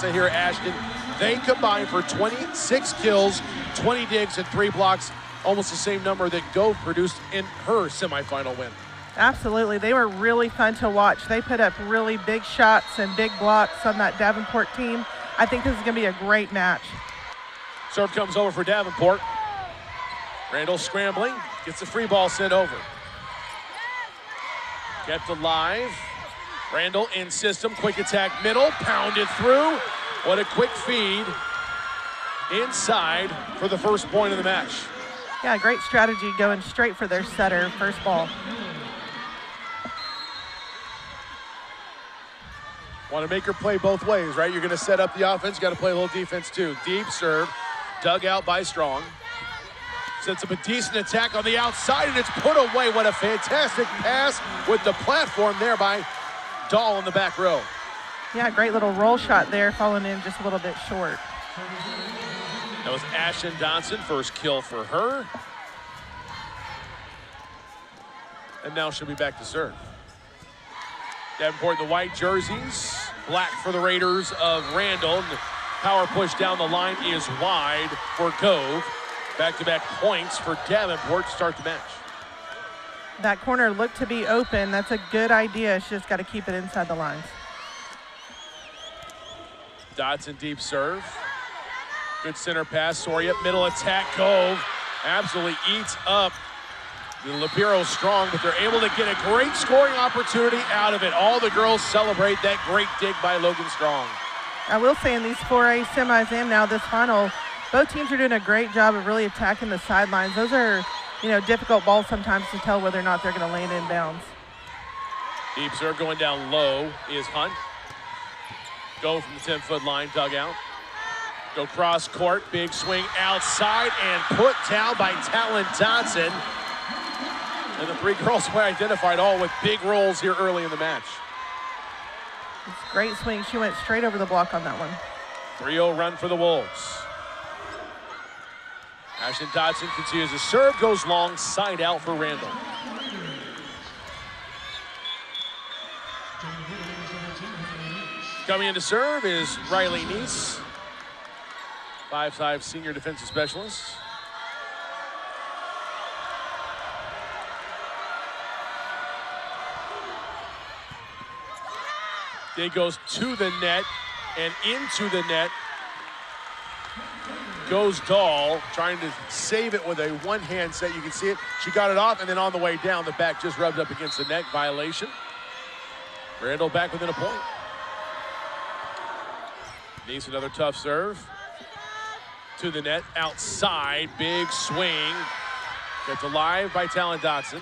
Here at Ashton, they combined for 26 kills, 20 digs, and 3 blocks, almost the same number that Gove produced in her semifinal win. Absolutely. They were really fun to watch. They put up really big shots and big blocks on that Davenport team. I think this is going to be a great match. Serve comes over for Davenport. Randall scrambling, gets the free ball sent over. Kept alive. Randall in system, quick attack middle, pounded through. What a quick feed inside for the first point of the match. Yeah, great strategy going straight for their setter, first ball. Want to make her play both ways, right? You're going to set up the offense, got to play a little defense too. Deep serve, dug out by Strong. Sets up a decent attack on the outside, and it's put away. What a fantastic pass with the platform there by Dahl in the back row. Yeah, great little roll shot there, falling in just a little bit short. That was Talan Dodson, first kill for her. And now she'll be back to serve. Davenport in the white jerseys, black for the Raiders of Randall. The power push down the line is wide for Gove. Back-to-back points for Davenport to start the match. That corner looked to be open. That's a good idea. She just got to keep it inside the lines. Dodson deep serve. Good center pass. Soria middle attack. Gove absolutely eats up the libero Strong, but they're able to get a great scoring opportunity out of it. All the girls celebrate that great dig by Logan Strong. I will say in these 4A semis and now this final, both teams are doing a great job of really attacking the sidelines. Those are, difficult balls sometimes to tell whether or not they're going to land in bounds. Deep serve going down low is Hunt. Go from the 10-foot line, dugout. Go cross court, big swing outside, and put down by Talan Dodson. And the 3 girls were identified, all with big rolls here early in the match. It's a great swing. She went straight over the block on that one. 3-0 run for the Wolves. Talan Dodson continues to serve, goes long, side out for Randall. Coming in to serve is Riley Neese, 5'5" senior defensive specialist. Dig goes to the net and into the net goes Dahl, trying to save it with a one-hand set. You can see it. She got it off, and then on the way down, the back just rubbed up against the net. Violation. Randall back within a point. Needs another tough serve. To the net, outside, big swing. Gets alive by Talan Dodson.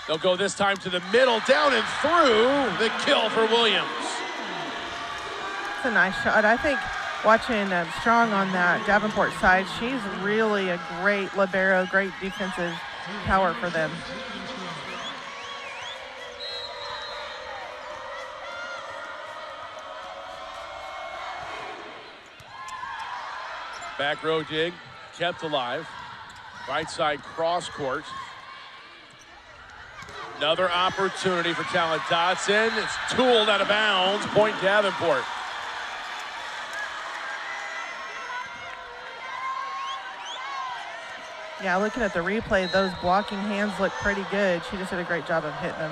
They'll go this time to the middle, down and through. The kill for Williams. It's a nice shot. I think watching Strong on that Davenport side, she's really a great libero, great defensive power for them. Back row dig, kept alive. Right side cross court. Another opportunity for Talan Dodson. It's tooled out of bounds. Point Davenport. Yeah, looking at the replay, those blocking hands look pretty good. She just did a great job of hitting them.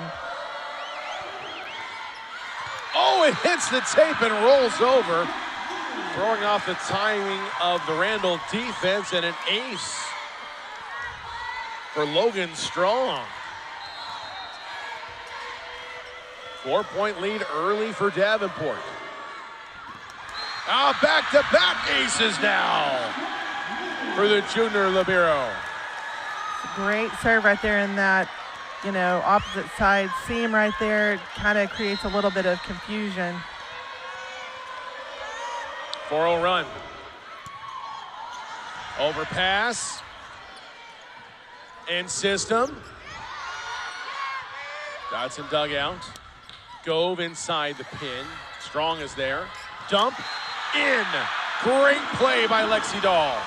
Oh, it hits the tape and rolls over. Throwing off the timing of the Randall defense, and an ace for Logan Strong. 4-point lead early for Davenport. Back-to-back aces now for the junior libero. Great serve right there in that, opposite side seam right there. It kind of creates a little bit of confusion. 4-0 run. Overpass. In system. Dodson dug out. Gove inside the pin. Strong is there. Dump in. Great play by Lexi Dahl.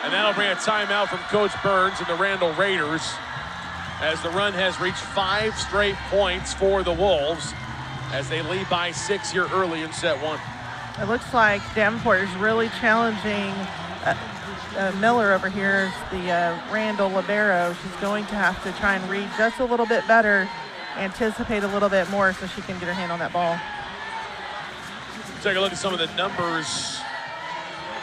And that'll bring a timeout from Coach Burns and the Randall Raiders. as the run has reached 5 straight points for the Wolves as they lead by 6 here early in set 1. It looks like Davenport is really challenging Miller over here, the Randall libero. She's going to have to try and read just a little bit better, anticipate a little bit more so she can get her hand on that ball. Take a look at some of the numbers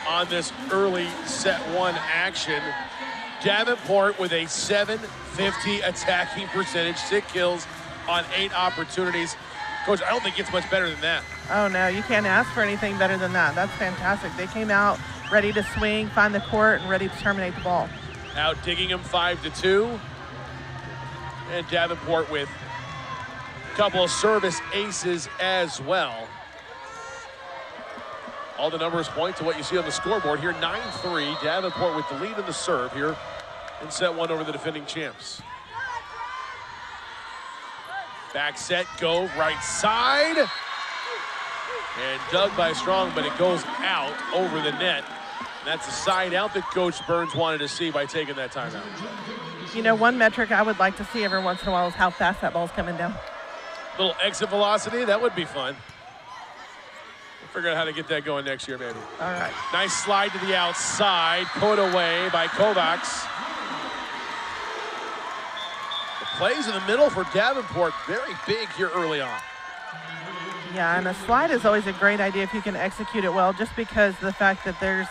on this early set 1 action. Davenport with a .750 attacking percentage, 6 kills on 8 opportunities. Coach, I don't think it's much better than that. Oh, no, you can't ask for anything better than that. That's fantastic. They came out ready to swing, find the court, and ready to terminate the ball. Out digging him 5-2. And Davenport with a couple of service aces as well. All the numbers point to what you see on the scoreboard here. 9-3, Davenport with the lead in the serve here in set 1 over the defending champs. Back set, go right side. And dug by Strong, but it goes out over the net. That's a side out that Coach Burns wanted to see by taking that timeout. You know, one metric I would like to see every once in a while is how fast that ball's coming down. Little exit velocity, that would be fun. We'll figure out how to get that going next year, maybe. All right. Nice slide to the outside, put away by Kovacs. The plays in the middle for Davenport, very big here early on. Yeah, and a slide is always a great idea if you can execute it well, just because of the fact that there's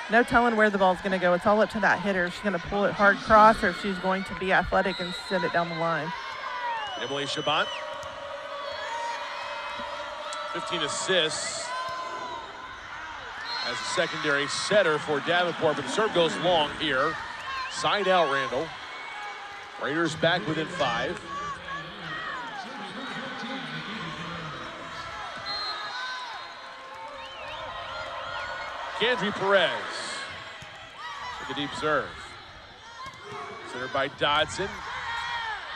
no telling where the ball's going to go. It's all up to that hitter. She's going to pull it hard cross, or if she's going to be athletic and send it down the line. Emily Chabot, 15 assists as a secondary setter for Davenport, but the serve goes long here. Side out Randall. Raiders back within 5. Kendry Perez with the deep serve. Centered by Dodson.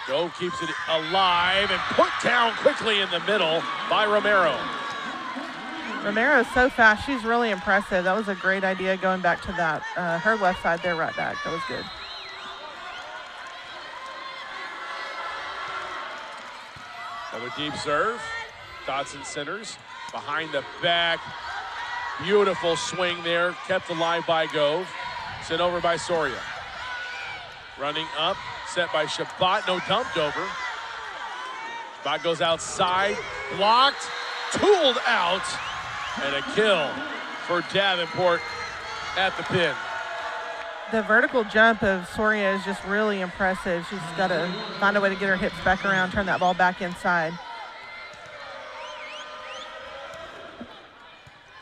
Gove keeps it alive and put down quickly in the middle by Romero. Romero's so fast. She's really impressive. That was a great idea going back to that. Her left side there, right back. That was good. Another deep serve. Dodson centers. Behind the back. Beautiful swing there. Kept alive by Gove. Sent over by Soria. Running up. Set by Chabot. No, dumped over. Chabot goes outside. Blocked. Tooled out. And a kill for Davenport at the pin. The vertical jump of Soria is just really impressive. She's got to find a way to get her hips back around, turn that ball back inside.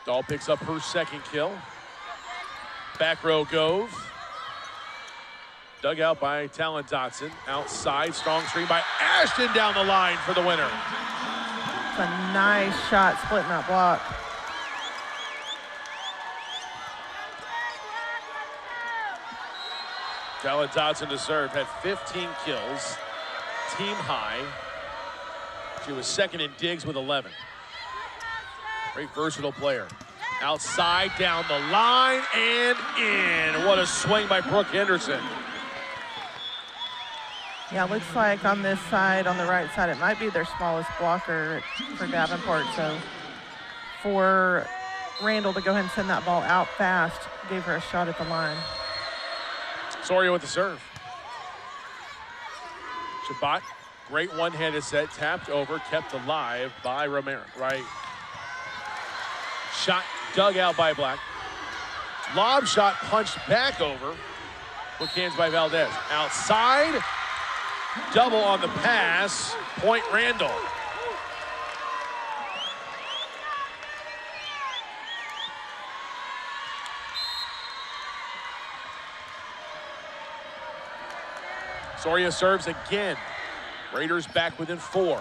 Dahl picks up her second kill. Back row Gove. Dug out by Talan Dodson. Outside, strong screen by Ashton down the line for the winner. It's a nice shot splitting that block. Talan Dodson to serve, had 15 kills, team high. She was second in digs with 11. Great versatile player. Outside, down the line, and in. What a swing by Brooke Henderson. Yeah, it looks like on this side, on the right side, it might be their smallest blocker for Davenport. So for Randall to go ahead and send that ball out fast, gave her a shot at the line. Soria with the serve. Chabot, great one-handed set, tapped over, kept alive by Romero. Right. Shot dug out by Black. Lob shot punched back over. Hook hands by Valdez. Outside. Double on the pass. Point Randall. Soria serves again. Raiders back within 4.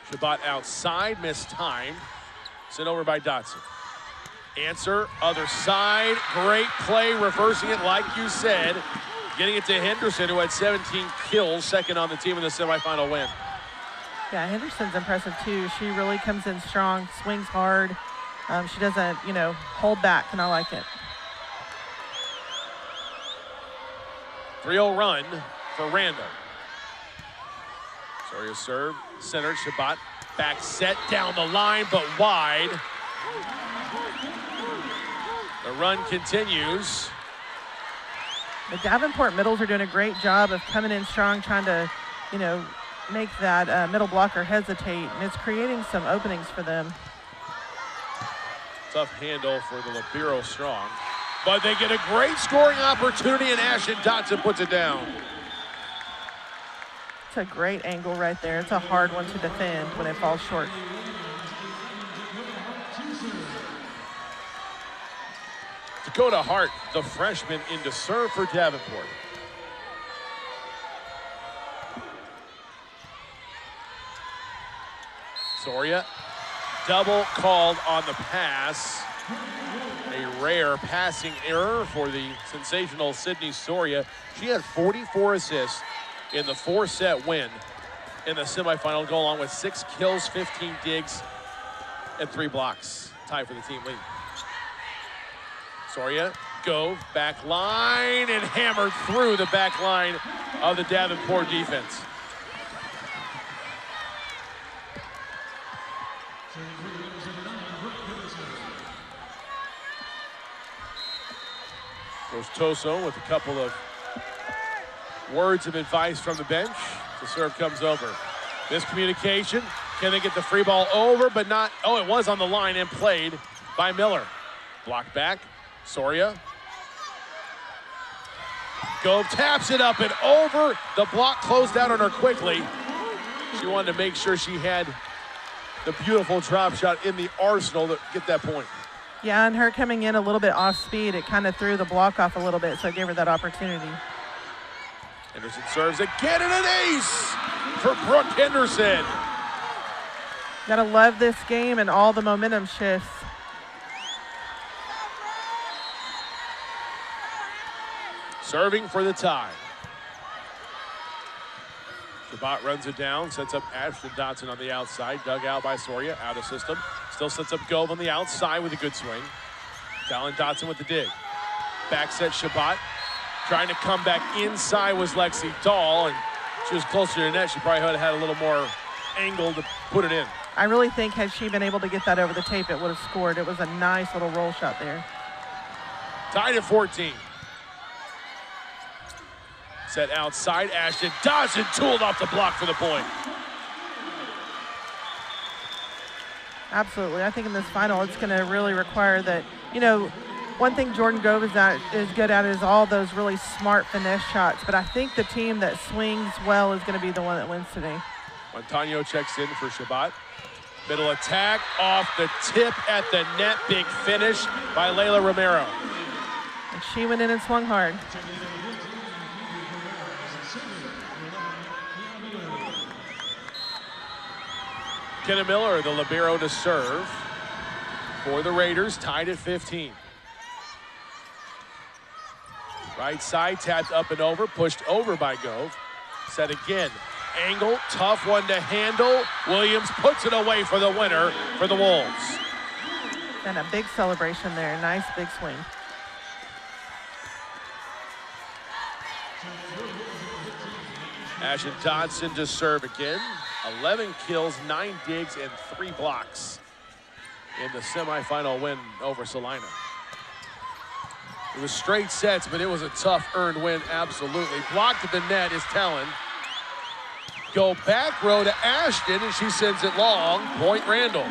Chabot outside, missed time. Sent over by Dodson. Answer, other side. Great play, reversing it like you said. Getting it to Henderson, who had 17 kills, second on the team in the semifinal win. Yeah, Henderson's impressive too. She really comes in strong, swings hard. She doesn't, hold back, and I like it. 3-0 run for Randall. Soria serve, center, Shabbat, back set down the line, but wide. The run continues. The Davenport middles are doing a great job of coming in strong, trying to, make that middle blocker hesitate, and it's creating some openings for them. Tough handle for the libero strong, but they get a great scoring opportunity, and Ashton Dodson puts it down. It's a great angle right there. It's a hard one to defend when it falls short. Dakota Hart, the freshman, into serve for Davenport. Soria, double called on the pass. A rare passing error for the sensational Sydney Soria. She had 44 assists in the 4-set win in the semifinal, go along with 6 kills, 15 digs, and 3 blocks. Tie for the team lead. Soria, go, back line, and hammered through the back line of the Davenport defense. Goes Toso with a couple of words of advice from the bench. The serve comes over. Miscommunication. Can they get the free ball over, but not? Oh, it was on the line and played by Miller. Blocked back. Soria. Gove taps it up and over. The block closed out on her quickly. She wanted to make sure she had the beautiful drop shot in the arsenal to get that point. Yeah, and her coming in a little bit off speed, it kind of threw the block off a little bit, so it gave her that opportunity. Henderson serves again, and an ace for Brooke Henderson. Gotta love this game and all the momentum shifts. Serving for the tie. Shabbat runs it down, sets up Ashton Dodson on the outside, dug out by Soria, out of system. Still sets up Gove on the outside with a good swing. Talan Dodson with the dig. Back set Shabbat. Trying to come back inside was Lexi Dahl, and she was closer to the net. She probably would have had a little more angle to put it in. I really think had she been able to get that over the tape, it would have scored. It was a nice little roll shot there. Tied at 14. Set outside, Ashton Dodson tooled off the block for the point. Absolutely. I think in this final, it's going to really require that, one thing Jordan Gove is good at is all those really smart finesse shots. But I think the team that swings well is going to be the one that wins today. Montano checks in for Shabbat. Middle attack off the tip at the net. Big finish by Layla Romero. And she went in and swung hard. Kenna Miller, the libero, to serve for the Raiders, tied at 15. Right side, tapped up and over, pushed over by Gove. Set again. Angle, tough one to handle. Williams puts it away for the winner for the Wolves. And a big celebration there. Nice big swing. Ashton Dodson to serve again. 11 kills, 9 digs, and 3 blocks in the semifinal win over Salina. It was straight sets, but it was a tough earned win, absolutely. Blocked at the net is Talan. Go back row to Ashton, and she sends it long. Point Randall.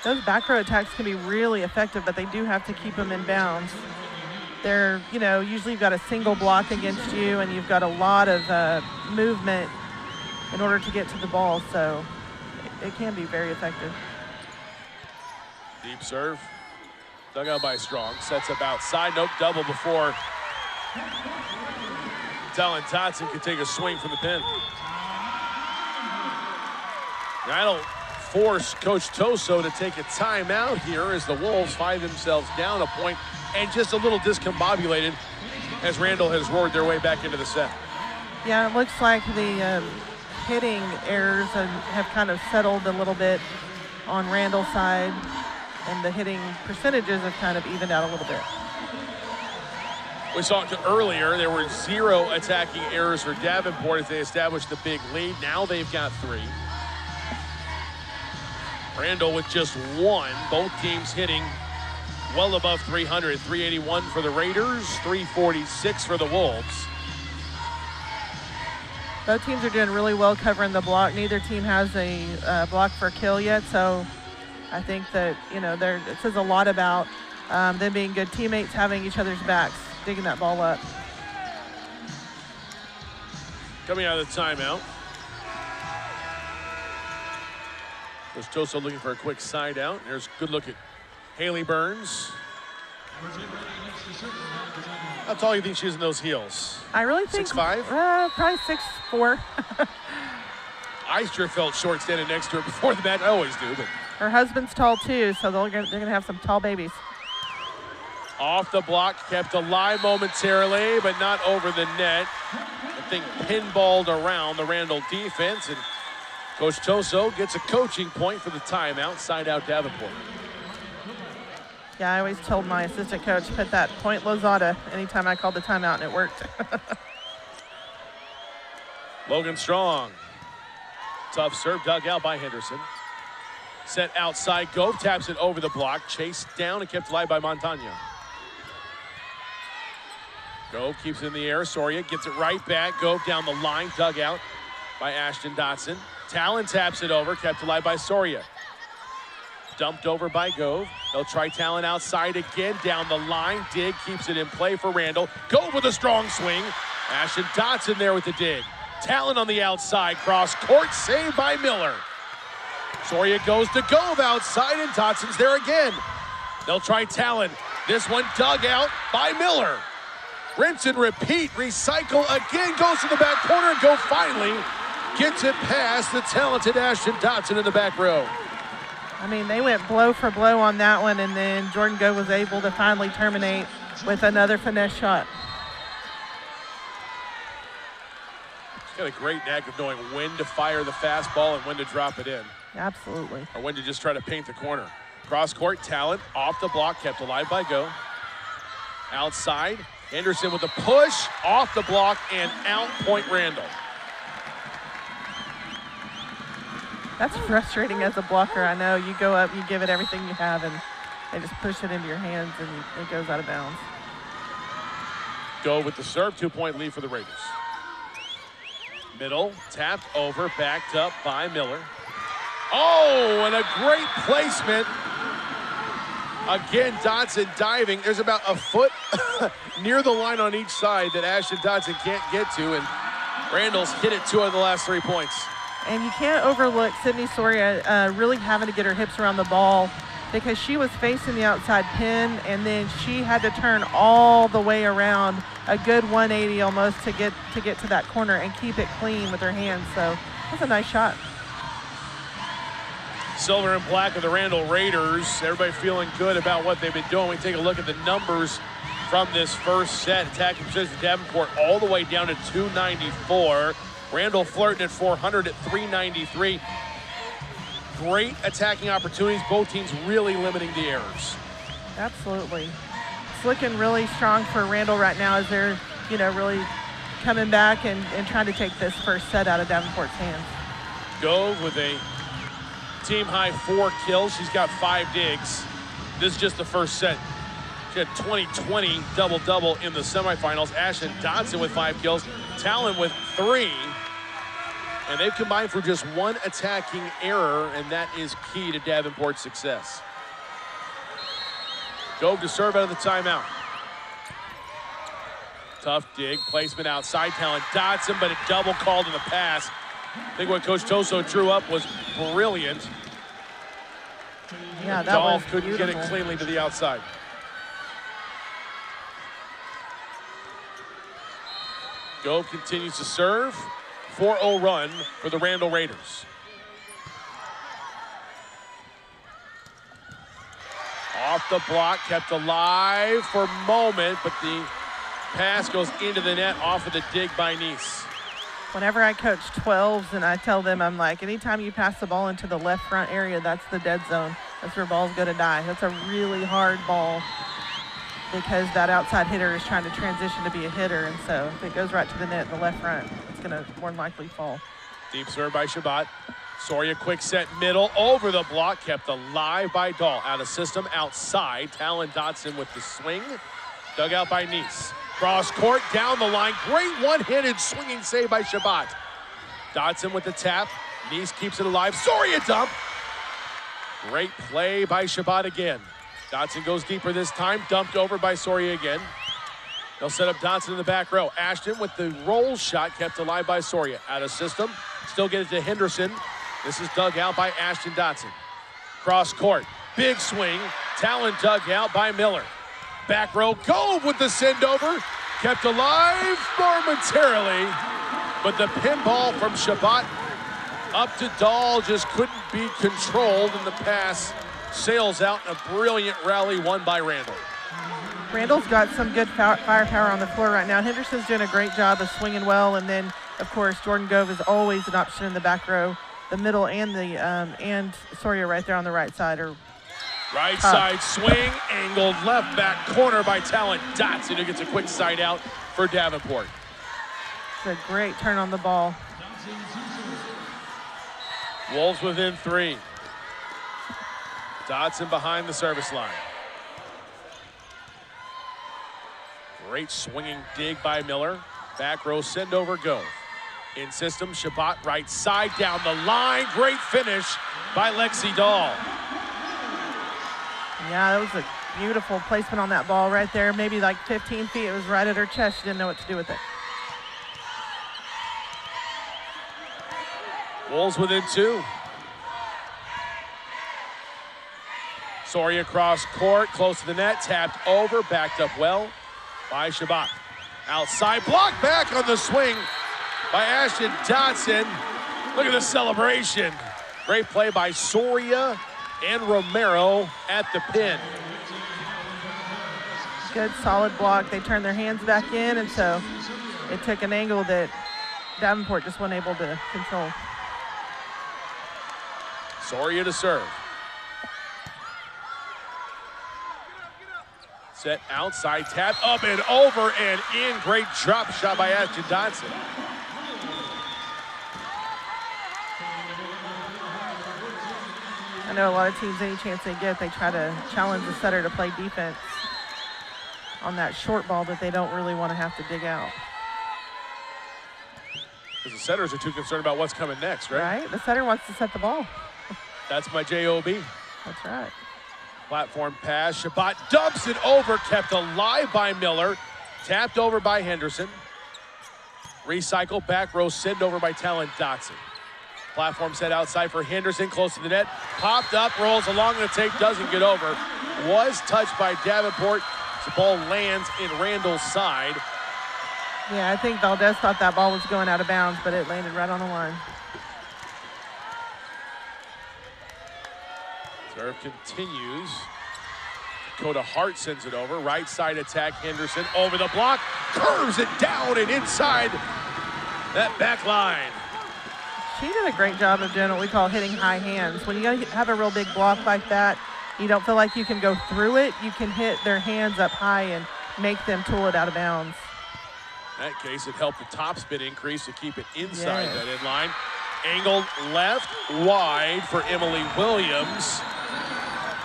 Those back row attacks can be really effective, but they do have to keep them in bounds. They're, usually you've got a single block against you and you've got a lot of movement in order to get to the ball, so it can be very effective. Deep serve, dug out by Strong, sets up outside, nope, double before Talan Dodson can take a swing from the pin. That'll force Coach Toso to take a timeout here as the Wolves find themselves down a point and just a little discombobulated as Randall has roared their way back into the set. Yeah, it looks like the hitting errors have kind of settled a little bit on Randall's side, and the hitting percentages have kind of evened out a little bit. We saw it earlier. There were 0 attacking errors for Davenport as they established the big lead. Now they've got 3. Randall with just 1. Both teams hitting well above 300. 381 for the Raiders, 346 for the Wolves. Both teams are doing really well covering the block. Neither team has a block for a kill yet, so I think that, it says a lot about them being good teammates, having each other's backs, digging that ball up. Coming out of the timeout. There's Toso looking for a quick side out. There's a good look at Haley Burns. How tall do you think she is in those heels? I really think 6'5"? Probably 6'4". I sure felt short standing next to her before the match. I always do, but her husband's tall too, so they're gonna have some tall babies. Off the block, kept alive momentarily, but not over the net. The thing pinballed around the Randall defense, and Coach Toso gets a coaching point for the timeout. Side out Davenport. Yeah, I always told my assistant coach, put that point Lozada anytime I called the timeout, and it worked. Logan Strong. Tough serve dug out by Henderson. Set outside, Gove taps it over the block. Chased down and kept alive by Montano. Gove keeps it in the air. Soria gets it right back. Gove down the line, dug out by Talan Dodson. Talan taps it over, kept alive by Soria. Dumped over by Gove. They'll try Talan outside again, down the line. Dig keeps it in play for Randall. Gove with a strong swing. Talan Dodson there with the dig. Talan on the outside, cross court, saved by Miller. Soria goes to Gove outside, and Dodson's there again. They'll try Talan. This one dug out by Miller. Rinse and repeat, recycle again, goes to the back corner, and Gove finally gets it past the talented Talan Dodson in the back row. I mean, they went blow for blow on that one, and then Jordan Gove was able to finally terminate with another finesse shot. He's got a great knack of knowing when to fire the fastball and when to drop it in. Absolutely. Or when to just try to paint the corner. Cross court, Talan off the block, kept alive by Gove. Outside, Henderson with a push, off the block, and out point Randall. That's frustrating as a blocker. I know you go up, you give it everything you have, and they just push it into your hands, and it goes out of bounds. Gove with the serve, 2-point lead for the Raiders. Middle, tapped over, backed up by Miller. Oh, and a great placement. Again, Dodson diving. There's about a foot near the line on each side that Talan Dodson can't get to, and Randall's hit it 2 of the last 3 points. And you can't overlook Sydney Soria really having to get her hips around the ball, because she was facing the outside pin, and then she had to turn all the way around a good 180 almost to get to that corner and keep it clean with her hands. So that's a nice shot. Silver and black of the Randall Raiders. Everybody feeling good about what they've been doing. We take a look at the numbers from this first set. Attacking position Davenport all the way down to 294. Randall flirting at 400 at 393. Great attacking opportunities. Both teams really limiting the errors. Absolutely. It's looking really strong for Randall right now as they're, really coming back and trying to take this first set out of Davenport's hands. Gove with a team-high 4 kills. She's got 5 digs. This is just the first set. She had 20-20 double-double in the semifinals. Talan Dodson with 5 kills. Talan with 3. And they've combined for just 1 attacking error, and that is key to Davenport's success. Gove to serve out of the timeout. Tough dig, placement outside. Talan Dodson, but a double called in the pass. I think what Coach Toso drew up was brilliant. Yeah, that Dolph was couldn't beautiful. get it cleanly to the outside. Gove continues to serve. 4-0 run for the Randall Raiders. Off the block, kept alive for a moment, but the pass goes into the net off of the dig by Nice. Whenever I coach 12s and I tell them, I'm like, anytime you pass the ball into the left front area, that's the dead zone. That's where balls go to die. That's a really hard ball. because that outside hitter is trying to transition to be a hitter. And so if it goes right to the net in the left front, it's going to more than likely fall. Deep serve by Shabbat. Soria quick set middle over the block, kept alive by Dahl. Out of system, outside. Talan Dodson with the swing. Dug out by Nice. Cross court, down the line. Great one-handed swinging save by Shabbat. Dodson with the tap. Nice keeps it alive. Soria dump. Great play by Shabbat again. Dodson goes deeper this time. Dumped over by Soria again. They'll set up Dodson in the back row. Ashton with the roll shot, kept alive by Soria. Out of system. Still get it to Henderson. This is dug out by Ashton Dodson. Cross court. Big swing. Talan dug out by Miller. Back row. Gove with the send over. Kept alive momentarily. But the pinball from Shabbat up to Dahl just couldn't be controlled, and the pass sails out in a brilliant rally won by Randall. Randall's got some good firepower on the floor right now. Henderson's doing a great job of swinging well, and then, of course, Jordan Gove is always an option in the back row, the middle, and the and Soria right there on the right side. Right side swing, angled left back corner by Talan Dodson, who gets a quick side out for Davenport. It's a great turn on the ball. Wolves within 3. Dodson behind the service line. Great swinging dig by Miller. Back row send over Gove. In system, Shabbat right side down the line. Great finish by Lexi Dahl. Yeah, that was a beautiful placement on that ball right there. Maybe like 15 feet. It was right at her chest. She didn't know what to do with it. Wolves within 2. Soria cross court, close to the net, tapped over, backed up well by Shabbat. Outside, block back on the swing by Ashton Dodson. Look at the celebration. Great play by Soria and Romero at the pin. Good, solid block. They turned their hands back in, and so it took an angle that Davenport just wasn't able to control. Soria to serve. Set outside, tap up and over and in. Great drop shot by Ashton Dodson. I know a lot of teams, any chance they get, they try to challenge the setter to play defense on that short ball that they don't really want to have to dig out. Because the setters are too concerned about what's coming next, right? Right, the setter wants to set the ball. That's my J.O.B. That's right. Platform pass, Shabbat dumps it over, kept alive by Miller, tapped over by Henderson. Recycle, back row, send over by Talan Dodson. Platform set outside for Henderson, close to the net. Popped up, rolls along the tape, doesn't get over. Was touched by Davenport. The ball lands in Randall's side. Yeah, I think Valdez thought that ball was going out of bounds, but it landed right on the line. Serve continues. Dakota Hart sends it over. Right side attack, Henderson over the block. Curves it down and inside that back line. She did a great job of doing what we call hitting high hands. When you have a real big block like that, you don't feel like you can go through it. You can hit their hands up high and make them tool it out of bounds. In that case, it helped the top spin increase to keep it inside that end line. Angled left, wide for Emily Williams.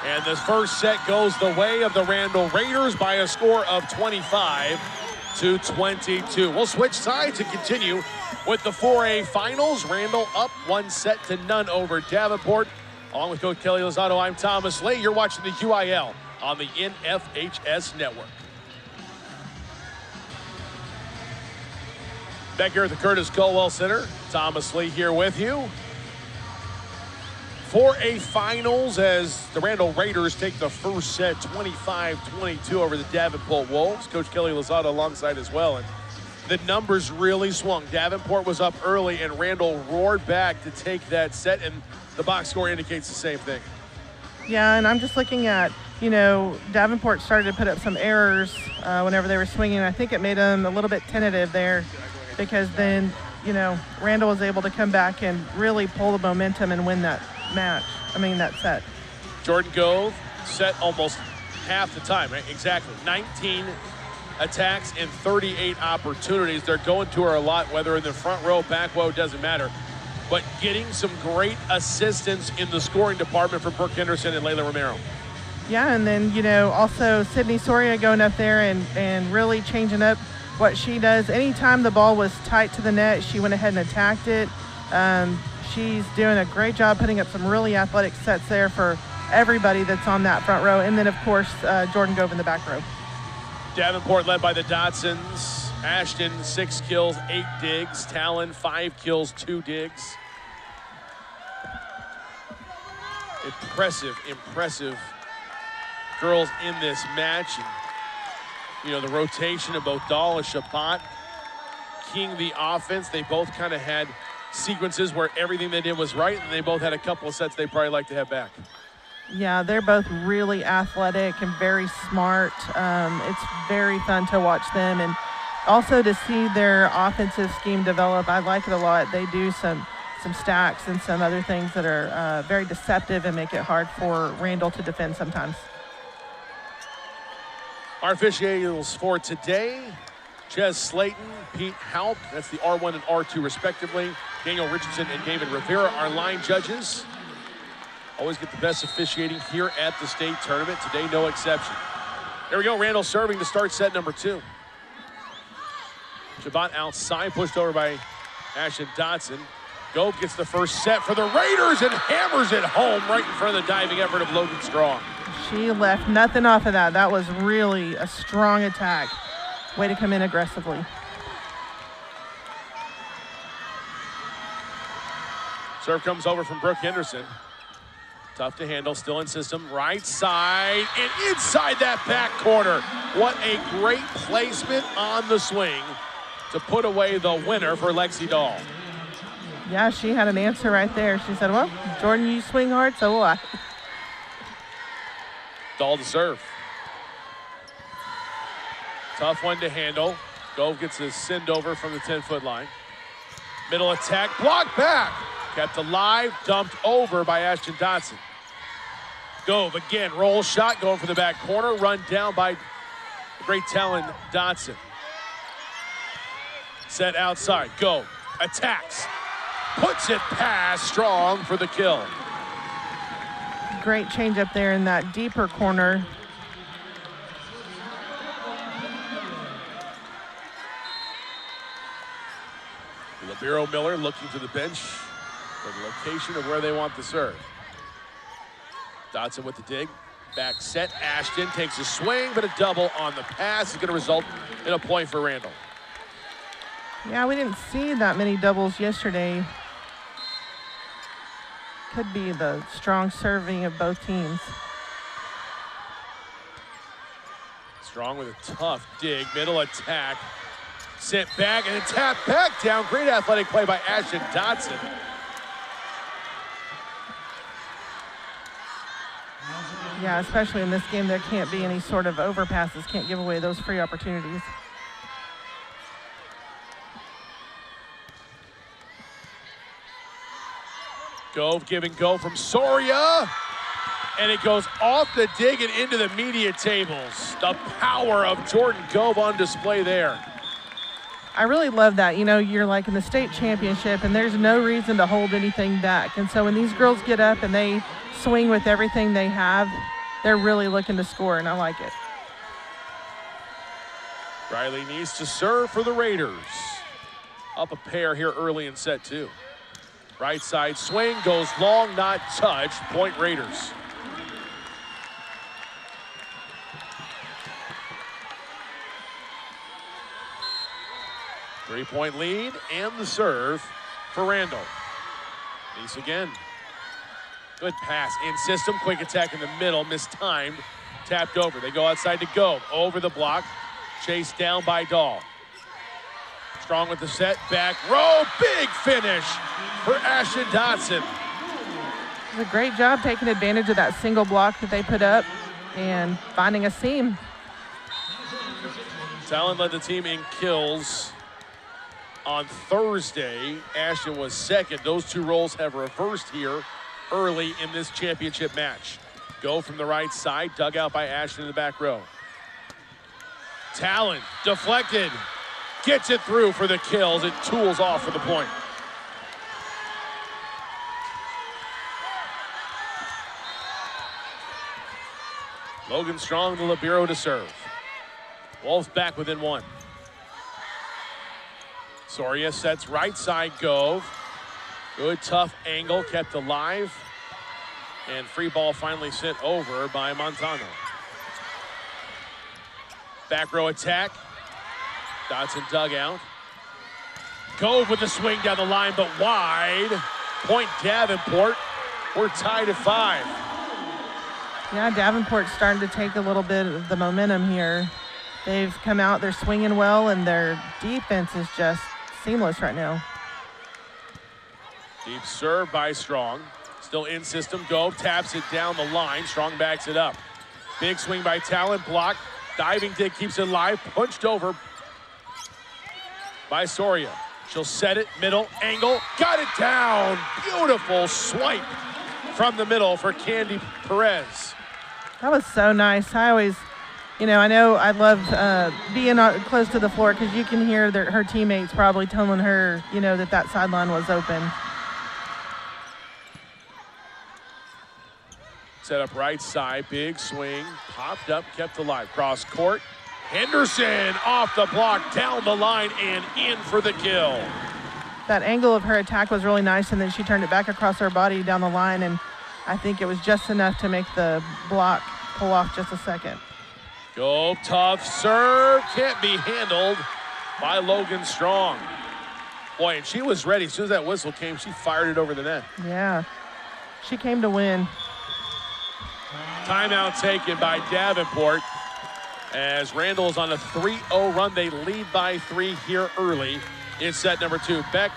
And this first set goes the way of the Randall Raiders by a score of 25-22. We'll switch sides and continue with the 4A finals. Randall up 1-0 over Davenport. Along with Coach Kelly Lozado, I'm Thomas Lay. You're watching the UIL on the NFHS Network. Back here at the Curtis Colwell Center, Thomas Lee here with you. 4A finals as the Randall Raiders take the first set 25-22 over the Davenport Wolves. Coach Kelly Lozado alongside as well. And the numbers really swung. Davenport was up early and Randall roared back to take that set, and the box score indicates the same thing. Yeah, and I'm just looking at, Davenport started to put up some errors whenever they were swinging. I think it made them a little bit tentative there because then, Randall was able to come back and really pull the momentum and win that that set. Jordan Gove set almost half the time, right? Exactly. 19 attacks and 38 opportunities. They're going to her a lot, whether in the front row, back row, doesn't matter. But getting some great assistance in the scoring department for Brooke Henderson and Layla Romero. Yeah, and then, you know, also Sydney Soria going up there and really changing up what she does. Anytime the ball was tight to the net, she went ahead and attacked it. She's doing a great job putting up some really athletic sets there for everybody that's on that front row. And then, of course, Jordan Gove in the back row. Davenport led by the Dodsons. Ashton, 6 kills, 8 digs. Talan, 5 kills, 2 digs. Impressive girls in this match. And, you know, the rotation of both Dahl and Shabbat keying the offense. They both kind of had sequences where everything they did was right, and they both had a couple of sets they'd probably like to have back. Yeah, they're both really athletic and very smart. It's very fun to watch them, and also to see their offensive scheme develop. I like it a lot. They do some stacks and some other things that are very deceptive and make it hard for Randall to defend sometimes. Our officiators for today: Ches Slayton, Pete Haupt, that's the R1 and R2 respectively. Daniel Richardson and David Rivera, our line judges. Always get the best officiating here at the state tournament. Today, no exception. There we go, Randall serving to start set number 2. Shabbat outside, pushed over by Ashton Dodson. Gove gets the first set for the Raiders and hammers it home right in front of the diving effort of Logan Strong. She left nothing off of that. That was really a strong attack. Way to come in aggressively. Serve comes over from Brooke Henderson. Tough to handle, still in system. Right side and inside that back corner. What a great placement on the swing to put away the winner for Lexi Dahl. Yeah, she had an answer right there. She said, well, Jordan, you swing hard, so will I. Dahl to serve. Tough one to handle. Gove gets a send over from the 10-foot line. Middle attack, blocked back. Kept alive, dumped over by Ashton Dodson. Gove again, roll shot, going for the back corner, run down by the great Talan Dodson. Set outside, Gove attacks, puts it past Strong for the kill. Great change up there in that deeper corner. Libero Miller looking to the bench for the location of where they want the serve. Dodson with the dig. Back set. Ashton takes a swing, but a double on the pass is going to result in a point for Randall. Yeah, we didn't see that many doubles yesterday. Could be the strong serving of both teams. Strong with a tough dig. Middle attack. Sent back and a tap back down. Great athletic play by Ashton Dodson. Yeah, especially in this game, there can't be any sort of overpasses. Can't give away those free opportunities. Gove giving go from Soria. And it goes off the dig and into the media tables. The power of Jordan Gove on display there. I really love that. You know, you're like in the state championship and there's no reason to hold anything back. And so when these girls get up and they swing with everything they have, they're really looking to score, and I like it. Riley needs to serve for the Raiders. Up a pair here early in set 2. Right side swing goes long, not touched. Point Raiders. Three-point lead and the serve for Randall. Nice again. Good pass in system. Quick attack in the middle. Mistimed. Tapped over. They go outside to go. Over the block. Chased down by Dahl. Strong with the set. Back row. Big finish for Ashton Dodson. It was a great job taking advantage of that single block that they put up and finding a seam. Talan led the team in kills on Thursday. Ashton was second. Those two roles have reversed here early in this championship match. Go from the right side, dug out by Ashton in the back row. Talan, deflected, gets it through for the kills. It tools off for the point. Logan Strong, the libero to serve. Wolves back within one. Soria sets right side Gove. Good tough angle kept alive. And free ball finally sent over by Montano. Back row attack. Dodson dug out. Gove with the swing down the line, but wide. Point Davenport. We're tied at 5. Yeah, Davenport's starting to take a little bit of the momentum here. They've come out, they're swinging well, and their defense is just seamless right now. Deep serve by Strong. Still in system. Gove taps it down the line. Strong backs it up. Big swing by Talan, blocked. Diving dig keeps it alive. Punched over by Soria. She'll set it, middle, angle. Got it down. Beautiful swipe from the middle for Candy Perez. That was so nice. I always, I know I love being close to the floor because you can hear her teammates probably telling her, that sideline was open. Set up right side, big swing, popped up, kept alive. Cross court, Henderson off the block, down the line, and in for the kill. That angle of her attack was really nice, and then she turned it back across her body down the line, and I think it was just enough to make the block pull off just a second. Go, tough serve, can't be handled by Logan Strong. Boy, and she was ready. As soon as that whistle came, she fired it over the net. Yeah, she came to win. Timeout taken by Davenport as Randall is on a 3-0 run. They lead by 3 here early in set number 2. Back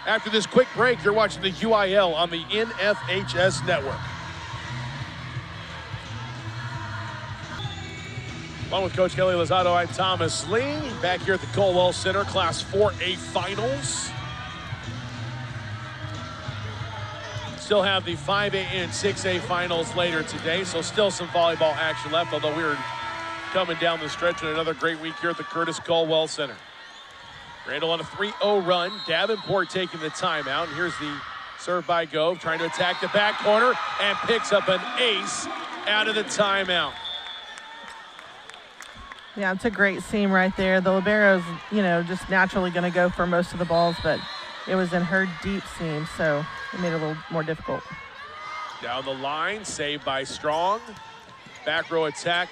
after this quick break, you're watching the UIL on the NFHS network. Along with Coach Kelly Lozado, I'm Thomas Lee. Back here at the Colwell Center, Class 4A Finals. Still have the 5A and 6A finals later today, so still some volleyball action left, although we're coming down the stretch in another great week here at the Curtis Colwell Center. Randall on a 3-0 run. Davenport taking the timeout. And here's the serve by Gove, trying to attack the back corner and picks up an ace out of the timeout. Yeah, it's a great seam right there. The libero's, just naturally going to go for most of the balls, but it was in her deep seam, so it made it a little more difficult. Down the line, saved by Strong. Back row attack.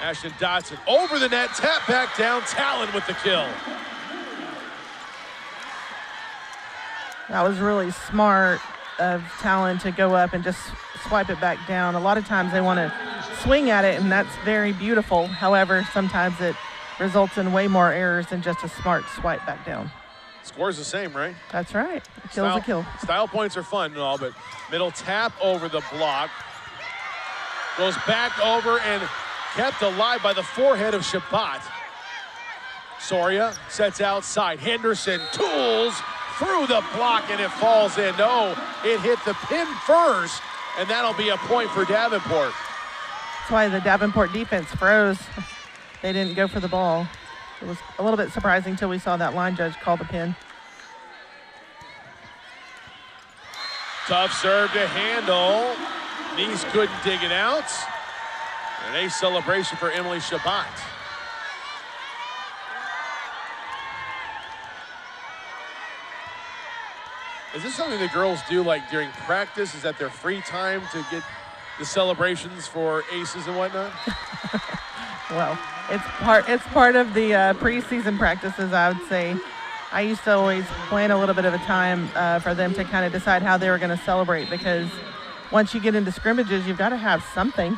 Ashton Dodson over the net, tap back down. Talan with the kill. That was really smart of Talan to go up and just swipe it back down. A lot of times they want to swing at it, and that's very beautiful. However, sometimes it results in way more errors than just a smart swipe back down. Score's the same, right? That's right. A kill's a kill. Style points are fun and all, but middle tap over the block. Goes back over and kept alive by the forehead of Shabbat. Soria sets outside. Henderson tools through the block, and it falls in. No, it hit the pin first, and that'll be a point for Davenport. That's why the Davenport defense froze. They didn't go for the ball. It was a little bit surprising until we saw that line judge call the pin. Tough serve to handle. Knees couldn't dig it out. An ace celebration for Emily Shabbat. Is this something the girls do like during practice? Is that their free time to get the celebrations for aces and whatnot? Well, it's part of the preseason practices, I would say. I used to always plan a little bit of a time for them to kind of decide how they were going to celebrate, because once you get into scrimmages, you've got to have something.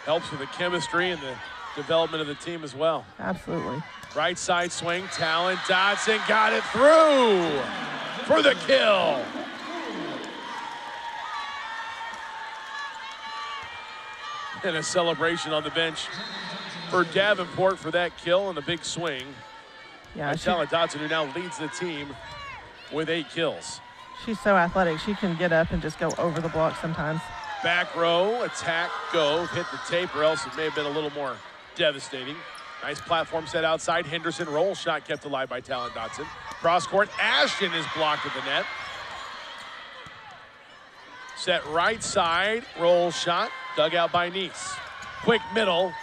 Helps with the chemistry and the development of the team as well. Absolutely. Right side swing, Talan Dodson got it through for the kill. And a celebration on the bench for Davenport for that kill and a big swing. Yeah, Talan Dodson, who now leads the team with 8 kills. She's so athletic. She can get up and just go over the block sometimes. Back row, attack, go, hit the tape, or else it may have been a little more devastating. Nice platform set outside. Henderson roll shot kept alive by Talan Dodson. Cross court, Ashton is blocked at the net. Set right side, roll shot, dug out by Nice. Quick middle,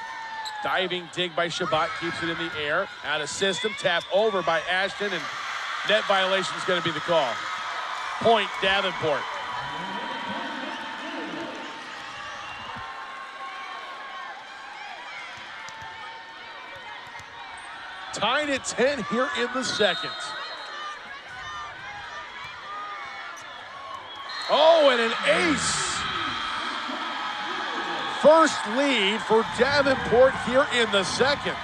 diving dig by Shabbat, keeps it in the air. Out of system, tap over by Ashton, and net violation is going to be the call. Point, Davenport. Tied at 10 here in the second. Oh, and an ace. First lead for Davenport here in the second.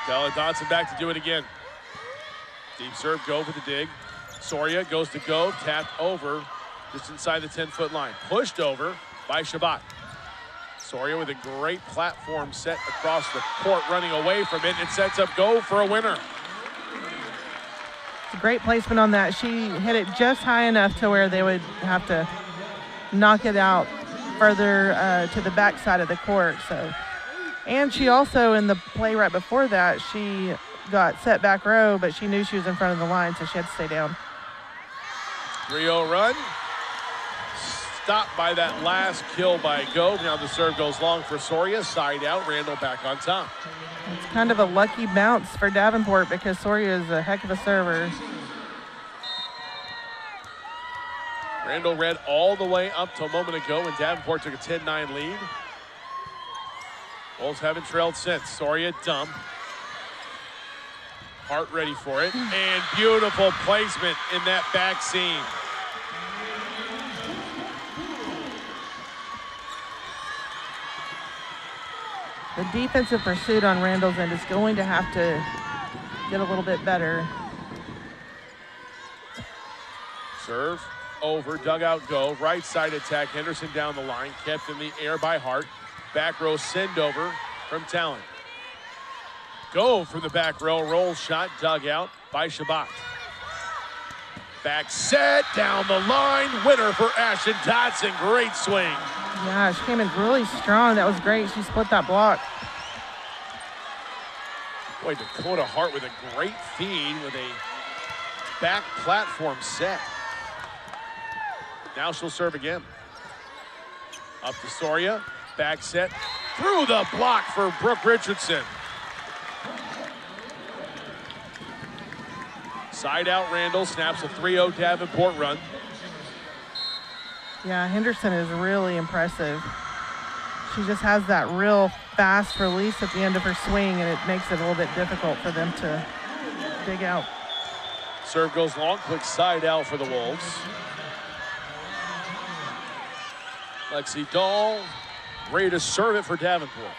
Talan Dodson back to do it again. Deep serve, go for the dig. Soria goes to go, tapped over, just inside the 10-foot line. Pushed over by Shabbat. Soria with a great platform set across the court, running away from it. It sets up go for a winner. Great placement on that. She hit it just high enough to where they would have to knock it out further to the back side of the court. So, and she also, in the play right before that, she got set back row, but she knew she was in front of the line, so she had to stay down. 3-0 run. Stopped by that last kill by Gove. Now the serve goes long for Soria. Side out, Randall back on top. It's kind of a lucky bounce for Davenport because Soria is a heck of a server. Randall read all the way up to a moment ago when Davenport took a 10-9 lead. Bulls haven't trailed since. Soria dump. Hart ready for it. And beautiful placement in that back seam. The defensive pursuit on Randall's end is going to have to get a little bit better. Serve over, dugout go. Right side attack, Henderson down the line. Kept in the air by Hart. Back row send over from Talan. Go from the back row, roll shot, dug out by Shabbat. Back set, down the line, winner for Ashton Dodson, great swing. Yeah, she came in really strong, that was great, she split that block. Boy, Dakota Hart with a great feed with a back platform set. Now she'll serve again. Up to Soria, back set, through the block for Brooke Richardson. Side out Randall, snaps a 3-0 Davenport run. Yeah, Henderson is really impressive. She just has that real fast release at the end of her swing, and it makes it a little bit difficult for them to dig out. Serve goes long, quick side out for the Wolves. Lexi Dahl ready to serve it for Davenport.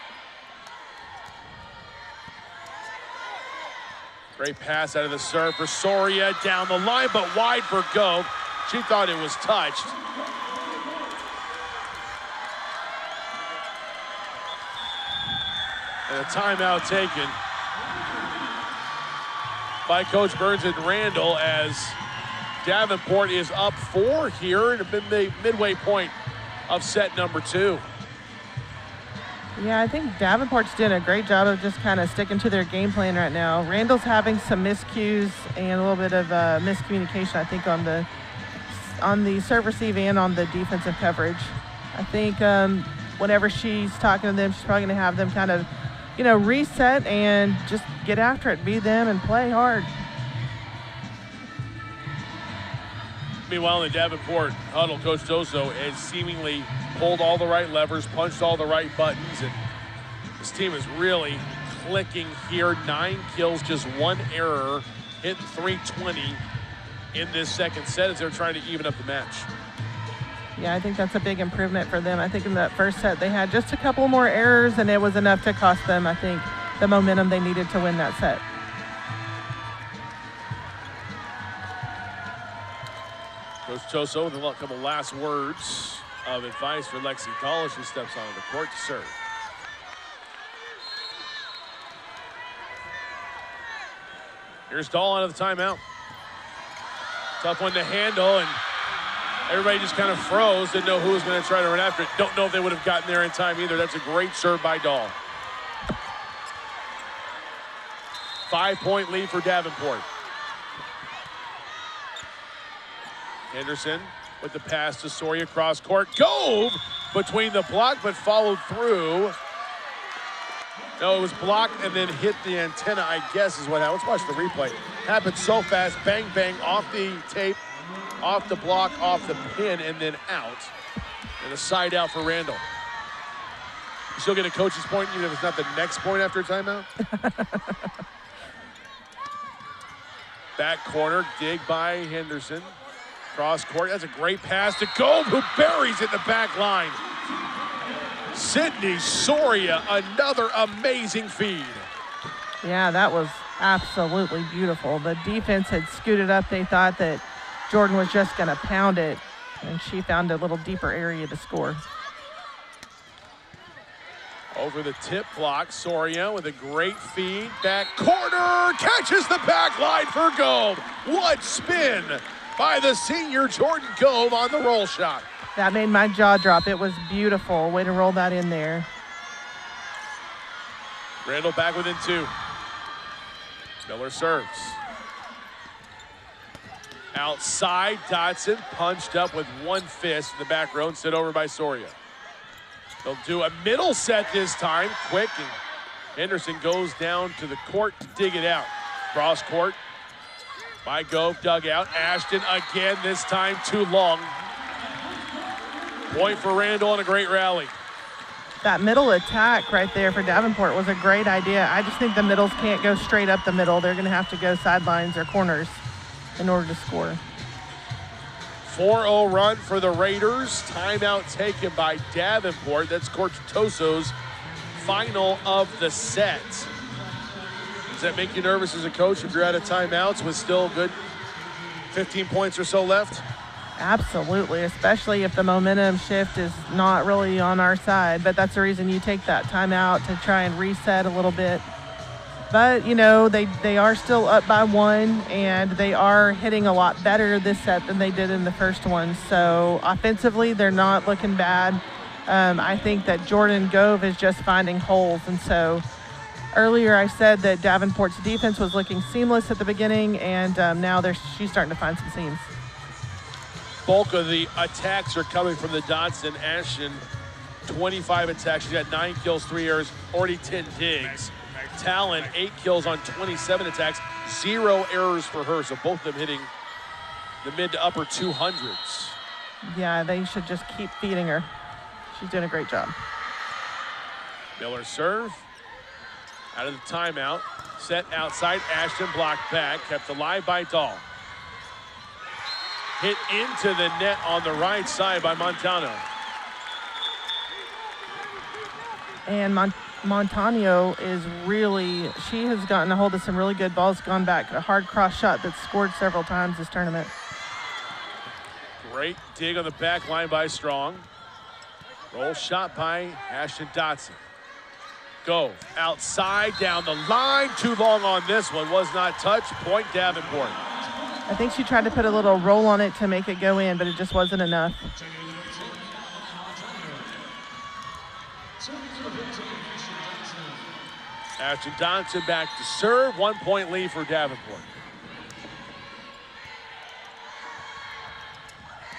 Great pass out of the serve for Soria, down the line, but wide for Gove. She thought it was touched. And a timeout taken by Coach Burns and Randall as Davenport is up 4 here at the midway point of set number 2. Yeah, I think Davenport's doing a great job of just kind of sticking to their game plan right now. Randall's having some miscues and a little bit of miscommunication, I think, on the serve receive and on the defensive coverage. I think whenever she's talking to them, she's probably going to have them kind of, reset and just get after it, be them, and play hard. Meanwhile, in the Davenport huddle, Coach Doso has seemingly pulled all the right levers, punched all the right buttons, and this team is really clicking here. 9 kills, just 1 error, hitting 320 in this second set as they're trying to even up the match. Yeah, I think that's a big improvement for them. I think in that first set they had just a couple more errors, and it was enough to cost them, I think, the momentum they needed to win that set. Coach Toso with a couple last words of advice for Lexi Dahl as she steps onto the court to serve. Here's Dahl out of the timeout. Tough one to handle, and everybody just kind of froze, didn't know who was going to try to run after it. Don't know if they would have gotten there in time either. That's a great serve by Dahl. 5-point lead for Davenport. Henderson with the pass to Soria, cross court. Gove between the block, but followed through. No, it was blocked and then hit the antenna, I guess is what happened. Let's watch the replay. Happened so fast, bang, bang, off the tape, off the block, off the pin, and then out. And a side out for Randall. You still get a coach's point even if it's not the next point after a timeout? Back corner, dig by Henderson. Cross court, that's a great pass to Gove, who buries it in the back line. Sydney Soria, another amazing feed. Yeah, that was absolutely beautiful. The defense had scooted up. They thought that Jordan was just going to pound it, and she found a little deeper area to score. Over the tip block, Soria with a great feed. Back corner, catches the back line for Gove. What spin by the senior Jordan Gove on the roll shot. That made my jaw drop. It was beautiful. Way to roll that in there. Randall back within 2. Miller serves. Outside, Dodson punched up with one fist in the back row and sit over by Soria. They'll do a middle set this time, quick, and Henderson goes down to the court to dig it out. Cross court by Gove, dugout. Ashton again, this time too long. Point for Randall and a great rally. That middle attack right there for Davenport was a great idea. I just think the middles can't go straight up the middle. They're going to have to go sidelines or corners in order to score. 4-0 run for the Raiders. Timeout taken by Davenport. That's Coach Toso's final of the set. Does that make you nervous as a coach if you're out of timeouts with still a good 15 points or so left? Absolutely, especially if the momentum shift is not really on our side. But that's the reason you take that timeout to try and reset a little bit. But, you know, they are still up by 1, and they are hitting a lot better this set than they did in the first one. So offensively, they're not looking bad. I think that Jordan Gove is just finding holes. And so earlier I said that Davenport's defense was looking seamless at the beginning, and now she's starting to find some seams. Bulk of the attacks are coming from the Dodson. Ashton, 25 attacks. She's got 9 kills, 3 errors, already 10 digs. Talan, 8 kills on 27 attacks, 0 errors for her. So both of them hitting the mid to upper 200s. Yeah, they should just keep feeding her. She's doing a great job. Miller serve. Out of the timeout. Set outside. Ashton blocked back. Kept alive by Dahl. Hit into the net on the right side by Montano. And Montano is really, she has gotten a hold of some really good balls, gone back, a hard cross shot that's scored several times this tournament. Great dig on the back line by Strong. Roll shot by Ashton Dodson. Go outside, down the line, too long on this one, was not touched, point Davenport. I think she tried to put a little roll on it to make it go in, but it just wasn't enough. Ashton Dodson back to serve. 1-point lead for Davenport.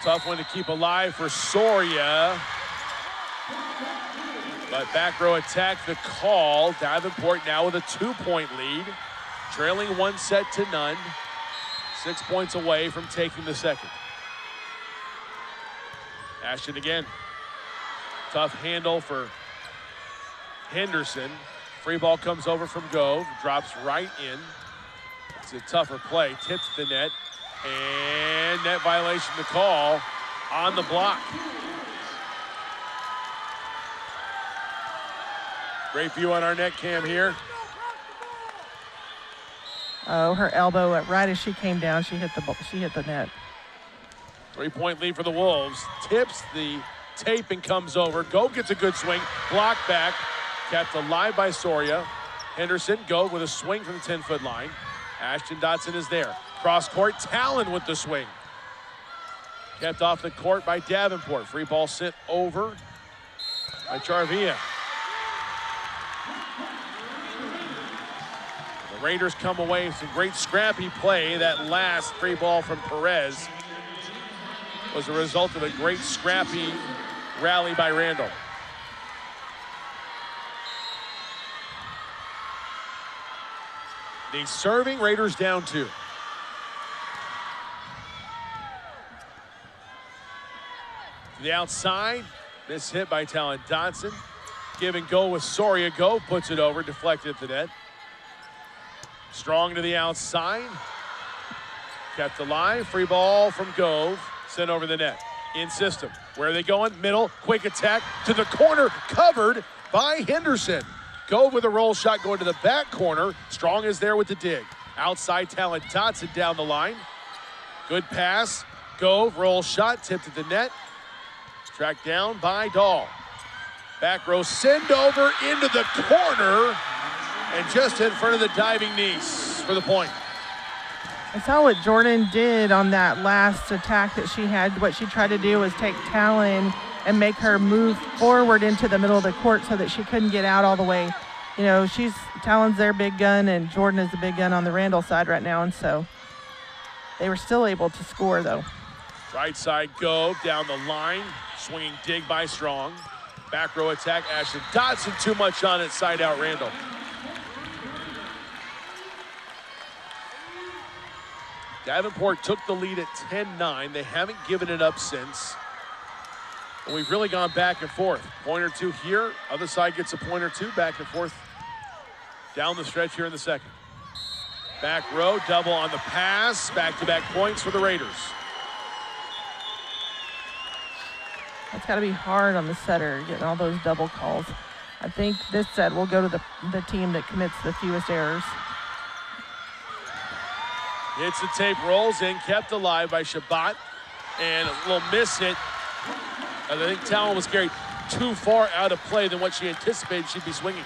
Tough one to keep alive for Soria. But back row attack the call. Davenport now with a 2-point lead. Trailing 1-0. 6 points away from taking the second. Ashton again. Tough handle for Henderson. Free ball comes over from Gove, drops right in. It's a tougher play, tips the net, and net violation to call on the block. Great view on our net cam here. Oh, her elbow, right as she came down, she hit the net. 3-point lead for the Wolves. Tips the tape and comes over. Gove gets a good swing, block back. Kept alive by Soria. Henderson, Gove with a swing from the 10-foot line. Ashton Dodson is there. Cross court, Talan with the swing. Kept off the court by Davenport. Free ball sent over by Charvilla. The Raiders come away with some great scrappy play. That last free ball from Perez was a result of a great scrappy rally by Randall. The serving, Raiders down 2. To the outside, this hit by Talan Dodson. Give and go with Soria. Gove puts it over, deflected at the net. Strong to the outside. Kept alive. Free ball from Gove. Sent over the net. In system. Where are they going? Middle. Quick attack to the corner. Covered by Henderson. Gove with a roll shot going to the back corner. Strong is there with the dig. Outside Talan Dodson down the line. Good pass. Gove, roll shot, tipped at the net. Tracked down by Dahl. Back row send over into the corner. And just in front of the diving Nice for the point. I saw what Jordan did on that last attack that she had. What she tried to do was take Talan and make her move forward into the middle of the court so that she couldn't get out all the way. You know, Talan's their big gun, and Jordan is the big gun on the Randall side right now, and so they were still able to score, though. Right side Gove down the line, swinging dig by Strong. Back row attack, Ashton Dodson too much on it, side out Randall. Davenport took the lead at 10-9. They haven't given it up since. We've really gone back and forth. Point or two here, other side gets a point or two, back and forth down the stretch here in the second. Back row, double on the pass, back-to-back points for the Raiders. That's got to be hard on the setter, getting all those double calls. I think this set will go to the team that commits the fewest errors. Hits the tape, rolls in, kept alive by Shabbat, and a little miss hit. I think Talan was carried too far out of play than what she anticipated she'd be swinging.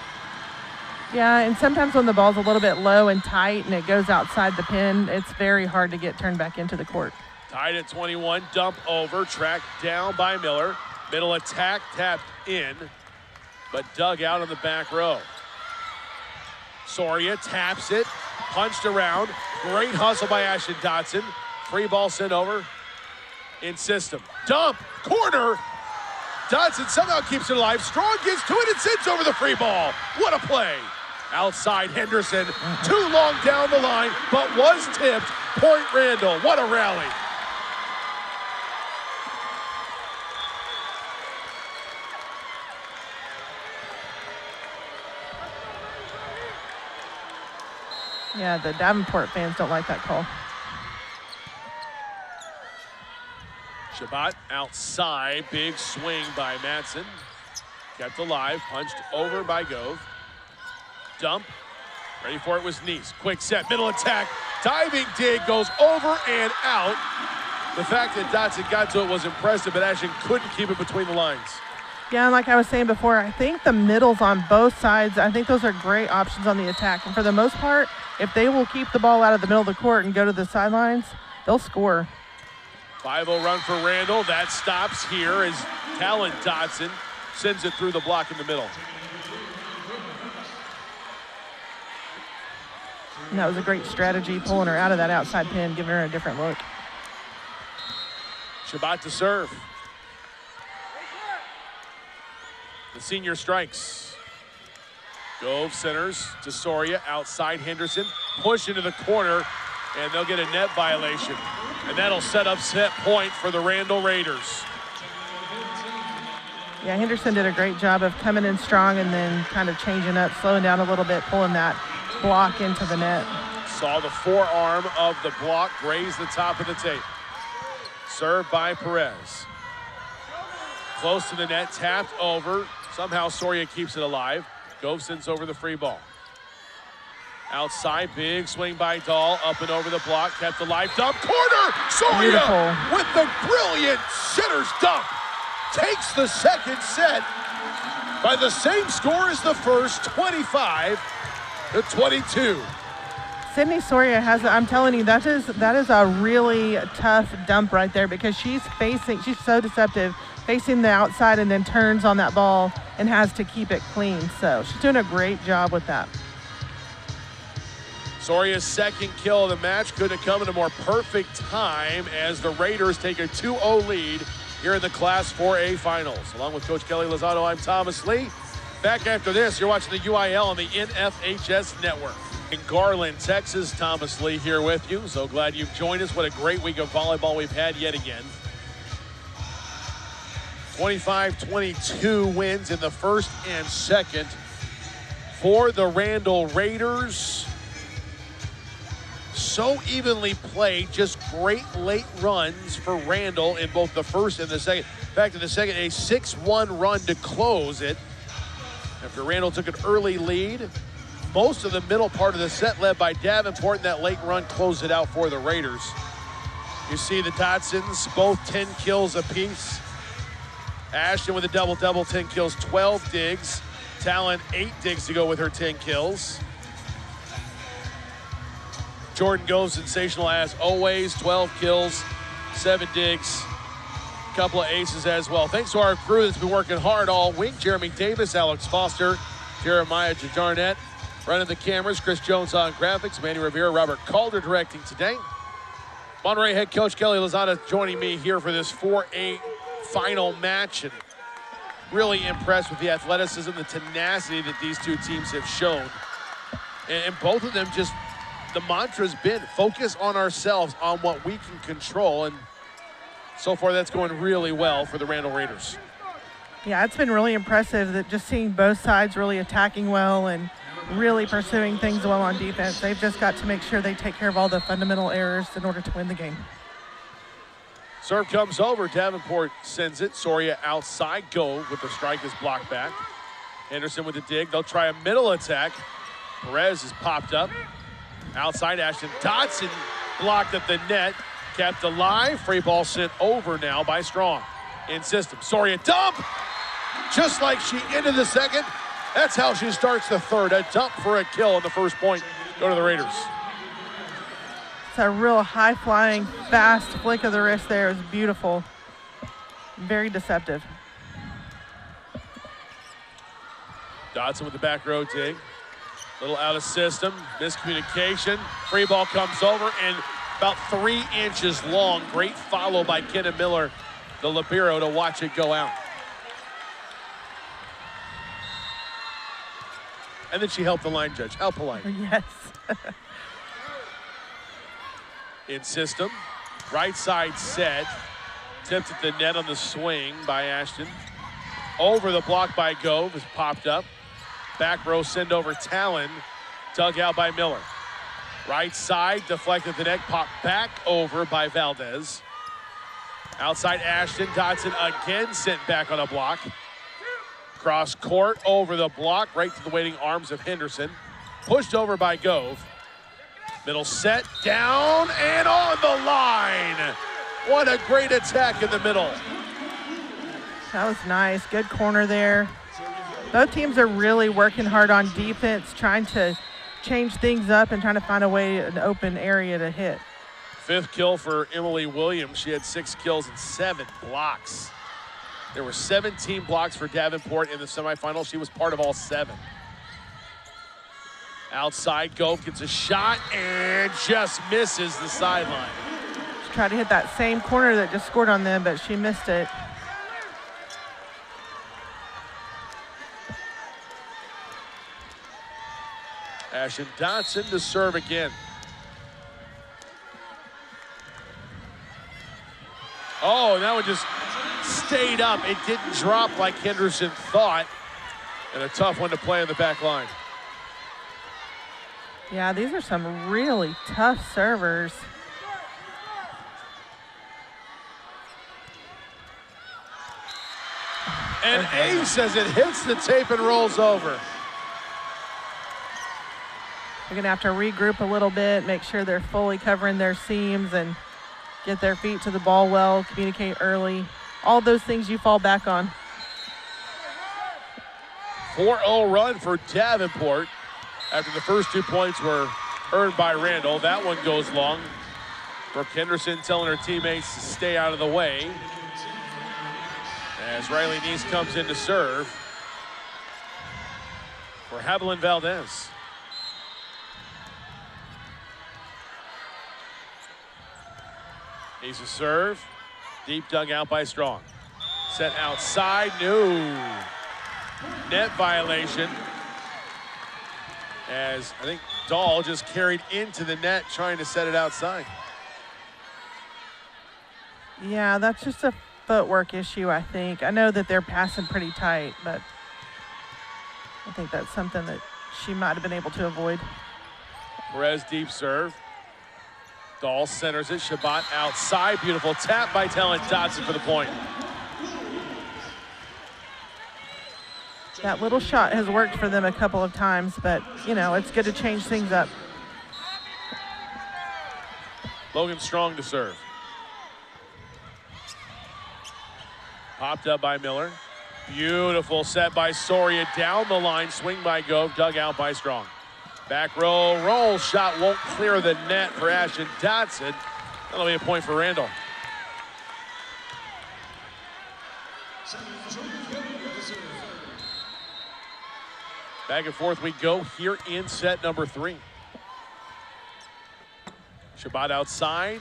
Yeah, and sometimes when the ball's a little bit low and tight and it goes outside the pin, it's very hard to get turned back into the court. Tied at 21, dump over, tracked down by Miller. Middle attack, tapped in, but dug out on the back row. Soria taps it, punched around. Great hustle by Ashton Dodson. Free ball sent over in system. Dump, corner. Dodson somehow keeps it alive. Strong gets to it and sends over the free ball. What a play. Outside Henderson, too long down the line, but was tipped. Point Randall, what a rally. Yeah, the Davenport fans don't like that call. Shabbat outside, big swing by Madsen. Kept alive, punched over by Gove. Dump, ready for it was Nice. Quick set, middle attack, diving dig, goes over and out. The fact that Dodson got to it was impressive, but Ashton couldn't keep it between the lines. Yeah, and like I was saying before, I think the middles on both sides, I think those are great options on the attack. And for the most part, if they will keep the ball out of the middle of the court and go to the sidelines, they'll score. 5-0 run for Randall. That stops here as Talan Dodson sends it through the block in the middle. And that was a great strategy, pulling her out of that outside pin, giving her a different look. Shabbat to serve. The senior strikes. Gove centers to Soria, outside Henderson, push into the corner, and they'll get a net violation. And that'll set up set point for the Randall Raiders. Yeah, Henderson did a great job of coming in strong and then kind of changing up, slowing down a little bit, pulling that block into the net. Saw the forearm of the block graze the top of the tape. Served by Perez. Close to the net, tapped over. Somehow Soria keeps it alive. Gove sends over the free ball. Outside, big swing by Dahl, up and over the block, kept alive, dump, corner! Soria Beautiful. With the brilliant sitter's dump. Takes the second set by the same score as the first, 25-22. Sydney Soria has, I'm telling you, that is a really tough dump right there because she's so deceptive, facing the outside and then turns on that ball and has to keep it clean. So she's doing a great job with that. Soria's second kill of the match couldn't come at a more perfect time as the Raiders take a 2-0 lead here in the Class 4A Finals. Along with Coach Kelly Lozano, I'm Thomas Lee. Back after this, you're watching the UIL on the NFHS Network. In Garland, Texas, Thomas Lee here with you. So glad you've joined us. What a great week of volleyball we've had yet again. 25-22 wins in the first and second for the Randall Raiders. So evenly played, just great late runs for Randall in both the first and the second. Back to the second, a 6-1 run to close it. After Randall took an early lead, most of the middle part of the set led by Davenport, and that late run closed it out for the Raiders. You see the Dodsons, both 10 kills apiece. Ashton with a double-double, 10 kills, 12 digs. Talan, 8 digs to go with her 10 kills. Jordan goes sensational as always, 12 kills, 7 digs, a couple of aces as well. Thanks to our crew that's been working hard all week. Jeremy Davis, Alex Foster, Jeremiah Jajarnet running the cameras, Chris Jones on graphics, Manny Rivera, Robert Calder directing today. Monterey head coach Kelly Lozano joining me here for this 4A final match, and really impressed with the athleticism, the tenacity that these two teams have shown. And both of them just, the mantra's been focus on ourselves, on what we can control, and so far that's going really well for the Randall Raiders. Yeah, it's been really impressive that just seeing both sides really attacking well and really pursuing things well on defense. They've just got to make sure they take care of all the fundamental errors in order to win the game. Serve comes over, Davenport sends it. Soria outside, go with the strike is blocked back. Henderson with the dig, they'll try a middle attack. Perez is popped up. Outside, Ashton Dodson blocked at the net, kept alive. Free ball sent over now by Strong. In system, Soria dump! Just like she ended the second, that's how she starts the third. A dump for a kill on the first point. Go to the Raiders. It's a real high-flying, fast flick of the wrist there. It was beautiful. Very deceptive. Dodson with the back row dig. Little out of system, miscommunication. Free ball comes over and about 3 inches long. Great follow by Kenna Miller, the libero, to watch it go out. And then she helped the line judge. How polite. Yes. In system, right side set. Tipped at the net on the swing by Ashton. Over the block by Gove is popped up. Back row send over Talan, dug out by Miller. Right side, deflected the net, popped back over by Valdez. Outside Ashton, Dodson again sent back on a block. Cross court, over the block, right to the waiting arms of Henderson. Pushed over by Gove. Middle set, down and on the line. What a great attack in the middle. That was nice, good corner there. Both teams are really working hard on defense, trying to change things up and trying to find a way, an open area to hit. 5th kill for Emily Williams. She had 6 kills and 7 blocks. There were 17 blocks for Davenport in the semifinals. She was part of all 7. Outside, Gove gets a shot and just misses the sideline. She tried to hit that same corner that just scored on them, but she missed it. Ashton Dodson to serve again. Oh, that one just stayed up. It didn't drop like Henderson thought. And a tough one to play on the back line. Yeah, these are some really tough servers. And ace as it hits the tape and rolls over. They're gonna have to regroup a little bit, make sure they're fully covering their seams and get their feet to the ball well, communicate early. All those things you fall back on. 4-0 run for Davenport after the first 2 points were earned by Randall. That one goes long. Brooke Henderson telling her teammates to stay out of the way as Riley Neese comes in to serve for Haviland Valdez. Neese a serve. Deep dug out by Strong. Set outside. No. Net violation. As I think Dahl just carried into the net trying to set it outside. Yeah, that's just a footwork issue, I think. I know that they're passing pretty tight, but I think that's something that she might have been able to avoid. Perez deep serve. Dahl centers it. Shabbat outside. Beautiful tap by Talan Dodson for the point. That little shot has worked for them a couple of times, but, you know, it's good to change things up. Logan Strong to serve. Popped up by Miller. Beautiful set by Soria. Down the line. Swing by Gove. Dug out by Strong. Back row. Roll shot won't clear the net for Ashton Dodson. That'll be a point for Randall. Back and forth we go here in set number 3. Shabbat outside.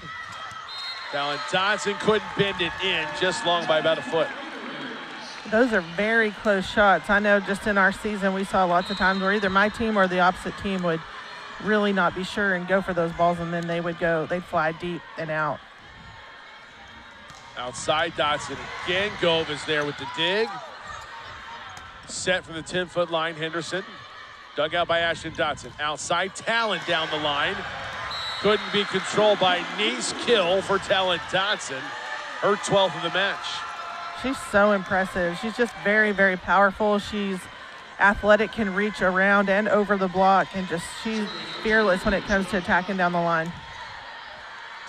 Talan Dodson couldn't bend it in, just long by about a foot. Those are very close shots. I know just in our season we saw lots of times where either my team or the opposite team would really not be sure and go for those balls, and then they'd fly deep and out. Outside Dodson again. Gove is there with the dig. Set from the 10-foot line, Henderson. Dug out by Ashton Dodson. Outside, Talan down the line. Couldn't be controlled by Neese. Kill for Talan Dodson. Her 12th of the match. She's so impressive. She's just very, very powerful. She's athletic, can reach around and over the block, and she's fearless when it comes to attacking down the line.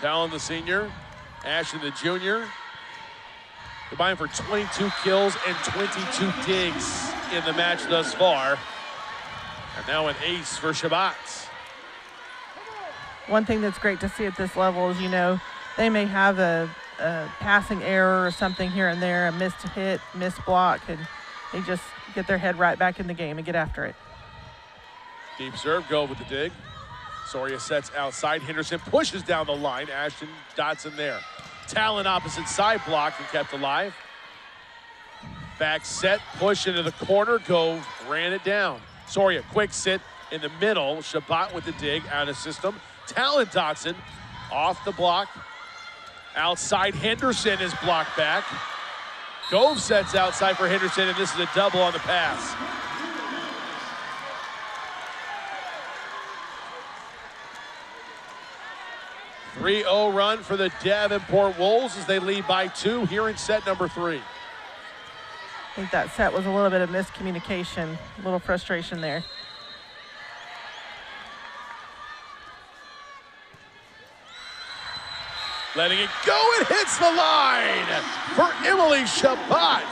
Talan the senior, Ashton the junior. Combined for 22 kills and 22 digs in the match thus far. And now an ace for Shabbat. One thing that's great to see at this level is, you know, they may have a passing error or something here and there, a missed hit, missed block, and they just get their head right back in the game and get after it. Deep serve, go with the dig. Soria sets outside. Henderson pushes down the line. Ashton Dodson there. Talan opposite side block and kept alive. Back set, push into the corner. Gove ran it down. Soria, quick sit in the middle. Shabbat with the dig out of system. Talan Dodson off the block. Outside, Henderson is blocked back. Gove sets outside for Henderson, and this is a double on the pass. A 3-0 run for the Davenport Wolves as they lead by 2 here in set number 3. I think that set was a little bit of miscommunication, a little frustration there. Letting it go, it hits the line for Emily Shabbat.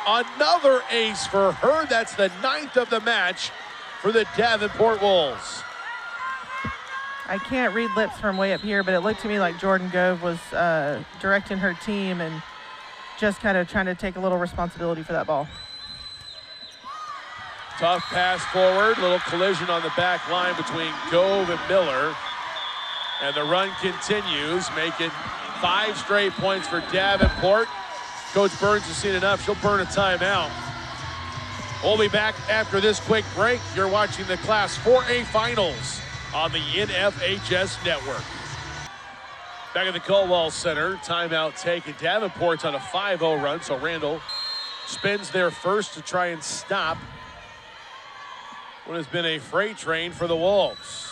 Another ace for her. That's the 9th of the match for the Davenport Wolves. I can't read lips from way up here, but it looked to me like Jordan Gove was directing her team and just kind of trying to take a little responsibility for that ball. Tough pass forward, little collision on the back line between Gove and Miller. And the run continues, make it 5 straight points for Davenport. Coach Burns has seen enough. She'll burn a timeout. We'll be back after this quick break. You're watching the Class 4A Finals on the NFHS Network. Back at the Caldwell Center, timeout taken. Davenport's on a 5-0 run, so Randall spins there first to try and stop what has been a freight train for the Wolves.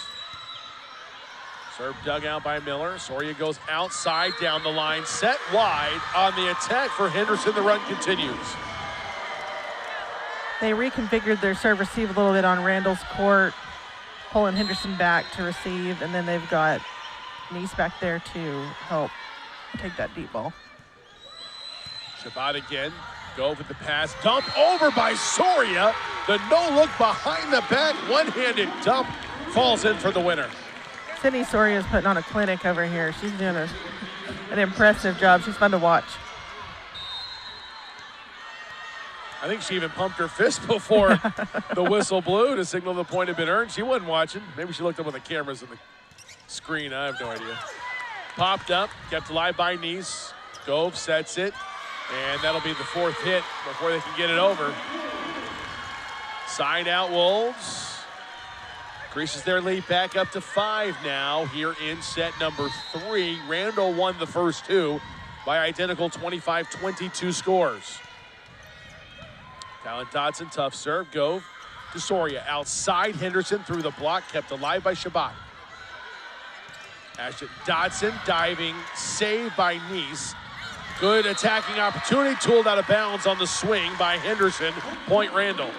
Serve dug out by Miller. Soria goes outside, down the line, set wide on the attack for Henderson. The run continues. They reconfigured their serve receive a little bit on Randall's court, pulling Henderson back to receive, and then they've got Neese back there to help take that deep ball. Shabbat again. Go with the pass. Dump over by Soria. The no-look behind the back. One-handed dump falls in for the winner. Sydney Soria is putting on a clinic over here. She's doing an impressive job. She's fun to watch. I think she even pumped her fist before the whistle blew to signal the point had been earned. She wasn't watching. Maybe she looked up on the cameras in the screen. I have no idea. Popped up, kept alive by Nice. Gove sets it, and that'll be the 4th hit before they can get it over. Side out Wolves. Increases their lead back up to 5 now here in set number 3. Randall won the first 2 by identical 25-22 scores. Talan Dodson, tough serve. Gove to Soria. Outside Henderson through the block, kept alive by Shabbat. Ashton Dodson diving, saved by Nice. Good attacking opportunity, tooled out of bounds on the swing by Henderson. Point Randall.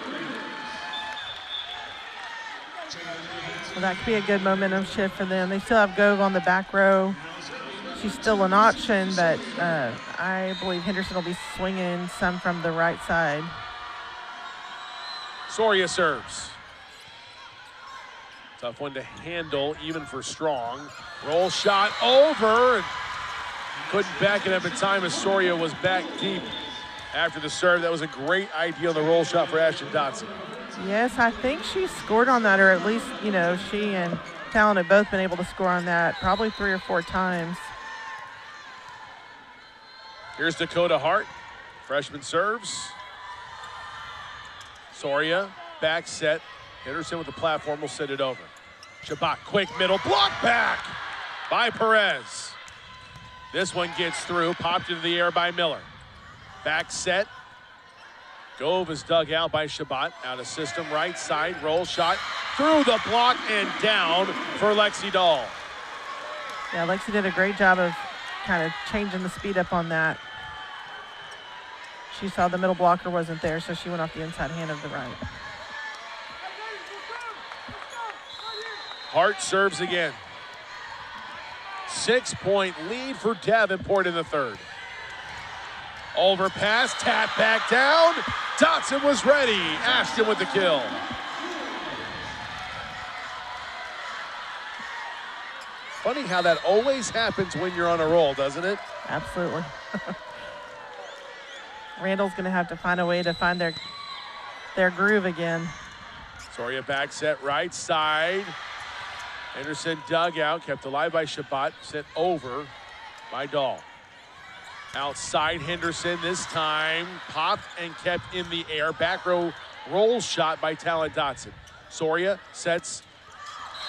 Well, that could be a good momentum shift for them. They still have Gove on the back row. She's still an option, but I believe Henderson will be swinging some from the right side. Soria serves. Tough one to handle, even for Strong. Roll shot over, and couldn't back it up in time as Soria was back deep after the serve. That was a great idea on the roll shot for Ashton Dodson. Yes, I think she scored on that, or at least, you know, she and Talan have both been able to score on that probably 3 or 4 times. Here's Dakota Hart. Freshman serves. Soria, back set. Henderson with the platform will set it over. Shabbat, quick middle, block back by Perez. This one gets through, popped into the air by Miller. Back set. Gove is dug out by Shabbat. Out of system, right side, roll shot. Through the block and down for Lexi Dahl. Yeah, Lexi did a great job of kind of changing the speed up on that. She saw the middle blocker wasn't there, so she went off the inside hand of the right. Hart serves again. 6-point lead for Davenport in the 3rd. Overpass, tap back down. Dodson was ready. Ashton with the kill. Funny how that always happens when you're on a roll, doesn't it? Absolutely. Randall's going to have to find a way to find their groove again. Soria back set right side. Henderson dug out, kept alive by Shabbat, sent over by Dahl. Outside Henderson this time, popped and kept in the air. Back row roll shot by Talan Dodson. Soria sets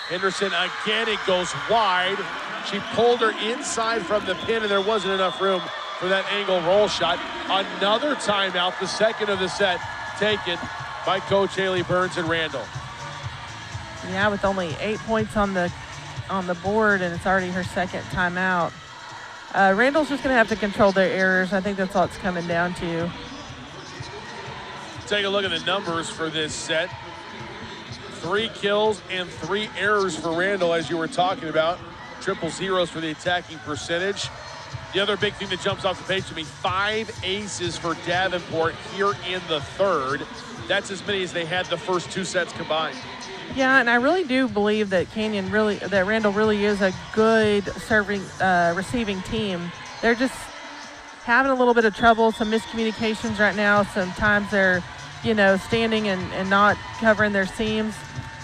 Henderson again, it goes wide. She pulled her inside from the pin and there wasn't enough room for that angle roll shot. Another timeout, the 2nd of the set, taken by Coach Haley Burns and Randall. Yeah, with only 8 points on the board, and it's already her 2nd timeout. Randall's just going to have to control their errors. I think that's all it's coming down to. Take a look at the numbers for this set. 3 kills and 3 errors for Randall, as you were talking about. Triple zeros for the attacking percentage. The other big thing that jumps off the page to me, 5 aces for Davenport here in the 3rd. That's as many as they had the first 2 sets combined. Yeah, and I really do believe that Randall really is a good receiving team. They're just having a little bit of trouble, some miscommunications right now. Sometimes they're, standing and not covering their seams.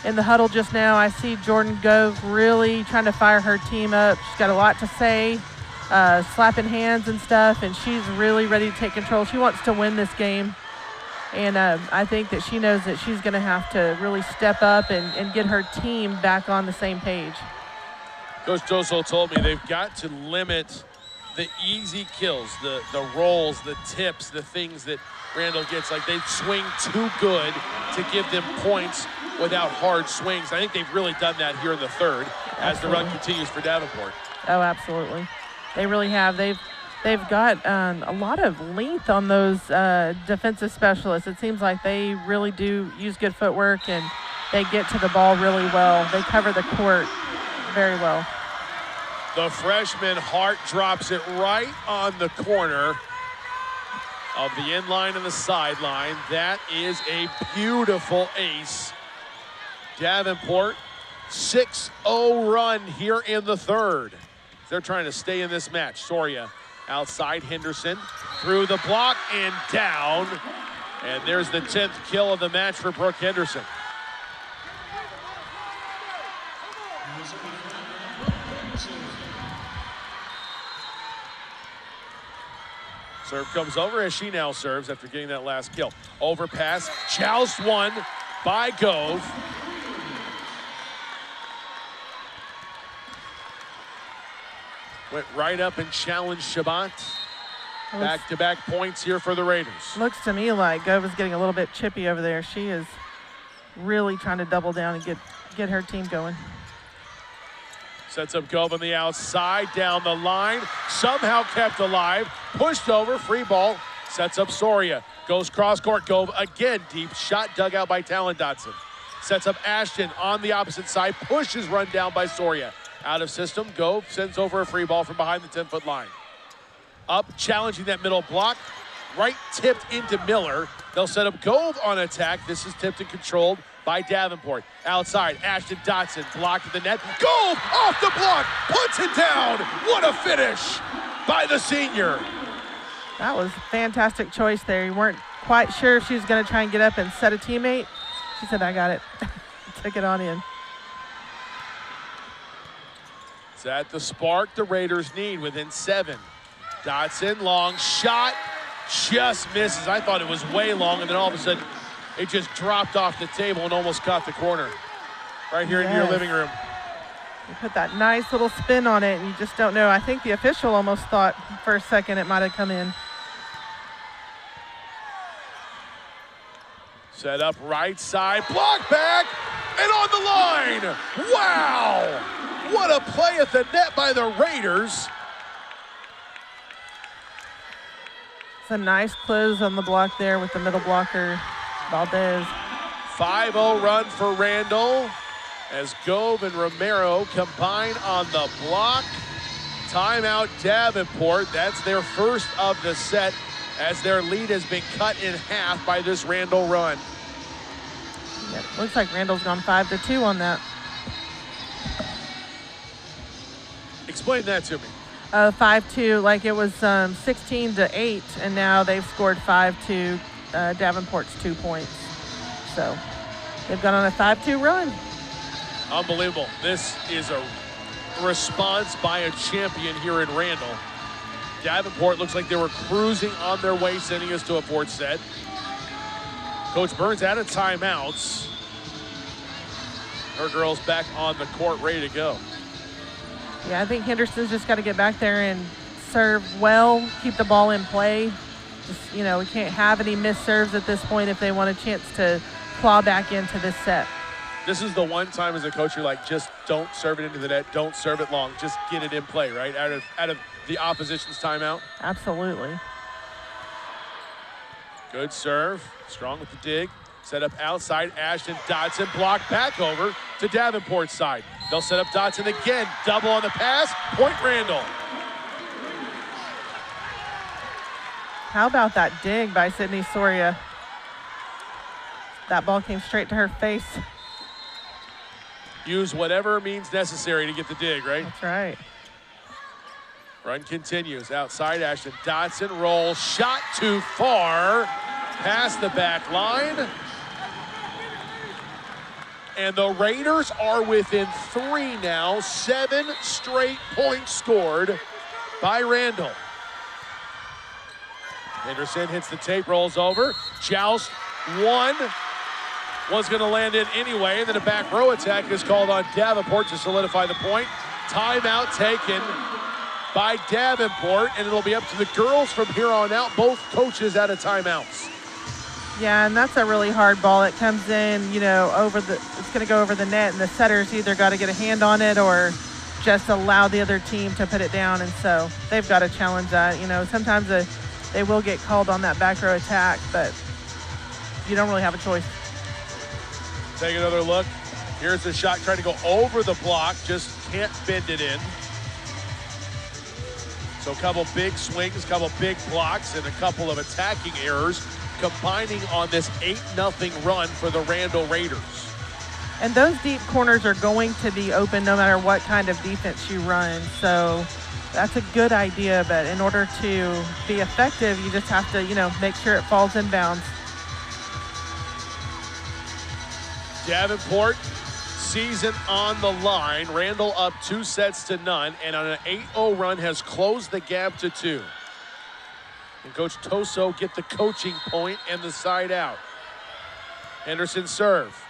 In the huddle just now, I see Jordan Gove really trying to fire her team up. She's got a lot to say, slapping hands and stuff, and she's really ready to take control. She wants to win this game. And I think that she knows that she's going to have to really step up and get her team back on the same page. Coach Doso told me they've got to limit the easy kills, the rolls, the tips, the things that Randall gets. Like, they swing too good to give them points without hard swings. I think they've really done that here in the 3rd as the run continues for Davenport. Oh, absolutely. They really have. They've got a lot of length on those defensive specialists. It seems like they really do use good footwork, and they get to the ball really well. They cover the court very well. The freshman Hart drops it right on the corner of the inline and the sideline. That is a beautiful ace. Davenport 6-0 run here in the third. They're trying to stay in this match. Soria outside, Henderson through the block and down. And there's the 10th kill of the match for Brooke Henderson. Serve comes over as she now serves after getting that last kill. Overpass, joust one by Gove. Went right up and challenged Shabbat. Back-to-back points here for the Raiders. Looks to me like Gove is getting a little bit chippy over there. She is really trying to double down and get her team going. Sets up Gove on the outside, down the line, somehow kept alive, pushed over, free ball, sets up Soria. Goes cross-court, Gove again, deep shot dug out by Talan Dodson. Sets up Ashton on the opposite side, pushes run down by Soria. Out of system, Gove sends over a free ball from behind the 10-foot line. Up, challenging that middle block, right tipped into Miller. They'll set up Gove on attack. This is tipped and controlled by Davenport. Outside, Ashton Dodson blocked at the net. Gove off the block, puts it down. What a finish by the senior. That was a fantastic choice there. You weren't quite sure if she was going to try and get up and set a teammate. She said, I got it. Took it on in. Is that the spark the Raiders need within 7? Dodson, long shot, just misses. I thought it was way long, and then all of a sudden, it just dropped off the table and almost caught the corner. Right here in your living room. You put that nice little spin on it, and you just don't know. I think the official almost thought for a second it might have come in. Set up right side, block back, and on the line. Wow! What a play at the net by the Raiders. It's a nice close on the block there with the middle blocker, Valdez. 5-0 run for Randall as Gove and Romero combine on the block. Timeout Davenport. That's their first of the set as their lead has been cut in half by this Randall run. Yeah, looks like Randall's gone 5-2 on that. Explain that to me. 5-2, like it was 16-8, and now they've scored 5-2. Davenport's 2 points. So they've gone on a 5-2 run. Unbelievable. This is a response by a champion here in Randall. Davenport looks like they were cruising on their way, sending us to a 4th set. Coach Burns out of timeouts. Her girls back on the court, ready to go. Yeah, I think Henderson's just got to get back there and serve well, keep the ball in play. Just, you know, we can't have any missed serves at this point if they want a chance to claw back into this set. This is the one time as a coach you're like, just don't serve it into the net, don't serve it long, just get it in play, right? Out of the opposition's timeout. Absolutely. Good serve, strong with the dig. Set up outside, Ashton Dodson, block back over to Davenport's side. They'll set up Dodson again, double on the pass, point Randall. How about that dig by Sydney Soria? That ball came straight to her face. Use whatever means necessary to get the dig, right? That's right. Run continues. Outside, Ashton Dodson rolls, shot too far, past the back line. And the Raiders are within 3 now. 7 straight points scored by Randall. Henderson hits the tape, rolls over. Joust one. One's going to land in anyway. And then a back row attack is called on Davenport to solidify the point. Timeout taken by Davenport. And it'll be up to the girls from here on out. Both coaches out of timeouts. Yeah, and that's a really hard ball. It comes in, you know, it's going to go over the net, and the setter's either got to get a hand on it or just allow the other team to put it down. And so they've got to challenge that. You know, sometimes they will get called on that back row attack, but you don't really have a choice. Take another look. Here's the shot trying to go over the block, just can't bend it in. So a couple big swings, a couple big blocks, and a couple of attacking errors combining on this 8-0 run for the Randall Raiders. And those deep corners are going to be open no matter what kind of defense you run. So that's a good idea, but in order to be effective, you just have to, make sure it falls in bounds. Davenport, season on the line. Randall up 2-0, and on an 8-0 run has closed the gap to 2. And Coach Toso get the coaching point and the side out. Henderson serve.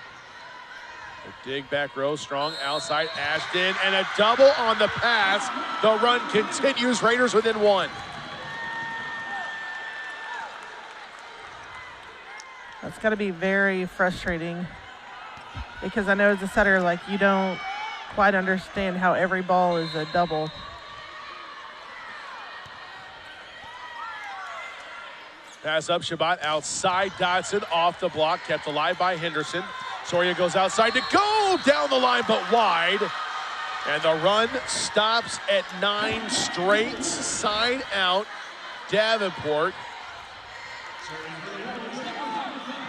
A dig back row, strong outside, Ashton, and a double on the pass. The run continues, Raiders within 1. That's got to be very frustrating because I know as a setter, you don't quite understand how every ball is a double. Pass up, Shabbat outside, Dodson off the block, kept alive by Henderson. Soria goes outside to go down the line, but wide. And the run stops at 9 straight, side out, Davenport.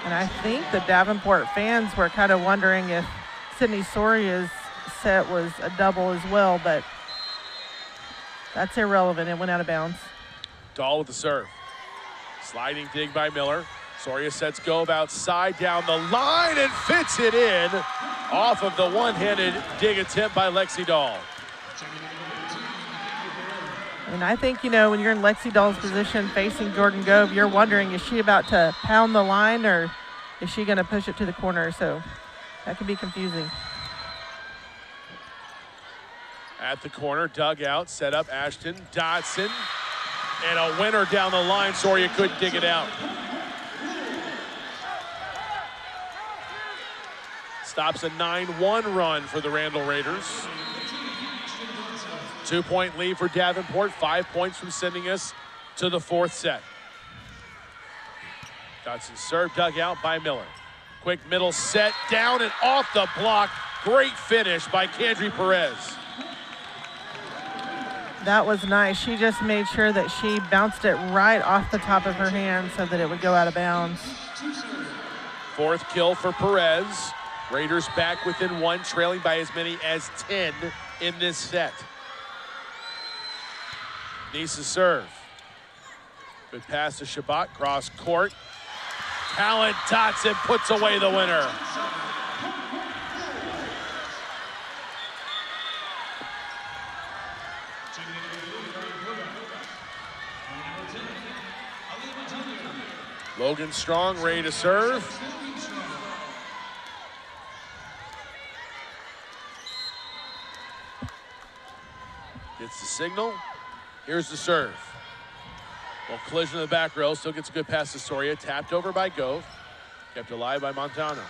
And I think the Davenport fans were kind of wondering if Sydney Soria's set was a double as well, but that's irrelevant. It went out of bounds. Dahl with the serve. Sliding dig by Miller. Soria sets Gove outside down the line and fits it in off of the one-handed dig attempt by Lexi Dahl. And I think, when you're in Lexi Dahl's position facing Jordan Gove, you're wondering, is she about to pound the line or is she going to push it to the corner? So that can be confusing. At the corner, dug out, set up Ashton, Dodson, and a winner down the line. Soria couldn't dig it out. Stops a 9-1 run for the Randall Raiders. 2-point lead for Davenport, 5 points from sending us to the 4th set. Dodson serve dug out by Miller. Quick middle set down and off the block. Great finish by Kendry Perez. That was nice. She just made sure that she bounced it right off the top of her hand so that it would go out of bounds. 4th kill for Perez. Raiders back within 1, trailing by as many as 10 in this set. Nice's serve. Good pass to Shabbat, cross court. Talan Dodson puts away the winner. Logan Strong ready to serve. Gets the signal. Here's the serve. Well, collision in the back row. Still gets a good pass to Soria. Tapped over by Gove. Kept alive by Montano.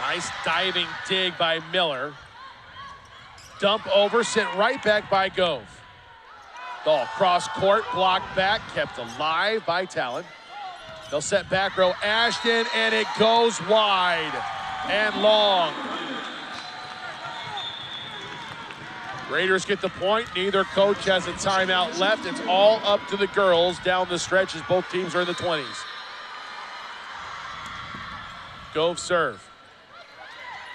Nice diving dig by Miller. Dump over, sent right back by Gove. Ball cross court, blocked back, kept alive by Talan. They'll set back row Ashton, and it goes wide and long. Raiders get the point. Neither coach has a timeout left. It's all up to the girls down the stretch as both teams are in the 20s. Gove serve.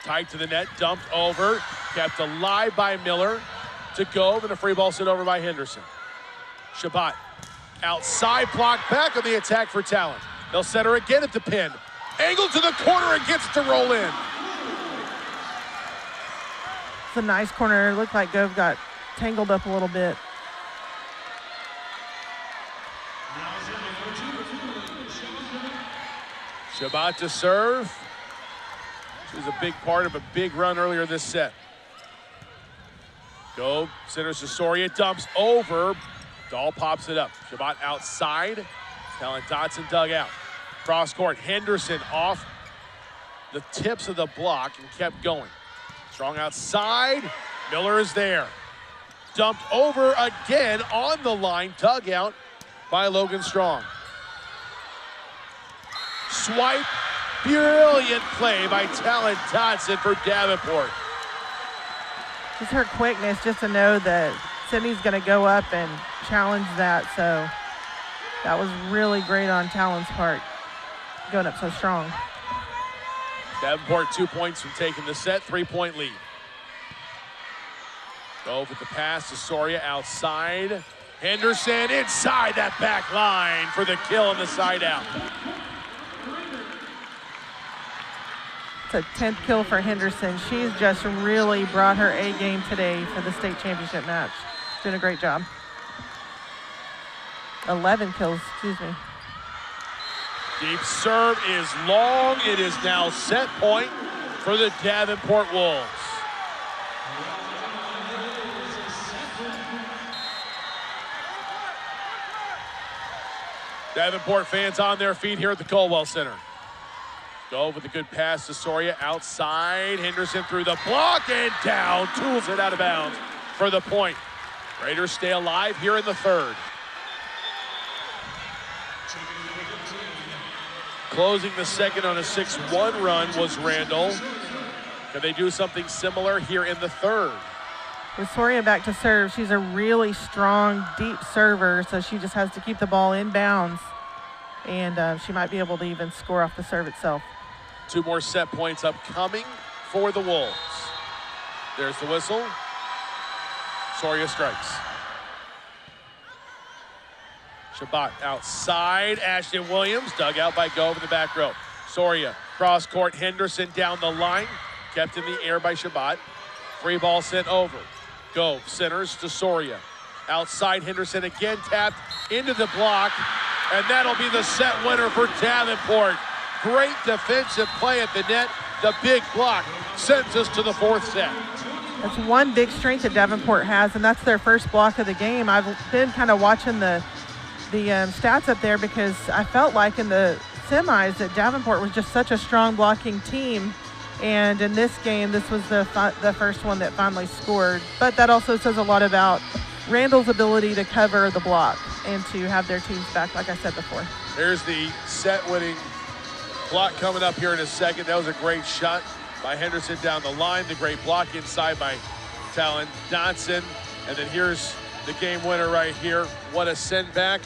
Tight to the net, dumped over, kept alive by Miller to Gove, and a free ball sent over by Henderson. Shabbat outside, blocked back on the attack for Talan. They'll set her again at the pin. Angle to the corner and gets to roll in. It's a nice corner. It looked like Gove got tangled up a little bit. Shabbat to serve. She was a big part of a big run earlier this set. Gove centers to Soria, dumps over. Dahl pops it up. Shabbat outside. Talan Dodson dug out. Cross court, Henderson off the tips of the block and kept going. Strong outside. Miller is there. Dumped over again on the line. Dug out by Logan Strong. Swipe. Brilliant play by Talan Dodson for Davenport. Just her quickness, just to know that Sydney's going to go up and challenge that. So that was really great on Talan's part, going up so strong. Davenport 2 points from taking the set, 3-point lead. Gove with the pass to Soria outside. Henderson inside that back line for the kill on the side out. It's a 10th kill for Henderson. She's just really brought her A game today for the state championship match. Doing a great job. 11 kills, excuse me. Deep serve is long. It is now set point for the Davenport Wolves. Davenport fans on their feet here at the Colwell Center. Gove with a good pass to Soria outside. Henderson through the block and down. Tools it out of bounds for the point. Raiders stay alive here in the third. Closing the second on a 6-1 run was Randall. Can they do something similar here in the third? With Soria back to serve, she's a really strong, deep server, so she just has to keep the ball in bounds, and she might be able to even score off the serve itself. 2 more set points upcoming for the Wolves. There's the whistle. Soria strikes. Shabbat outside. Ashton Williams dug out by Gove in the back row. Soria cross court. Henderson down the line. Kept in the air by Shabbat. Free ball sent over. Gove centers to Soria. Outside Henderson again tapped into the block. And that'll be the set winner for Davenport. Great defensive play at the net. The big block sends us to the fourth set. That's one big strength that Davenport has, and that's their first block of the game. I've been kind of watching the stats up there because I felt like in the semis that Davenport was just such a strong blocking team, and in this game this was the first one that finally scored. But that also says a lot about Randall's ability to cover the block and to have their teams back, like I said before. Here's the set-winning block coming up here in a second. That was a great shot by Henderson down the line. The great block inside by Talan Dodson. And then here's the game winner right here. What a send back.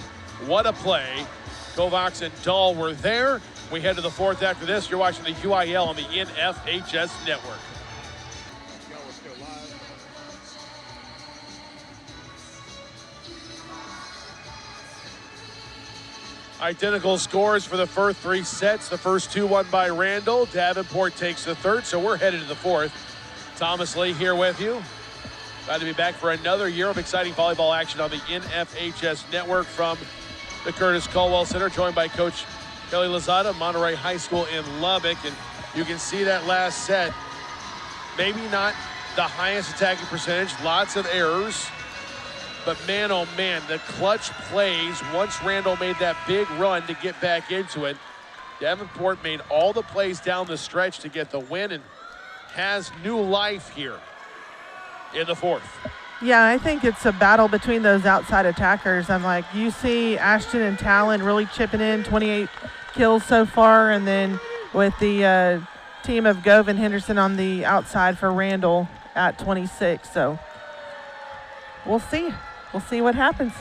What a play. Kovacs and Dahl were there. We head to the fourth after this. You're watching the UIL on the NFHS Network. Identical scores for the first 3 sets. The first 2 won by Randall. Davenport takes the third, so we're headed to the fourth. Thomas Lee here with you. Glad to be back for another year of exciting volleyball action on the NFHS Network from the Curtis Colwell Center, joined by Coach Kelly Lozada, Monterey High School in Lubbock. And you can see that last set, maybe not the highest attacking percentage, lots of errors. But man, oh man, the clutch plays once Randall made that big run to get back into it. Davenport made all the plays down the stretch to get the win and has new life here in the fourth. Yeah, I think it's a battle between those outside attackers. I'm like, you see Ashton and Talan really chipping in, 28 kills so far, and then with the team of Gove and Henderson on the outside for Randall at 26. So we'll see. We'll see what happens.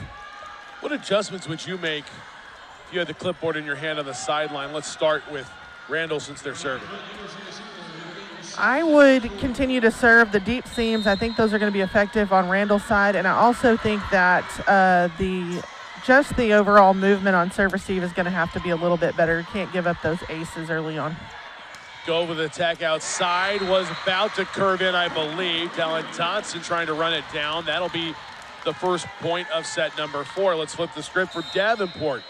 What adjustments would you make if you had the clipboard in your hand on the sideline? Let's start with Randall since they're serving. I would continue to serve the deep seams. I think those are going to be effective on Randall's side, and I also think that the overall movement on serve receive is going to have to be a little bit better. You can't give up those aces early on. Go with attack outside, was about to curve in, I believe. Talan Dodson trying to run it down. That'll be the first point of set number 4. Let's flip the script for Davenport.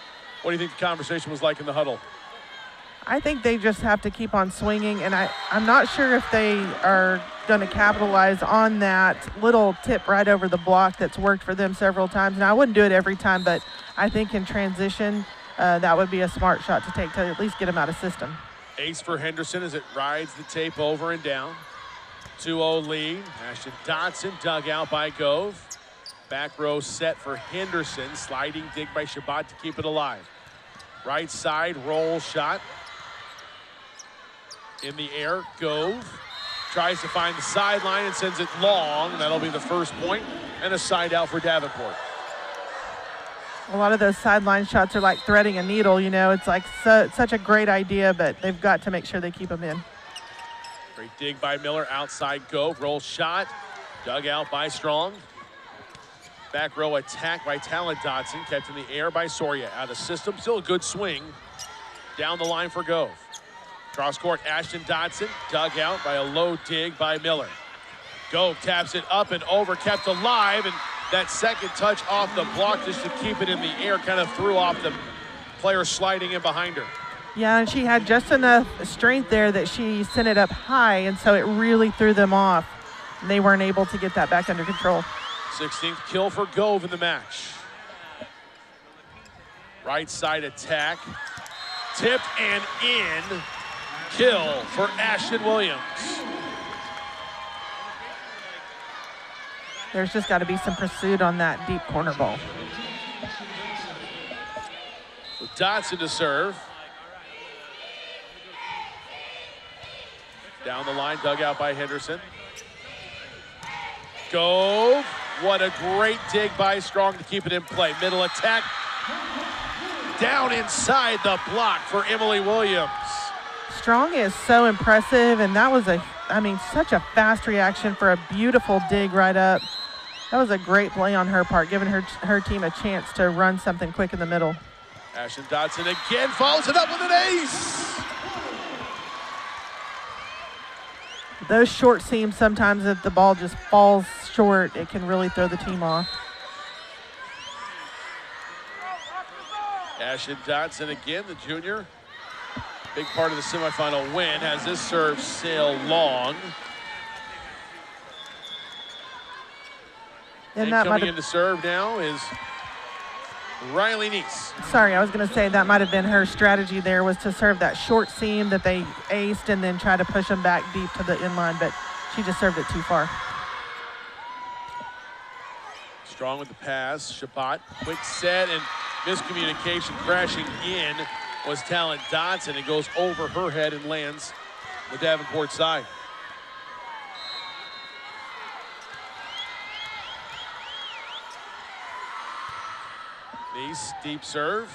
What do you think the conversation was like in the huddle? I think they just have to keep on swinging, and I'm not sure if they are going to capitalize on that little tip right over the block that's worked for them several times. Now, I wouldn't do it every time, but I think in transition, that would be a smart shot to take to at least get them out of system. Ace for Henderson as it rides the tape over and down. 2-0 lead. Ashton Dodson dug out by Gove. Back row set for Henderson. Sliding dig by Shabbat to keep it alive. Right side roll shot. In the air, Gove tries to find the sideline and sends it long. That'll be the first point and a side out for Davenport. A lot of those sideline shots are like threading a needle, you know. It's like such a great idea, but they've got to make sure they keep them in. Great dig by Miller, outside Gove, roll shot, dug out by Strong. Back row attack by Talan Dodson, kept in the air by Soria. Out of system, still a good swing. Down the line for Gove. Cross court, Ashton Dodson, dug out by a low dig by Miller. Gove taps it up and over, kept alive, and that second touch off the block just to keep it in the air kind of threw off the player sliding in behind her. Yeah, and she had just enough strength there that she sent it up high, and so it really threw them off. And they weren't able to get that back under control. 16th kill for Gove in the match. Right side attack. Tipped and in. Kill for Ashton Williams. There's just got to be some pursuit on that deep corner ball. So Dodson to serve. Down the line, dug out by Henderson. Gove. What a great dig by Strong to keep it in play. Middle attack. Down inside the block for Emily Williams. Strong is so impressive, and that was such a fast reaction for a beautiful dig right up. That was a great play on her part, giving her team a chance to run something quick in the middle. Ashton Dodson again follows it up with an ace. Those short seams, sometimes if the ball just falls short, it can really throw the team off. Ashton Dodson again, the junior. Big part of the semifinal win, has this serve sail long. And coming in to serve now is Riley Neese. Sorry, I was going to say that might have been her strategy there, was to serve that short seam that they aced and then try to push them back deep to the inline, but she just served it too far. Strong with the pass. Shabbat, quick set, and miscommunication crashing in was Talan Dodson. It goes over her head and lands the Davenport side. Neese, deep serve.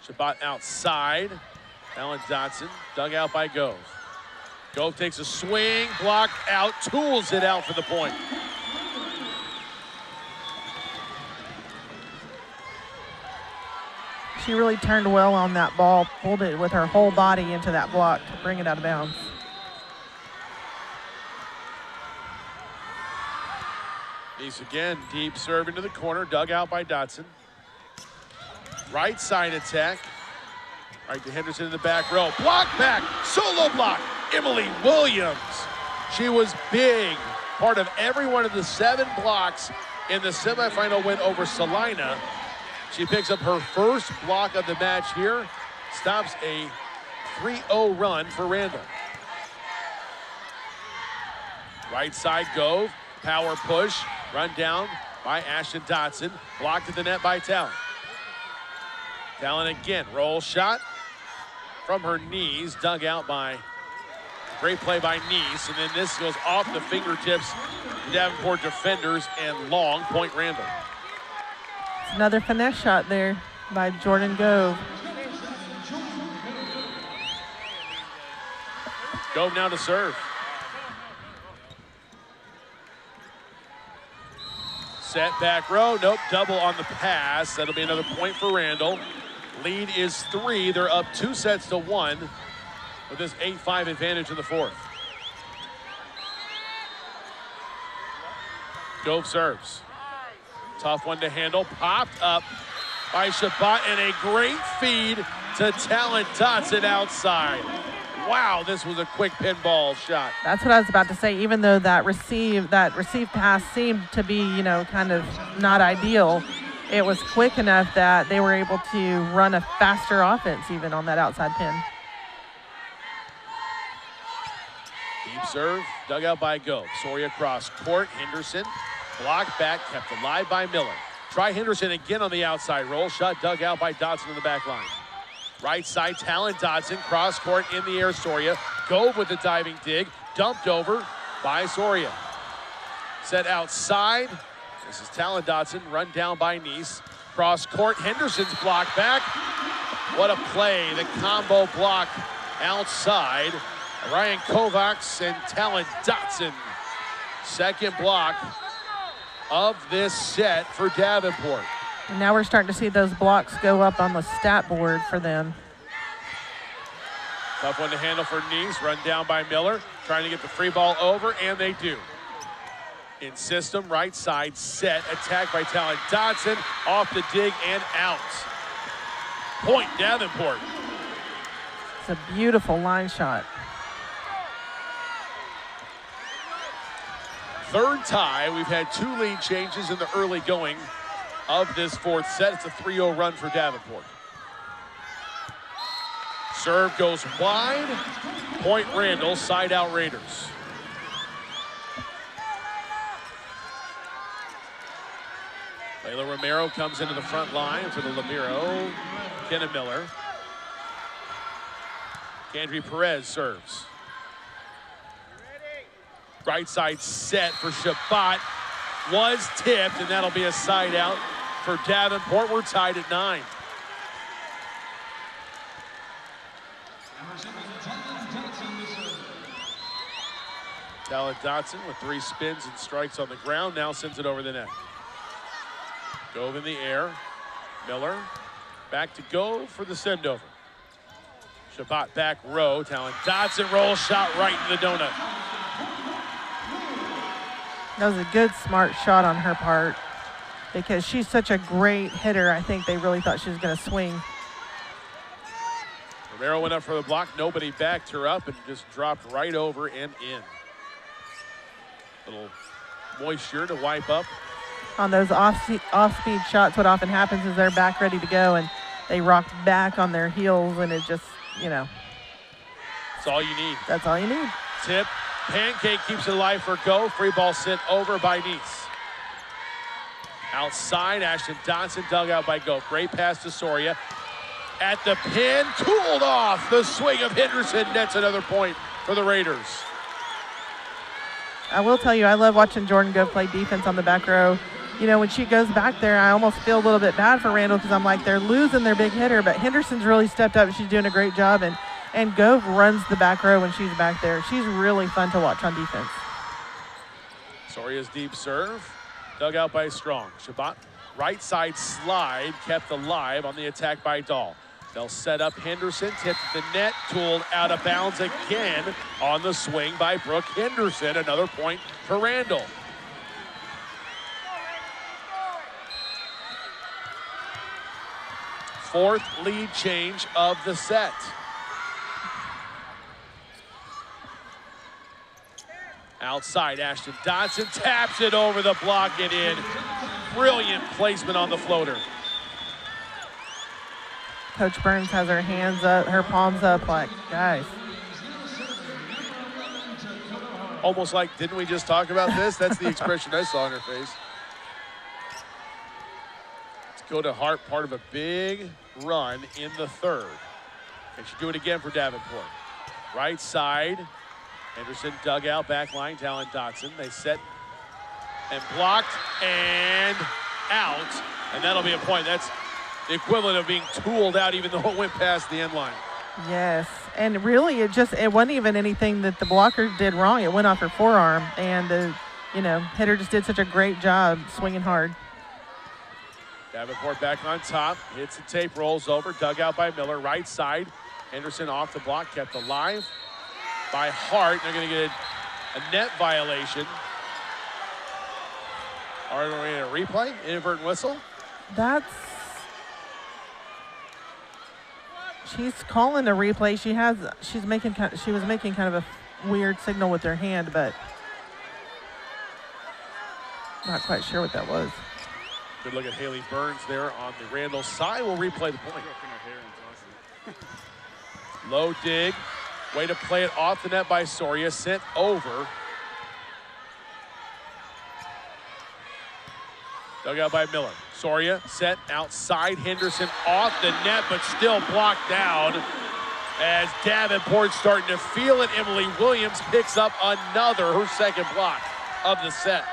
Shabbat outside. Talan Dodson, dug out by Gove. Gove takes a swing, blocked out, tools it out for the point. She really turned well on that ball, pulled it with her whole body into that block to bring it out of bounds. Neese again, deep serve into the corner, dug out by Dodson. Right side attack. Right to Henderson in the back row. Block back, solo block, Emily Williams. She was big, part of every one of the 7 blocks in the semifinal win over Salina. She picks up her first block of the match here, stops a 3-0 run for Randall. Right side Gove, power push, run down by Ashton Dodson, blocked at the net by Talan. Talan again, roll shot from her knees, dug out by, great play by Neese, and then this goes off the fingertips of the Davenport defenders and long, point Randall. Another finesse shot there by Jordan Gove. Gove now to serve. Set back row, nope, double on the pass. That'll be another point for Randall. Lead is 3, they're up 2-1 with this 8-5 advantage in the 4th. Gove serves. Tough one to handle, popped up by Shabbat, and a great feed to Talan Dodson outside. Wow, this was a quick pinball shot. That's what I was about to say. Even though that receive pass seemed to be, kind of not ideal, it was quick enough that they were able to run a faster offense even on that outside pin. Deep serve, dug out by Gove. Soria cross court, Henderson. Blocked back, kept alive by Miller. Try Henderson again on the outside roll. Shot dug out by Dodson in the back line. Right side, Talan Dodson, cross court in the air, Soria. Gove with the diving dig, dumped over by Soria. Set outside. This is Talan Dodson, run down by Neese. Cross court, Henderson's blocked back. What a play, the combo block outside. Ryan Kovacs and Talan Dodson. Second block of this set for Davenport. And now we're starting to see those blocks go up on the stat board for them. Tough one to handle for Nice. Run down by Miller. Trying to get the free ball over, and they do. In system, right side set. Attack by Talan Dodson. Off the dig and out. Point Davenport. It's a beautiful line shot. Third tie. We've had 2 lead changes in the early going of this fourth set. It's a 3-0 run for Davenport. Serve goes wide. Point Randall, side out Raiders. Layla Romero comes into the front line for the libero. Kenna Miller. Kendry Perez serves. Right side set for Shabbat. Was tipped, and that'll be a side out for Davenport. We're tied at 9. Talan Dodson with 3 spins and strikes on the ground. Now sends it over the net. Gove in the air. Miller back to Gove for the send over. Shabbat back row. Talan Dodson rolls shot right in the donut. That was a good, smart shot on her part because she's such a great hitter. I think they really thought she was going to swing. Romero went up for the block. Nobody backed her up and just dropped right over and in. Little moisture to wipe up. On those off-speed shots, what often happens is they're back ready to go and they rock back on their heels, and it just, you know. That's all you need. That's all you need. Tip. Pancake keeps it alive for Go. Free ball sent over by Nice. Outside, Ashton Dodson dug out by Go. Great pass to Soria. At the pin, cooled off. The swing of Henderson nets another point for the Raiders. I will tell you, I love watching Jordan Gove play defense on the back row. You know, when she goes back there, I almost feel a little bit bad for Randall because I'm like, they're losing their big hitter, but Henderson's really stepped up and she's doing a great job. And Gove runs the back row when she's back there. She's really fun to watch on defense. Soria's deep serve, dug out by Strong. Shabbat, right side slide, kept alive on the attack by Dahl. They'll set up Henderson, tipped the net, tooled out of bounds again on the swing by Brooke Henderson. Another point for Randall. Fourth lead change of the set. Outside, Ashton Dodson taps it over the block and in. Brilliant placement on the floater. Coach Burns has her hands up, her palms up like, guys. Almost like, didn't we just talk about this? That's the expression I saw on her face. Let's go to Hart, part of a big run in the third. And she do it again for Davenport. Right side. Henderson dug out, back line, Talan Dodson. They set and blocked and out. And that'll be a point. That's the equivalent of being tooled out even though it went past the end line. Yes, and really it wasn't even anything that the blocker did wrong. It went off her forearm, and the hitter just did such a great job swinging hard. Davenport back on top, hits the tape, rolls over, dug out by Miller, right side. Henderson off the block, kept alive by Hart. They're going to get a net violation. Are we in a replay? Inadvertent whistle? She's calling a replay. She was making kind of a weird signal with her hand, but not quite sure what that was. Good look at Haley Burns there on the Randall side. We'll replay the point. Low dig. Way to play it off the net by Soria. Sent over. Dug out by Miller. Soria set outside. Henderson off the net, but still blocked down. As Davenport starting to feel it, Emily Williams picks up her second block of the set.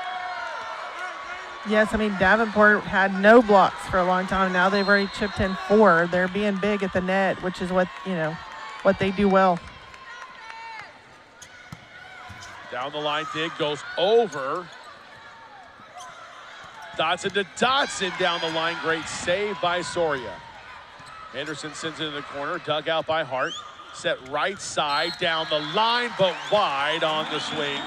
Yes, I mean, Davenport had no blocks for a long time. Now they've already chipped in 4. They're being big at the net, which is what they do well. Down the line, dig goes over. Dodson to Dodson down the line. Great save by Soria. Henderson sends it in the corner, dug out by Hart. Set right side, down the line, but wide on the swing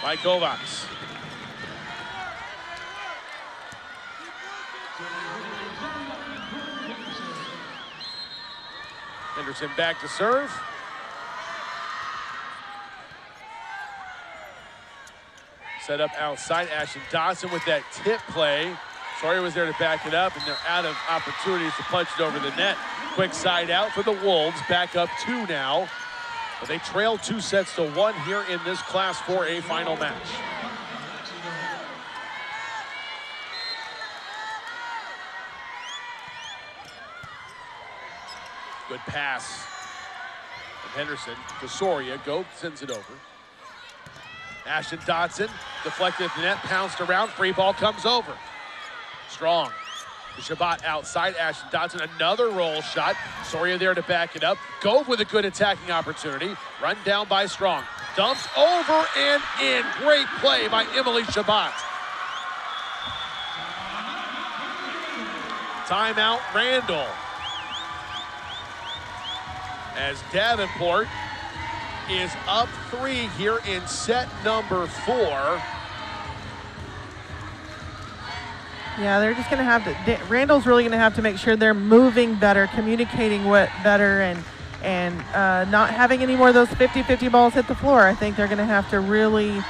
by Kovacs. Henderson back to serve. Set up outside, Ashton Dodson with that tip play. Soria was there to back it up, and they're out of opportunities to punch it over the net. Quick side out for the Wolves, back up 2 now. But they trail 2-1 here in this Class 4A final match. Good pass from Henderson to Soria. Go sends it over. Ashton Dodson deflected at the net, pounced around, free ball comes over. Strong. To Shabbat outside, Ashton Dodson, another roll shot. Soria there to back it up. Gove with a good attacking opportunity. Run down by Strong. Dumps over and in. Great play by Emily Shabbat. Timeout, Randall. As Davenport is up 3 here in set number 4. Yeah, they're just going to have to, Randall's really going to have to make sure they're moving better, communicating better, and not having any more of those 50-50 balls hit the floor. I think they're going to have to really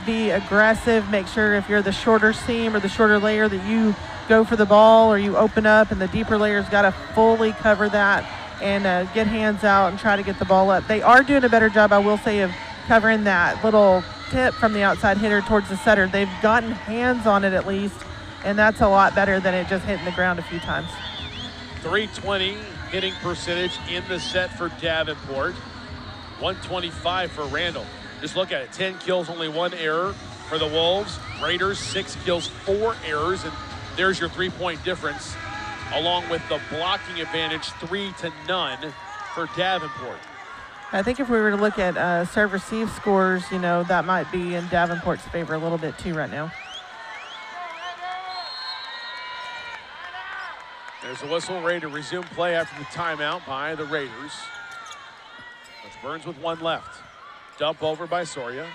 be aggressive, make sure if you're the shorter seam or the shorter layer that you go for the ball or you open up, and the deeper layer's got to fully cover that and get hands out and try to get the ball up. They are doing a better job, I will say, of covering that little tip from the outside hitter towards the setter. They've gotten hands on it at least, and that's a lot better than it just hitting the ground a few times. 320 hitting percentage in the set for Davenport. 125 for Randall. Just look at it, 10 kills, only 1 error for the Wolves. Raiders, 6 kills, 4 errors, and there's your 3-point difference, along with the blocking advantage, 3-0 for Davenport. I think if we were to look at serve-receive scores, you know, that might be in Davenport's favor a little bit too right now. There's a whistle, ready to resume play after the timeout by the Raiders. That's Burns with 1 left. Dump over by Soria.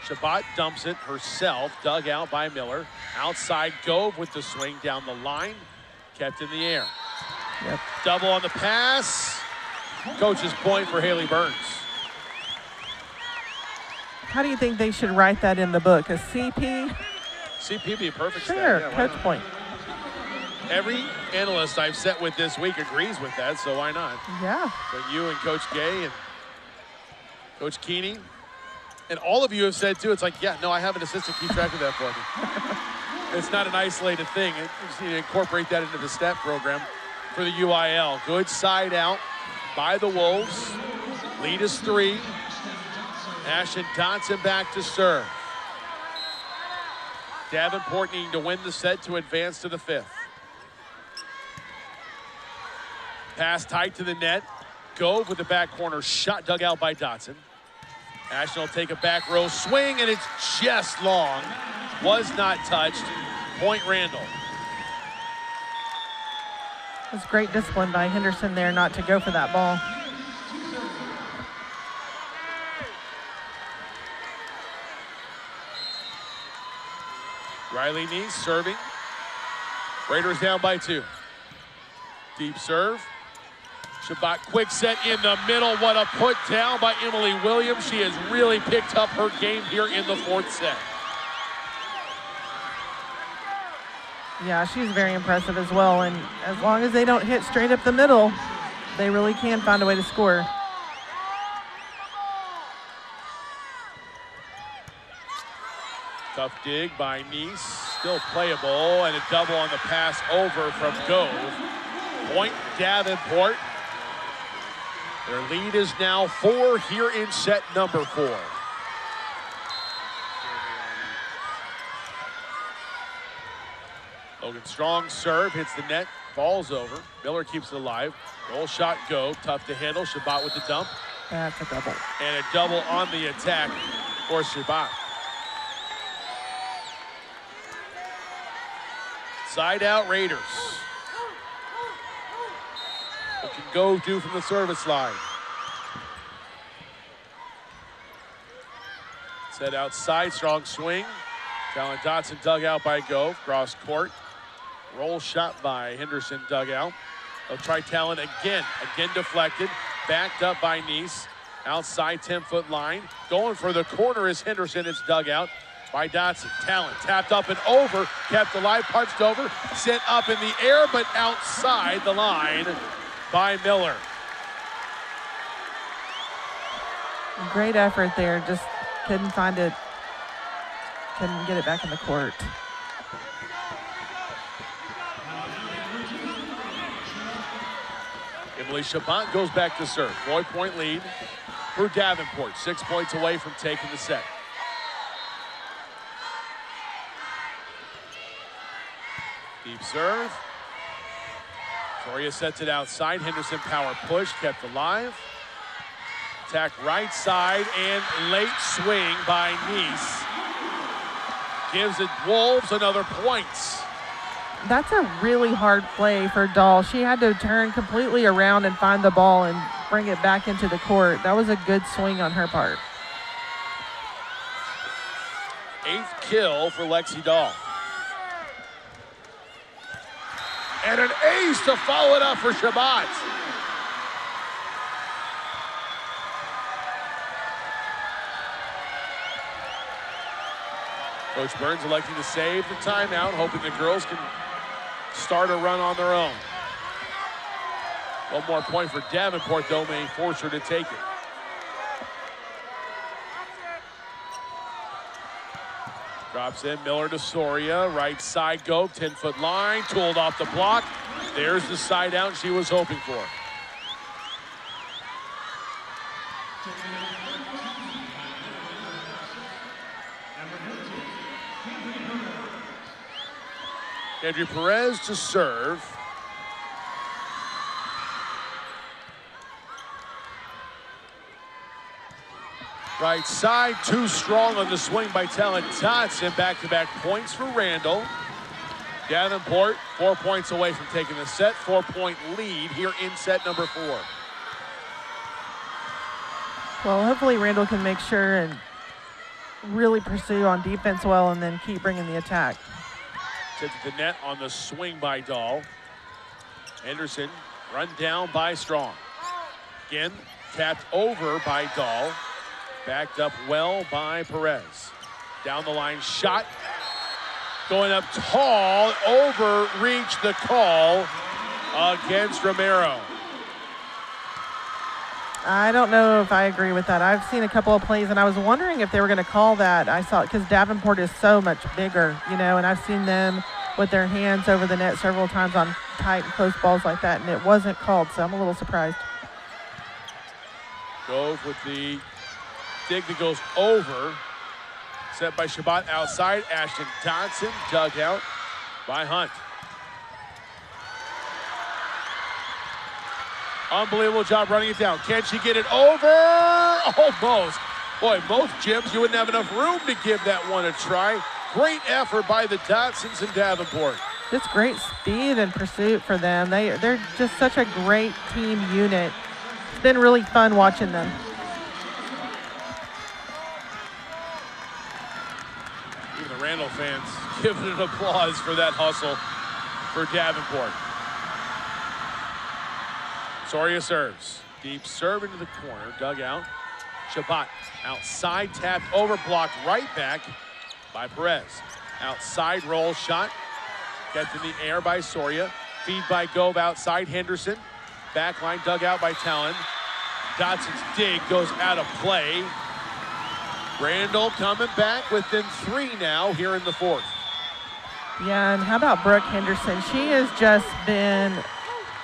Shabbat dumps it herself, dug out by Miller. Outside Gove with the swing down the line. Kept in the air. Yep. Double on the pass. Coach's point for Haley Burns. How do you think they should write that in the book? A CP? CP be a perfect sure, stat. Yeah, coach point. Every analyst I've sat with this week agrees with that, so why not? Yeah. But you and Coach Gay and Coach Keeney, and all of you have said too, it's like, yeah, no, I have an assistant keep track of that for me. It's not an isolated thing. You just need to incorporate that into the stat program for the UIL. Good side out by the Wolves. Lead is 3. Ashton Dodson back to serve. Davenport needing to win the set to advance to the 5th. Pass tight to the net. Gove with the back corner shot, dug out by Dodson. Ashton will take a back row swing, and it's just long. Was not touched. Point Randall. It's great discipline by Henderson there not to go for that ball. Riley Neese serving. Raiders down by 2. Deep serve. Shabbat quick set in the middle. What a put down by Emily Williams. She has really picked up her game here in the 4th set. Yeah, she's very impressive as well. And as long as they don't hit straight up the middle, they really can find a way to score. Tough dig by Neese. Still playable, and a double on the pass over from Gove. Point Davenport. Their lead is now 4 here in set number 4. Logan Strong serve, hits the net, falls over. Miller keeps it alive. Roll shot go, tough to handle. Shabbat with the dump. That's a double. And a double on the attack for Shabbat. Side out Raiders. It can go to from the service line. Set outside, strong swing. Talan Dodson dug out by Gove, cross court. Roll shot by Henderson, dug out. They'll try Talan again deflected. Backed up by Neese. Outside 10-foot line. Going for the corner is Henderson. It's dug out by Dodson. Talan tapped up and over. Kept alive, punched over. Sent up in the air, but outside the line by Miller. Great effort there. Just couldn't find it. Couldn't get it back in the court. Emily Shabbat goes back to serve. 4-point lead for Davenport. 6 points away from taking the set. Deep serve. Soria sets it outside. Henderson power push, kept alive. Attack right side and late swing by Neese. Gives it Wolves another points. That's a really hard play for Dahl. She had to turn completely around and find the ball and bring it back into the court. That was a good swing on her part. 8th kill for Lexi Dahl. And an ace to follow it up for Shabbat. Coach Burns electing to save the timeout, hoping the girls can start a run on their own. One more point for Davenport, though, may force her to take it. Drops in, Miller to Soria, right side go, 10-foot line, tooled off the block. There's the side out she was hoping for. Andrew Perez to serve. Right side, too strong on the swing by Talan Dodson. Back-to-back points for Randall. Davenport, 4 points away from taking the set. 4-point lead here in set number 4. Well, hopefully Randall can make sure and really pursue on defense well and then keep bringing the attack. Sits at the net on the swing by Dahl. Henderson run down by Strong. Again, tapped over by Dahl. Backed up well by Perez. Down the line shot. Going up tall, overreached the call against Romero. I don't know if I agree with that. I've seen a couple of plays, and I was wondering if they were going to call that. I saw it because Davenport is so much bigger, and I've seen them with their hands over the net several times on tight and close balls like that, and it wasn't called, so I'm a little surprised. Gove with the dig that goes over. Set by Shabbat outside. Ashton Dodson dug out by Hunt. Unbelievable job running it down. Can she get it over? Almost. Boy, most gyms, you wouldn't have enough room to give that one a try. Great effort by the Dodsons and Davenport. Just great speed and pursuit for them. They're just such a great team unit. It's been really fun watching them. Even the Randall fans giving an applause for that hustle for Davenport. Soria serves. Deep serve into the corner, dug out. Shabbat outside, tapped over, blocked right back by Perez. Outside roll shot. Kept in the air by Soria. Feed by Gove outside, Henderson. Backline dug out by Talan. Dodson's dig goes out of play. Randall coming back within 3 now here in the 4th. Yeah, and how about Brooke Henderson? She has just been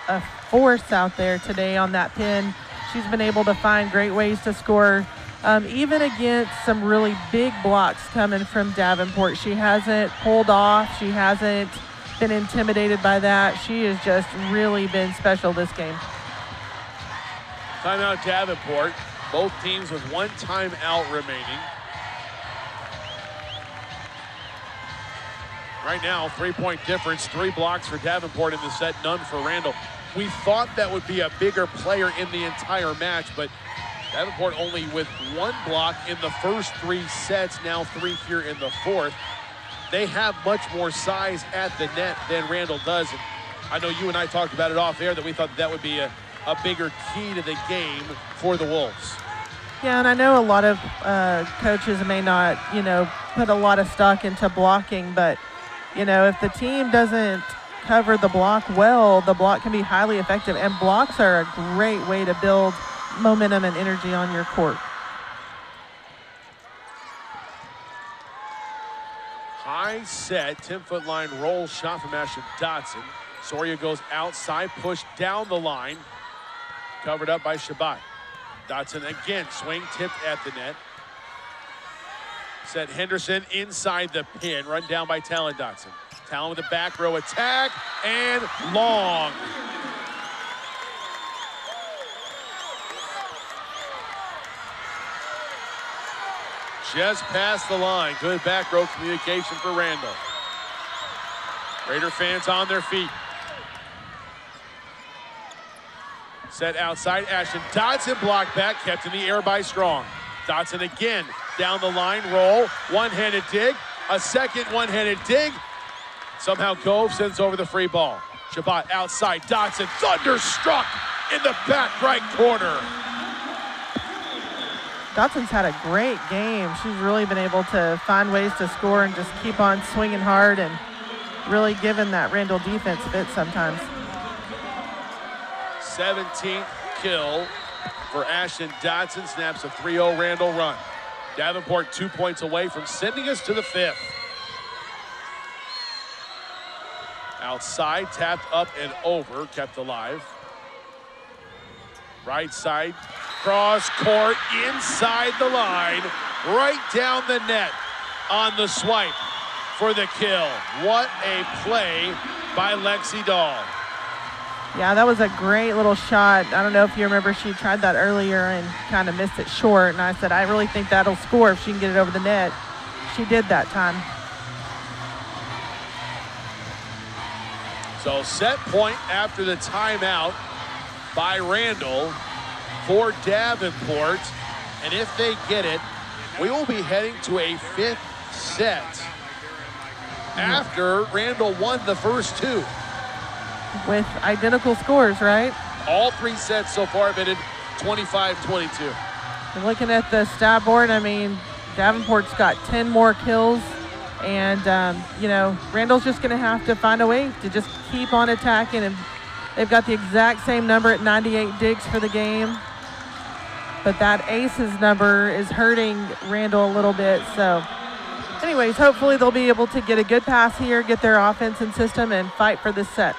a force out there today on that pin. She's been able to find great ways to score, even against some really big blocks coming from Davenport. She hasn't pulled off. She hasn't been intimidated by that. She has just really been special this game. Timeout Davenport. Both teams with one timeout remaining. Right now, 3-point difference, 3 blocks for Davenport in the set, none for Randall. We thought that would be a bigger player in the entire match, but Davenport only with 1 block in the first 3 sets, now 3 here in the fourth. They have much more size at the net than Randall does. And I know you and I talked about it off air that we thought that would be a bigger key to the game for the Wolves. Yeah, and I know a lot of coaches may not, put a lot of stock into blocking, but if the team doesn't cover the block well, the block can be highly effective, and blocks are a great way to build momentum and energy on your court. High set, 10-foot line roll shot from Ashton Dodson. Soria goes outside, pushed down the line, covered up by Shabbat. Dodson again, swing tipped at the net. Set Henderson inside the pin, run down by Talan Dodson. Talan with the back row attack, and long. Just past the line. Good back row communication for Randall. Raider fans on their feet. Set outside, Ashton Dodson blocked back, kept in the air by Strong. Dodson again, down the line, roll, one-handed dig, a second one-handed dig. Somehow Gove sends over the free ball. Shabbat outside, Dodson thunderstruck in the back right corner. Dodson's had a great game. She's really been able to find ways to score and just keep on swinging hard and really giving that Randall defense fits sometimes. 17th kill for Ashton Dodson, snaps a 3-0 Randall run. Davenport 2 points away from sending us to the 5th. Outside, tapped up and over, kept alive. Right side, cross court, inside the line, right down the net on the swipe for the kill. What a play by Lexi Dahl. Yeah, that was a great little shot. I don't know if you remember, she tried that earlier and kind of missed it short. And I said, I really think that'll score if she can get it over the net. She did that time. So set point after the timeout by Randall for Davenport. And if they get it, we will be heading to a 5th set after Randall won the first 2. With identical scores, right? All 3 sets so far have ended 25-22. And looking at the stat board, I mean, Davenport's got 10 more kills. And, Randall's just going to have to find a way to just keep on attacking. And they've got the exact same number at 98 digs for the game. But that aces number is hurting Randall a little bit. So, anyways, hopefully they'll be able to get a good pass here, get their offense and system, and fight for this set.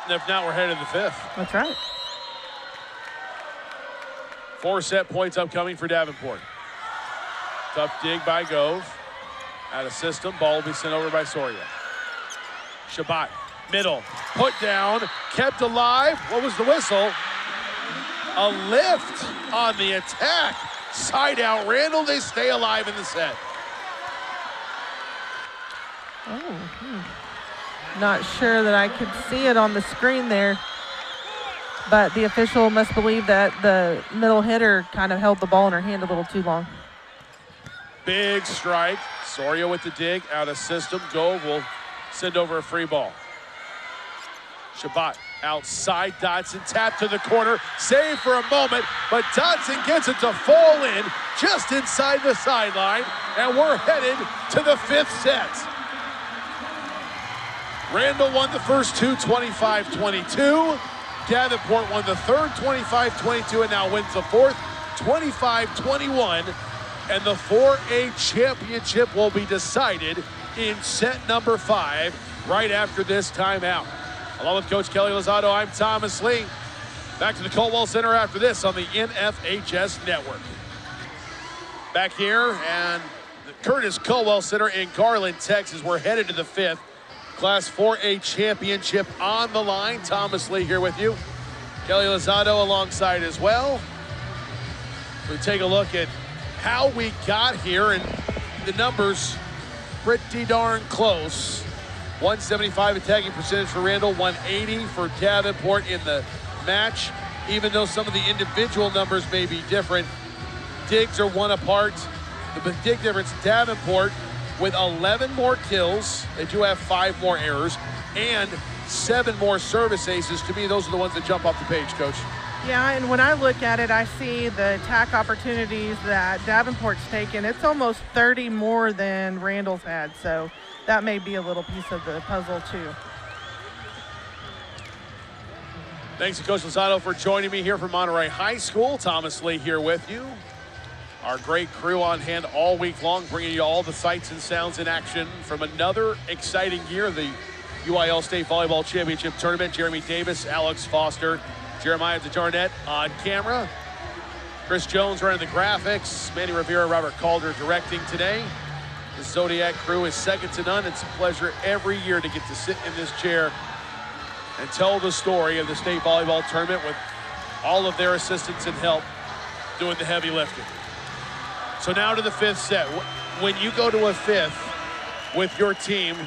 And if not, we're headed to the 5th. That's right. 4 set points upcoming for Davenport. Tough dig by Gove. Out of system, ball will be sent over by Soria. Shabbat, middle, put down, kept alive. What was the whistle? A lift on the attack. Side out Randall, they stay alive in the set. Not sure that I could see it on the screen there, but the official must believe that the middle hitter kind of held the ball in her hand a little too long. Big strike. Soria with the dig, out of system. Gove will send over a free ball. Shabbat outside, Dodson tap to the corner, save for a moment, but Dodson gets it to fall in just inside the sideline, and we're headed to the 5th set. Randall won the first 2, 25-22. Davenport won the third, 25-22, and now wins the fourth, 25-21. And the 4A championship will be decided in set number 5 right after this timeout. Along with Coach Kelly Lozado, I'm Thomas Lee. Back to the Coldwell Center after this on the NFHS Network. Back here and the Curtis Coldwell Center in Garland, Texas. We're headed to the 5th. Class 4A championship on the line. Thomas Lee here with you. Kelly Lozado alongside as well. We take a look at how we got here, and the numbers pretty darn close. 175 attacking percentage for Randall, 180 for Davenport in the match. Even though some of the individual numbers may be different, digs are one apart. The big difference, Davenport with 11 more kills. They do have 5 more errors and 7 more service aces. To me, those are the ones that jump off the page, Coach. Yeah, and when I look at it, I see the attack opportunities that Davenport's taken. It's almost 30 more than Randall's had, so that may be a little piece of the puzzle too. Thanks to Coach Lozano for joining me here from Monterey High School. Thomas Lee here with you. Our great crew on hand all week long, bringing you all the sights and sounds in action from another exciting year of the UIL State Volleyball Championship Tournament. Jeremy Davis, Alex Foster, Jeremiah DeJarnett on camera. Chris Jones running the graphics. Manny Rivera, Robert Calder directing today. The Zodiac crew is second to none. It's a pleasure every year to get to sit in this chair and tell the story of the State Volleyball Tournament with all of their assistants and help doing the heavy lifting. So now to the 5th set. When you go to a 5th with your team,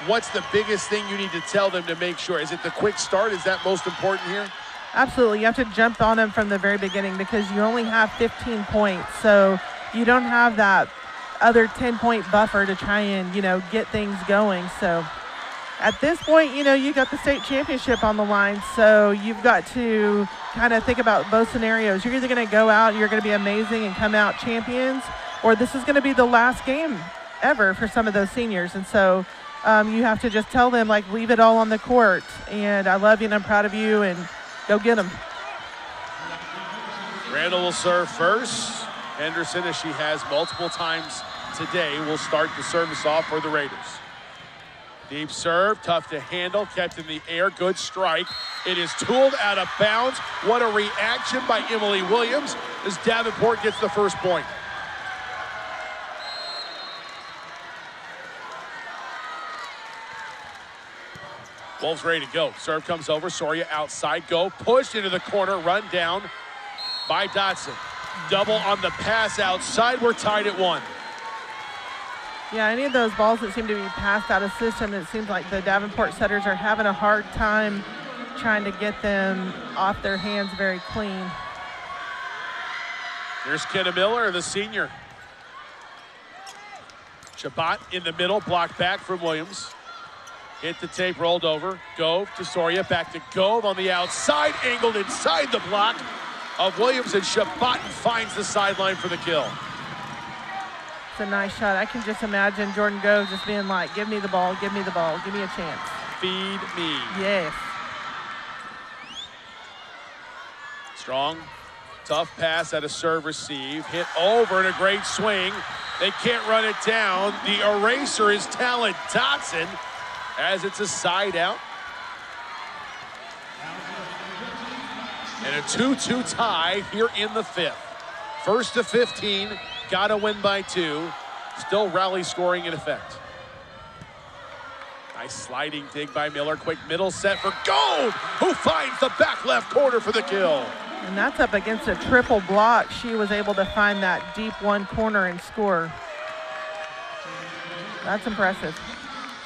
what's the biggest thing you need to tell them to make sure? Is it the quick start? Is that most important here? Absolutely. You have to jump on them from the very beginning because you only have 15 points. So you don't have that other 10-point buffer to try and, get things going. So at this point, you got the state championship on the line. So you've got to kind of think about both scenarios. You're either going to go out, you're going to be amazing and come out champions, or this is going to be the last game ever for some of those seniors. And so you have to just tell them, leave it all on the court. And I love you and I'm proud of you, and go get them. Randall will serve first. Henderson, as she has multiple times today, will start the service off for the Raiders. Deep serve, tough to handle, kept in the air, good strike. It is tooled out of bounds. What a reaction by Emily Williams as Davenport gets the first point. Wolves ready to go. Serve comes over, Soria outside, go, pushed into the corner, run down by Dodson. Double on the pass outside, we're tied at 1. Yeah, any of those balls that seem to be passed out of system, it seems like the Davenport setters are having a hard time trying to get them off their hands very clean. Here's Kenna Miller, the senior. Shabbat in the middle, blocked back from Williams. Hit the tape, rolled over. Gove to Soria, back to Gove on the outside, angled inside the block of Williams, and Shabbat finds the sideline for the kill. It's a nice shot. I can just imagine Jordan Gove just being like, give me the ball, give me the ball, give me a chance. Feed me. Yes. Strong, tough pass at a serve receive. Hit over and a great swing. They can't run it down. The eraser is Talan Dodson as it's a side out. And a 2-2 tie here in the 5th. First to 15, gotta win by 2. Still rally scoring in effect. Nice sliding dig by Miller. Quick middle set for Gold, who finds the back left corner for the kill. And that's up against a triple block. She was able to find that deep one corner and score. That's impressive.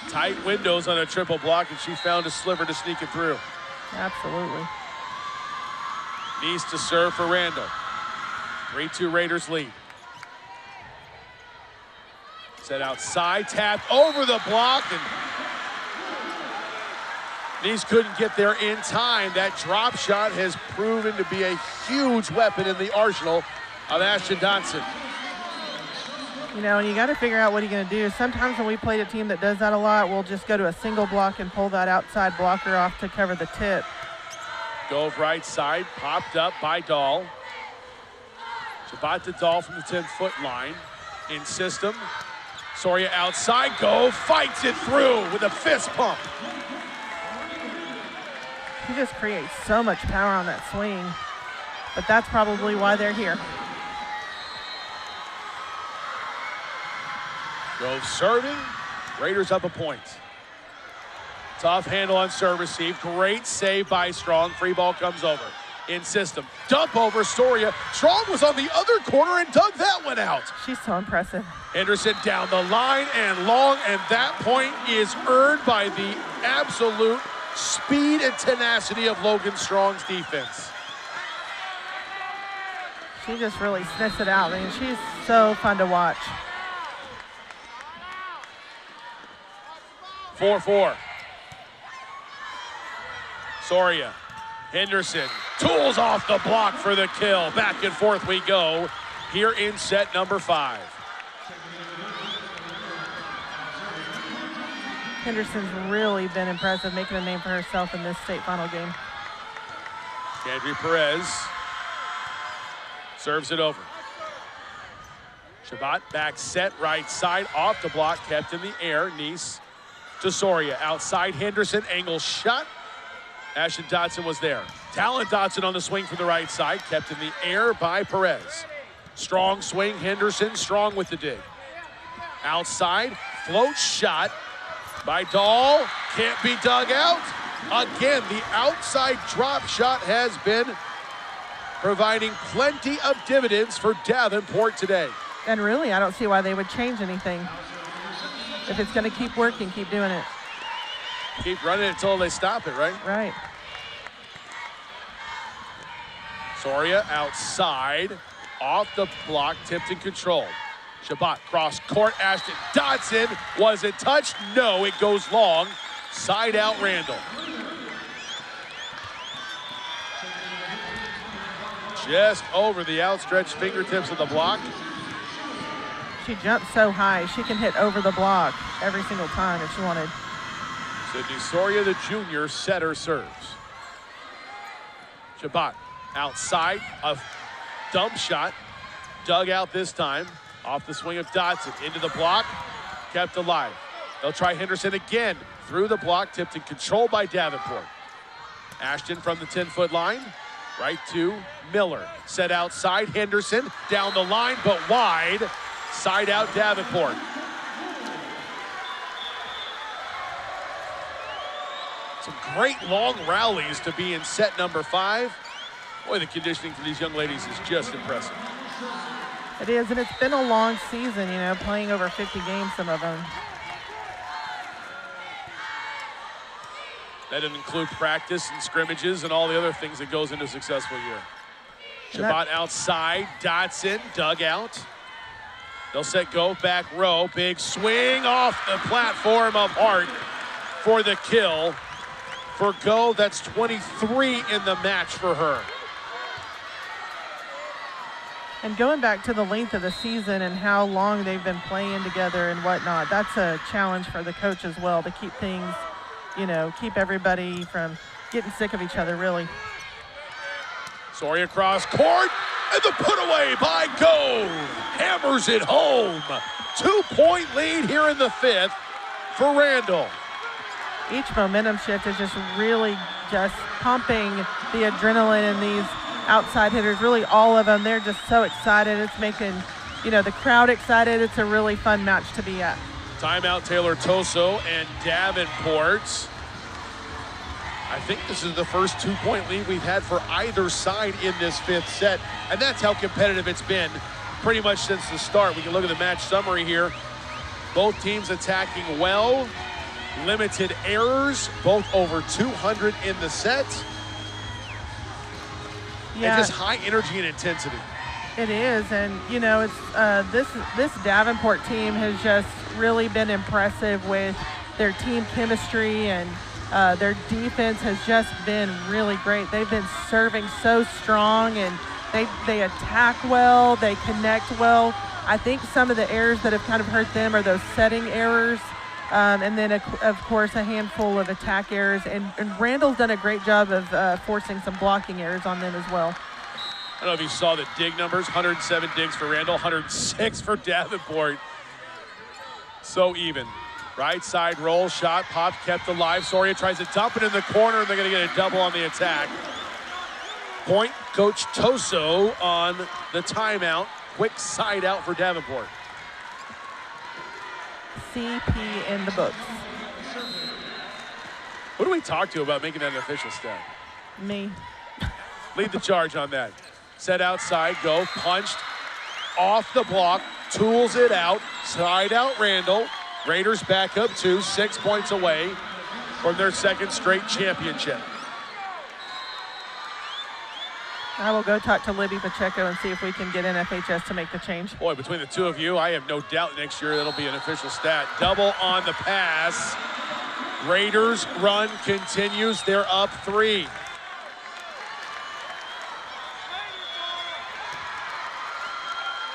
Tight windows on a triple block, and she found a sliver to sneak it through. Absolutely. Needs to serve for Randall. 3-2 Raiders lead. Set outside, tapped over the block, and Neese couldn't get there in time. That drop shot has proven to be a huge weapon in the arsenal of Ashton Dodson. And you got to figure out what you're going to do. Sometimes when we played a team that does that a lot, we'll just go to a single block and pull that outside blocker off to cover the tip. Gove right side, popped up by Dahl. Shabbat to Dahl from the 10-foot line. In system, Soria outside, Gove fights it through with a fist pump. He just creates so much power on that swing, but that's probably why they're here. Gove serving, Raiders up a point. Tough handle on serve receive, great save by Strong, free ball comes over. in system. Dump over Soria. Strong was on the other corner and dug that one out. She's so impressive. Henderson down the line and long, and that point is earned by the absolute speed and tenacity of Logan Strong's defense. She just really sniffs it out. I mean, she's so fun to watch. 4-4. Soria. Henderson tools off the block for the kill. Back and forth we go here in set number 5. Henderson's really been impressive, making a name for herself in this state final game. Andrew Perez serves it over. Shabbat back set, right side, off the block, kept in the air. Nice to Soria. Outside Henderson, angle shot. Ashton Dodson was there. Talan Dodson on the swing from the right side, kept in the air by Perez. Strong swing, Henderson, Strong with the dig. Outside, float shot by Dahl, can't be dug out. Again, the outside drop shot has been providing plenty of dividends for Davenport today. And really, I don't see why they would change anything. If it's going to keep working, keep doing it. Keep running until they stop it, right? Right. Soria outside, off the block, tipped and controlled. Shabbat cross court, Ashton Dodson, was it touched? No, it goes long. Side out Randall. Just over the outstretched fingertips of the block. She jumps so high, she can hit over the block every single time if she wanted. Sydney Soria, the junior, setter serves. Shabbat outside, a dump shot, dug out this time, off the swing of Dodson, into the block, kept alive. They'll try Henderson again, through the block, tipped and controlled by Davenport. Ashton from the 10-foot line, right to Miller. Set outside, Henderson, down the line, but wide. Side out Davenport. Some great long rallies to be in set number 5. Boy, the conditioning for these young ladies is just impressive. It is, and it's been a long season, you know, playing over 50 games, some of them. That didn't include practice and scrimmages and all the other things that goes into a successful year. Shabbat outside, Dodson, dug out. They'll set go, back row, big swing off the platform of Hart for the kill. For go, that's 23 in the match for her. And going back to the length of the season and how long they've been playing together and whatnot, that's a challenge for the coach as well, to keep things, you know, keep everybody from getting sick of each other, really. Soria across court, and the put away by Gove. Hammers it home. 2-point lead here in the 5th for Randall. Each momentum shift is just really just pumping the adrenaline in these outside hitters, really all of them. They're just so excited. It's making, you know, the crowd excited. It's a really fun match to be at. Timeout Taylor Toso and Davenport. I think this is the first 2-point lead we've had for either side in this 5th set, and that's how competitive it's been pretty much since the start. We can look at the match summary here. Both teams attacking well, limited errors, both over 200 in the set. Yeah, and just high energy and intensity. It is, and you know, it's this Davenport team has just really been impressive with their team chemistry, and their defense has just been really great. They've been serving so strong, and they attack well, they connect well. I think some of the errors that have kind of hurt them are those setting errors, and then of course a handful of attack errors. And Randall's done a great job of forcing some blocking errors on them as well. I don't know if you saw the dig numbers, 107 digs for Randall, 106 for Davenport. So even. Right side roll, shot, pop, kept alive. Soria tries to dump it in the corner, and they're going to get a double on the attack. Point, Coach Toso on the timeout. Quick side out for Davenport. CP in the books. Who do we talk to about making that an official stat? Me. lead the charge on that. Set outside, go, punched, off the block, tools it out, side out Randall. Raiders back up 2, 6 points away from their second straight championship. I will go talk to Libby Pacheco and see if we can get NFHS to make the change. Boy, between the two of you, I have no doubt next year that'll be an official stat. Double on the pass. Raiders run continues. They're up 3.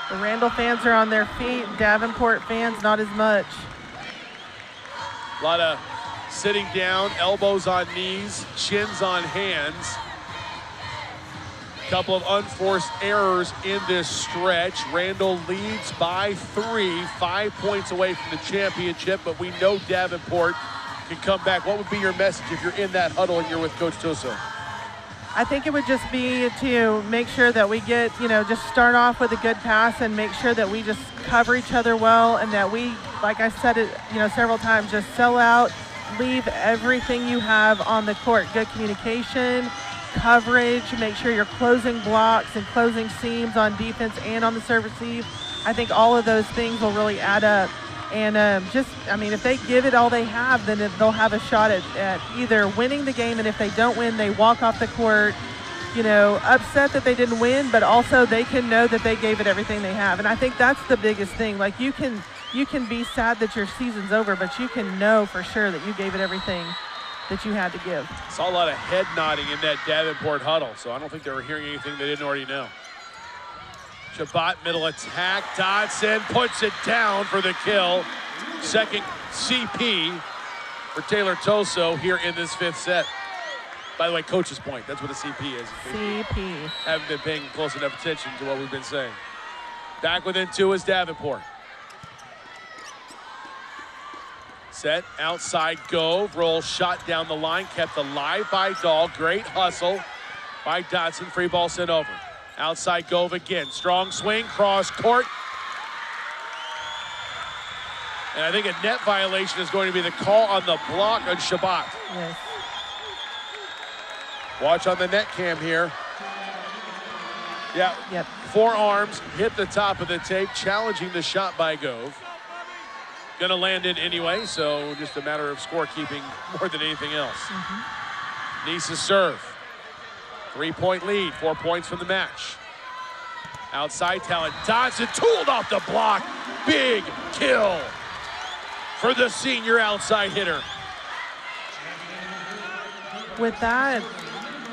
The Randall fans are on their feet. Davenport fans, not as much. A lot of sitting down, elbows on knees, chins on hands. Couple of unforced errors in this stretch. Randall leads by 3, 5 points away from the championship, but we know Davenport can come back. What would be your message if you're in that huddle and you're with Coach Toso? I think it would just be to make sure that we get, just start off with a good pass and make sure that we just cover each other well and that we, like I said it, several times, just sell out, leave everything you have on the court. Good communication, coverage, make sure you're closing blocks and closing seams on defense and on the serve receive. I think all of those things will really add up. And if they give it all they have, then they'll have a shot at either winning the game, and if they don't win, they walk off the court, upset that they didn't win, but also they can know that they gave it everything they have. And I think that's the biggest thing. Like, you can be sad that your season's over, but you can know for sure that you gave it everything that you had to give. Saw a lot of head nodding in that Davenport huddle, so I don't think they were hearing anything they didn't already know. Shabbat middle attack. Dodson puts it down for the kill. Second CP for Taylor Toso here in this 5th set. By the way, coach's point. That's what a CP is. CP. Haven't been paying close enough attention to what we've been saying. Back within 2 is Davenport. Set outside Gove. Roll shot down the line. Kept alive by Dahl. Great hustle by Dodson. Free ball sent over. Outside Gove again. Strong swing, cross court. And I think a net violation is going to be the call on the block on Shabbat. Yes. Watch on the net cam here. Yeah. Yep. Forearms hit the top of the tape, challenging the shot by Gove. Gonna land it anyway, so just a matter of scorekeeping more than anything else. Nice's serve. 3-point lead, 4 points from the match. Outside Talan Dodson tooled off the block. Big kill for the senior outside hitter. With that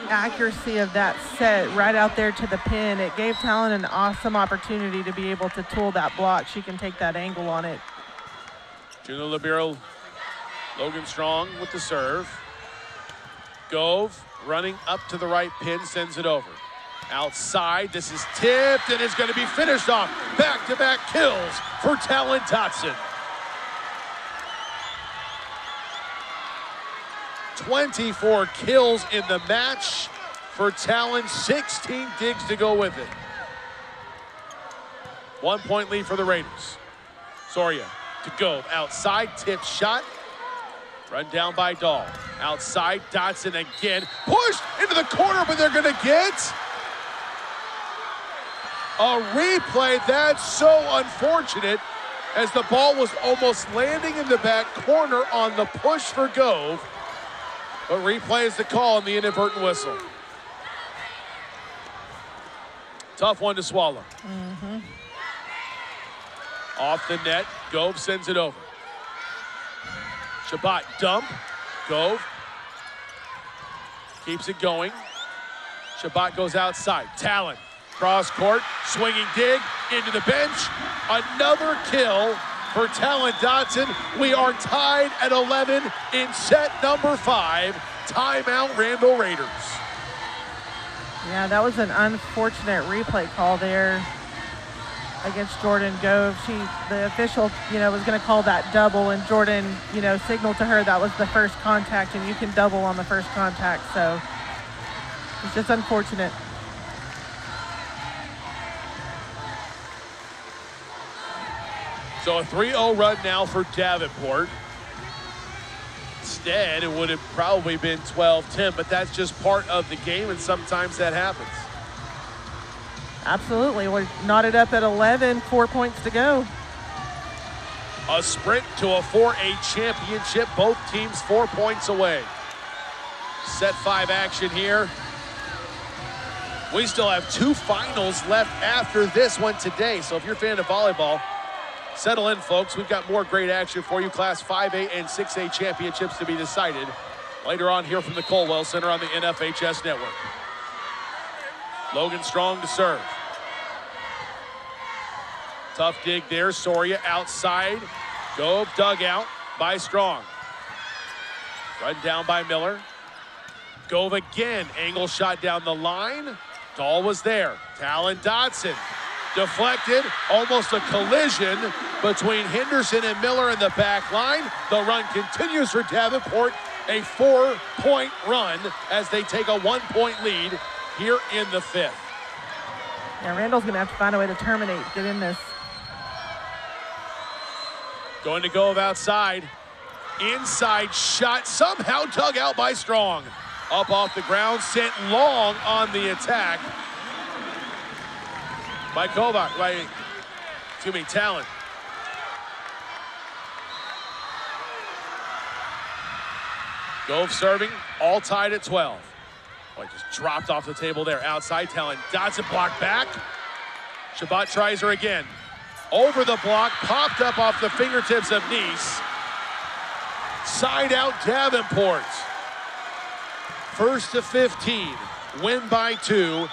accuracy of that set right out there to the pin, it gave Talan an awesome opportunity to be able to tool that block. She can take that angle on it. Junior libero Logan Strong with the serve. Gove running up to the right pin, sends it over. Outside, this is tipped and is going to be finished off. Back-to-back kills for Talan Dodson. 24 kills in the match for Talan, 16 digs to go with it. 1 point lead for the Raiders. Soria to Gove, outside, tip shot. Run down by Dahl. Outside, Dodson again. Pushed into the corner, but they're going to get a replay. That's so unfortunate, as the ball was almost landing in the back corner on the push for Gove. But replay is the call on the inadvertent whistle. Tough one to swallow. Off the net, Gove sends it over. Shabbat dump, Gove keeps it going. Shabbat goes outside. Talan, cross court, swinging dig into the bench. Another kill for Talan Dodson. We are tied at 11 in set number 5. Timeout, Randall Raiders. Yeah, that was an unfortunate replay call there against Jordan Gove. The official, was going to call that double, and Jordan, signaled to her that was the first contact, and you can double on the first contact. So it's just unfortunate. So a 3-0 run now for Davenport. Instead, it would have probably been 12-10, but that's just part of the game, and sometimes that happens. Absolutely. We're knotted up at 11, 4 points to go. A sprint to a 4A championship. Both teams 4 points away. Set 5 action here. We still have 2 finals left after this one today. So if you're a fan of volleyball, settle in, folks. We've got more great action for you. Class 5A and 6A championships to be decided later on here from the Colwell Center on the NFHS Network. Logan Strong to serve. Tough dig there. Soria outside. Gove dugout by Strong. Run down by Miller. Gove again. Angle shot down the line. Dahl was there. Talan Dodson. Deflected. Almost a collision between Henderson and Miller in the back line. The run continues for Davenport. A 4-point run as they take a 1-point lead here in the 5th. Yeah, Randall's going to have to find a way to terminate, get in this. Going to Gove outside. Inside shot somehow dug out by Strong. Up off the ground, sent long on the attack by Talan. Gove serving, all tied at 12. Boy, just dropped off the table there. Outside, Talan Dodson blocked back. Shabbat tries her again. Over the block, popped up off the fingertips of Nice. Side out Davenport. 1st to 15, win by 2.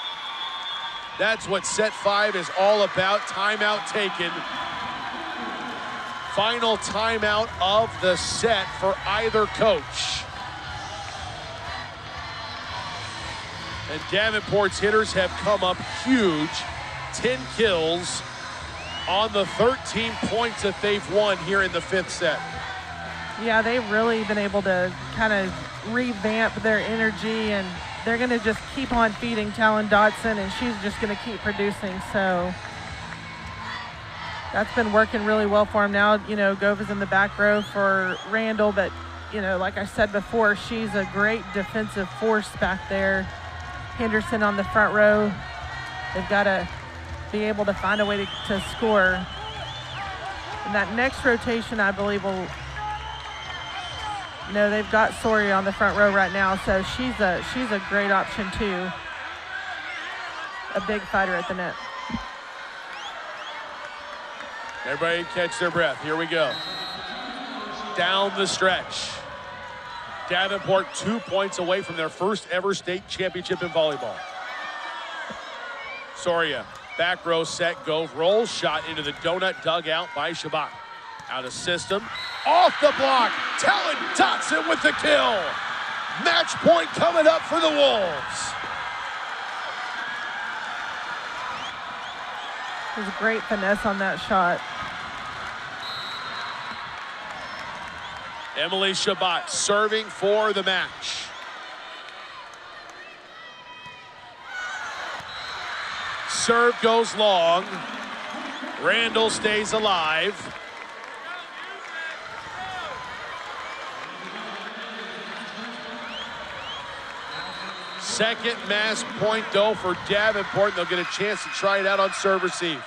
That's what set 5 is all about. Timeout taken. Final timeout of the set for either coach. And Davenport's hitters have come up huge. 10 kills on the 13 points that they've won here in the 5th set. Yeah, they've really been able to kind of revamp their energy, and they're going to just keep on feeding Talan Dodson, and she's just going to keep producing. So that's been working really well for him. Now, you know, Gove is in the back row for Randall, but, you know, like I said before, she's a great defensive force back there. Henderson on the front row. They've got to be able to find a way to score. And that next rotation, I believe, will... No, they've got Soria on the front row right now, so she's a great option too. A big fighter at the net. Everybody catch their breath. Here we go. Down the stretch. Davenport 2 points away from their first ever state championship in volleyball. Soria, back row set, Gove rolls, shot into the donut dugout by Shabbat. Out of system, off the block, Talan Dodson with the kill. Match point coming up for the Wolves. There's a great finesse on that shot. Emily Shabbat serving for the match. Serve goes long. Randall stays alive. Second match point, though, for Davenport. They'll get a chance to try it out on serve receive.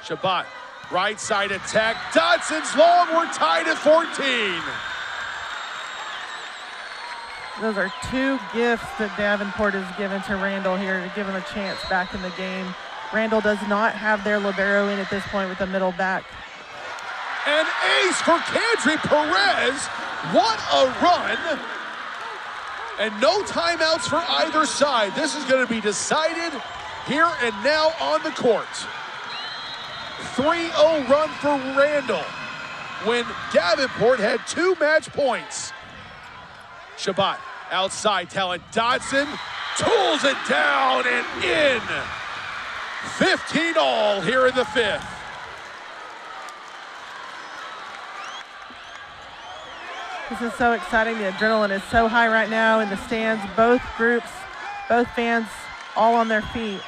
Shabbat, right side attack. Dodson's long. We're tied at 14. Those are 2 gifts that Davenport has given to Randall here to give him a chance back in the game. Randall does not have their libero in at this point with the middle back. An ace for Kadri Perez. What a run. And no timeouts for either side. This is going to be decided here and now on the court. 3-0 run for Randall when Davenport had 2 match points. Shabbat outside, Talan Dodson tools it down and in. 15 all here in the 5th. This is so exciting. The adrenaline is so high right now in the stands. Both groups, both fans, all on their feet.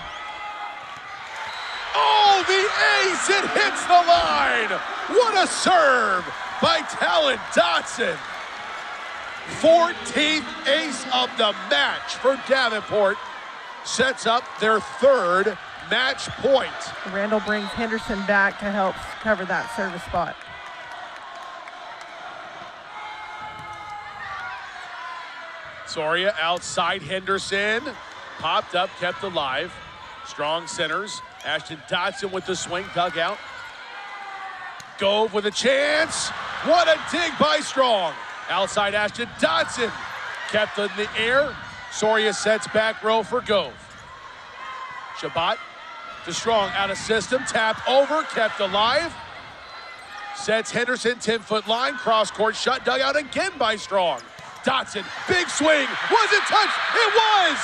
Oh, the ace! It hits the line! What a serve by Talan Dodson. 14th ace of the match for Davenport. Sets up their third match point. Randall brings Henderson back to help cover that service spot. Soria outside Henderson. Popped up, kept alive. Strong centers. Ashton Dodson with the swing, dug out. Gove with a chance. What a dig by Strong. Outside Ashton Dodson. Kept in the air. Soria sets back row for Gove. Shabbat to Strong, out of system. Tap over, kept alive. Sets Henderson, 10-foot line. Cross court shut, dug out again by Strong. Dodson, big swing. Was it touched? It was!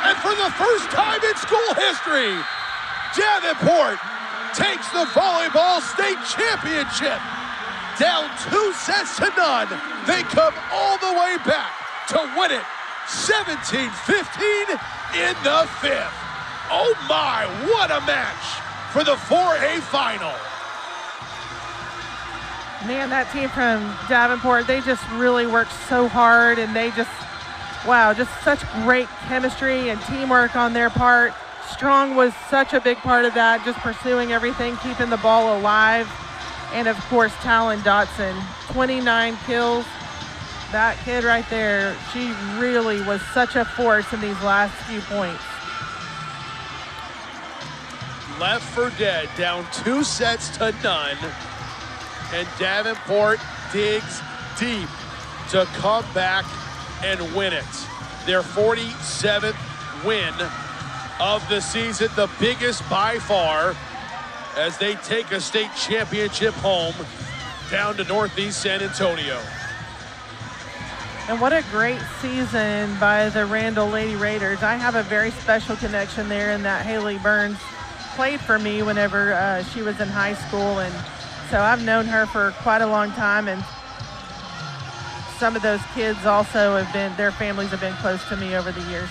And for the first time in school history, Davenport takes the volleyball state championship. Down 2 sets to none. They come all the way back to win it 17-15 in the 5th. Oh my, what a match for the 4A final. Man, that team from Davenport, they just really worked so hard, and they just, wow, just such great chemistry and teamwork on their part. Strong was such a big part of that, just pursuing everything, keeping the ball alive. And of course, Talan Dodson, 29 kills. That kid right there, she really was such a force in these last few points. Left for dead, down 2 sets to none. And Davenport digs deep to come back and win it. Their 47th win of the season, the biggest by far, as they take a state championship home down to Northeast San Antonio. And what a great season by the Randall Lady Raiders. I have a very special connection there in that Haley Burns played for me whenever she was in high school, and so I've known her for quite a long time, and some of those kids also have been, their families have been close to me over the years.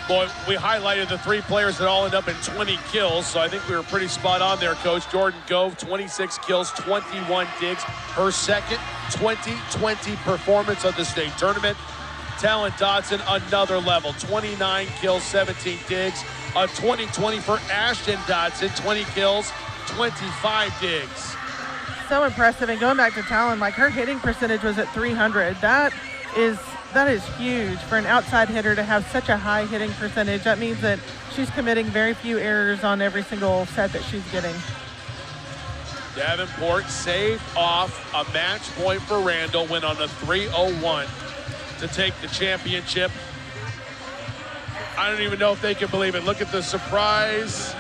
Boy, we highlighted the 3 players that all end up in 20 kills, so I think we were pretty spot on there, Coach. Jordan Gove, 26 kills, 21 digs. Her second 2020 performance of the state tournament. Talan Dodson, another level, 29 kills, 17 digs. A 2020 for Ashton Dodson, 20 kills, 25 digs. So impressive, and going back to Talan, like her hitting percentage was at 300. That is huge for an outside hitter to have such a high hitting percentage. That means that she's committing very few errors on every single set that she's getting. Davenport saved off a match point for Randall, went on a 3-0-1 to take the championship. I don't even know if they can believe it. Look at the surprise,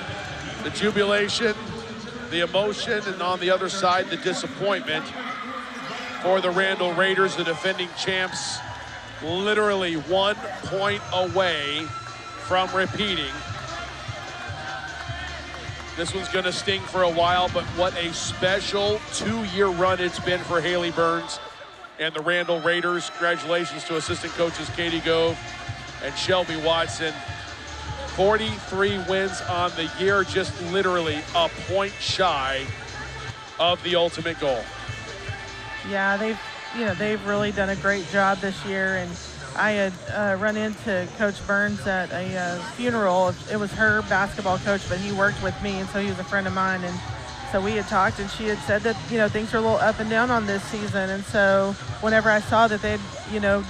the jubilation, the emotion, and on the other side, the disappointment for the Randall Raiders, the defending champs, literally 1 point away from repeating. This one's gonna sting for a while, but what a special 2-year run it's been for Haley Burns and the Randall Raiders. Congratulations to assistant coaches Katie Gove and Shelby Watson. 43 wins on the year, just literally a point shy of the ultimate goal. Yeah, they've really done a great job this year, and I had run into Coach Burns at a funeral. It was her basketball coach, but he worked with me, and so he was a friend of mine. And so we had talked, and she had said that, things are a little up and down on this season. And so whenever I saw that they'd,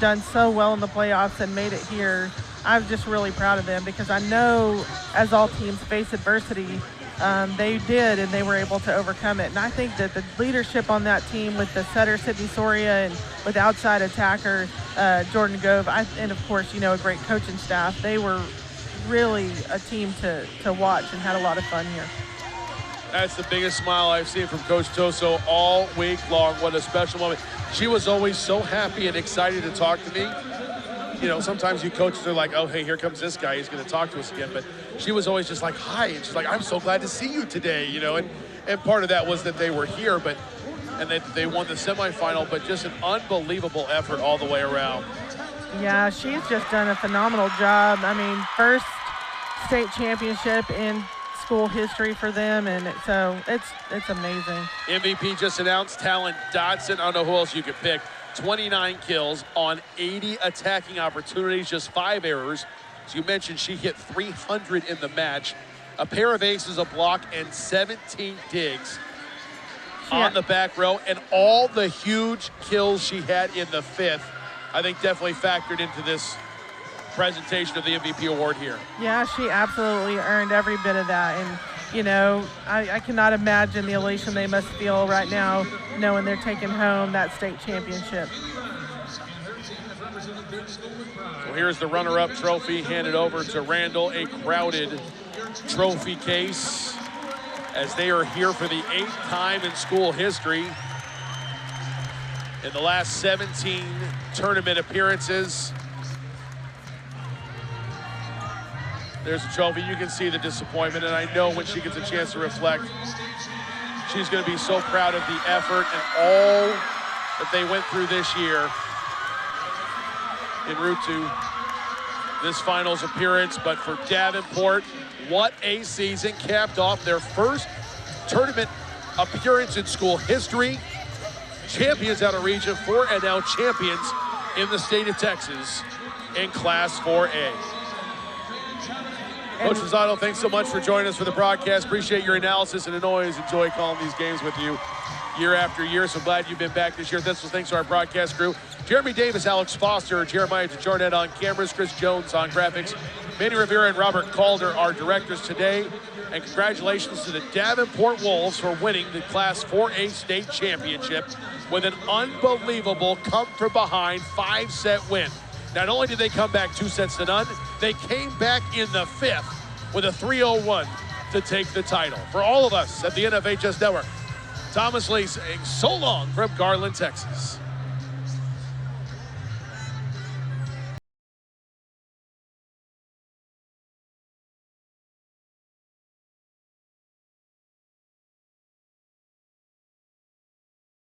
done so well in the playoffs and made it here, I'm just really proud of them, because I know as all teams face adversity, they did, and they were able to overcome it. And I think that the leadership on that team with the setter, Sydney Soria, and with outside attacker, Jordan Gove, and of course, a great coaching staff, they were really a team to watch and had a lot of fun here. That's the biggest smile I've seen from Coach Toso all week long. What a special moment. She was always so happy and excited to talk to me. Sometimes you coaches are like, oh, hey, here comes this guy. He's going to talk to us again. But she was always just like, hi. And she's like, I'm so glad to see you today, And part of that was that they were here, and that they won the semifinal, but just an unbelievable effort all the way around. Yeah, she's just done a phenomenal job. I mean, first state championship in school history for them, and so it's amazing. MVP just announced Talan Dodson. I don't know who else you could pick. 29 kills on 80 attacking opportunities, just 5 errors. As you mentioned, she hit 300 in the match. A pair of aces, a block, and 17 digs on the back row. And all the huge kills she had in the 5th, I think definitely factored into this presentation of the MVP award here. Yeah, she absolutely earned every bit of that. And, you know, I cannot imagine the elation they must feel right now knowing they're taking home that state championship. So here's the runner-up trophy handed over to Randall, a crowded trophy case as they are here for the 8th time in school history. In the last 17 tournament appearances, there's a trophy. You can see the disappointment, and I know when she gets a chance to reflect, she's going to be so proud of the effort and all that they went through this year en route to this finals appearance. But for Davenport, what a season. Capped off their first tournament appearance in school history. Champions out of Region 4 and now champions in the state of Texas in Class 4A. Coach Rosado, thanks so much for joining us for the broadcast. Appreciate your analysis, and always enjoy calling these games with you year after year. So glad you've been back this year. This was thanks to our broadcast crew. Jeremy Davis, Alex Foster, Jeremiah DeJarnette on cameras, Chris Jones on graphics, Manny Rivera and Robert Calder, our directors today. And congratulations to the Davenport Wolves for winning the Class 4A state championship with an unbelievable come-from-behind 5-set win. Not only did they come back 2-0, they came back in the 5th with a 3-0-1 to take the title. For all of us at the NFHS Network, Thomas Lee saying so long from Garland, Texas.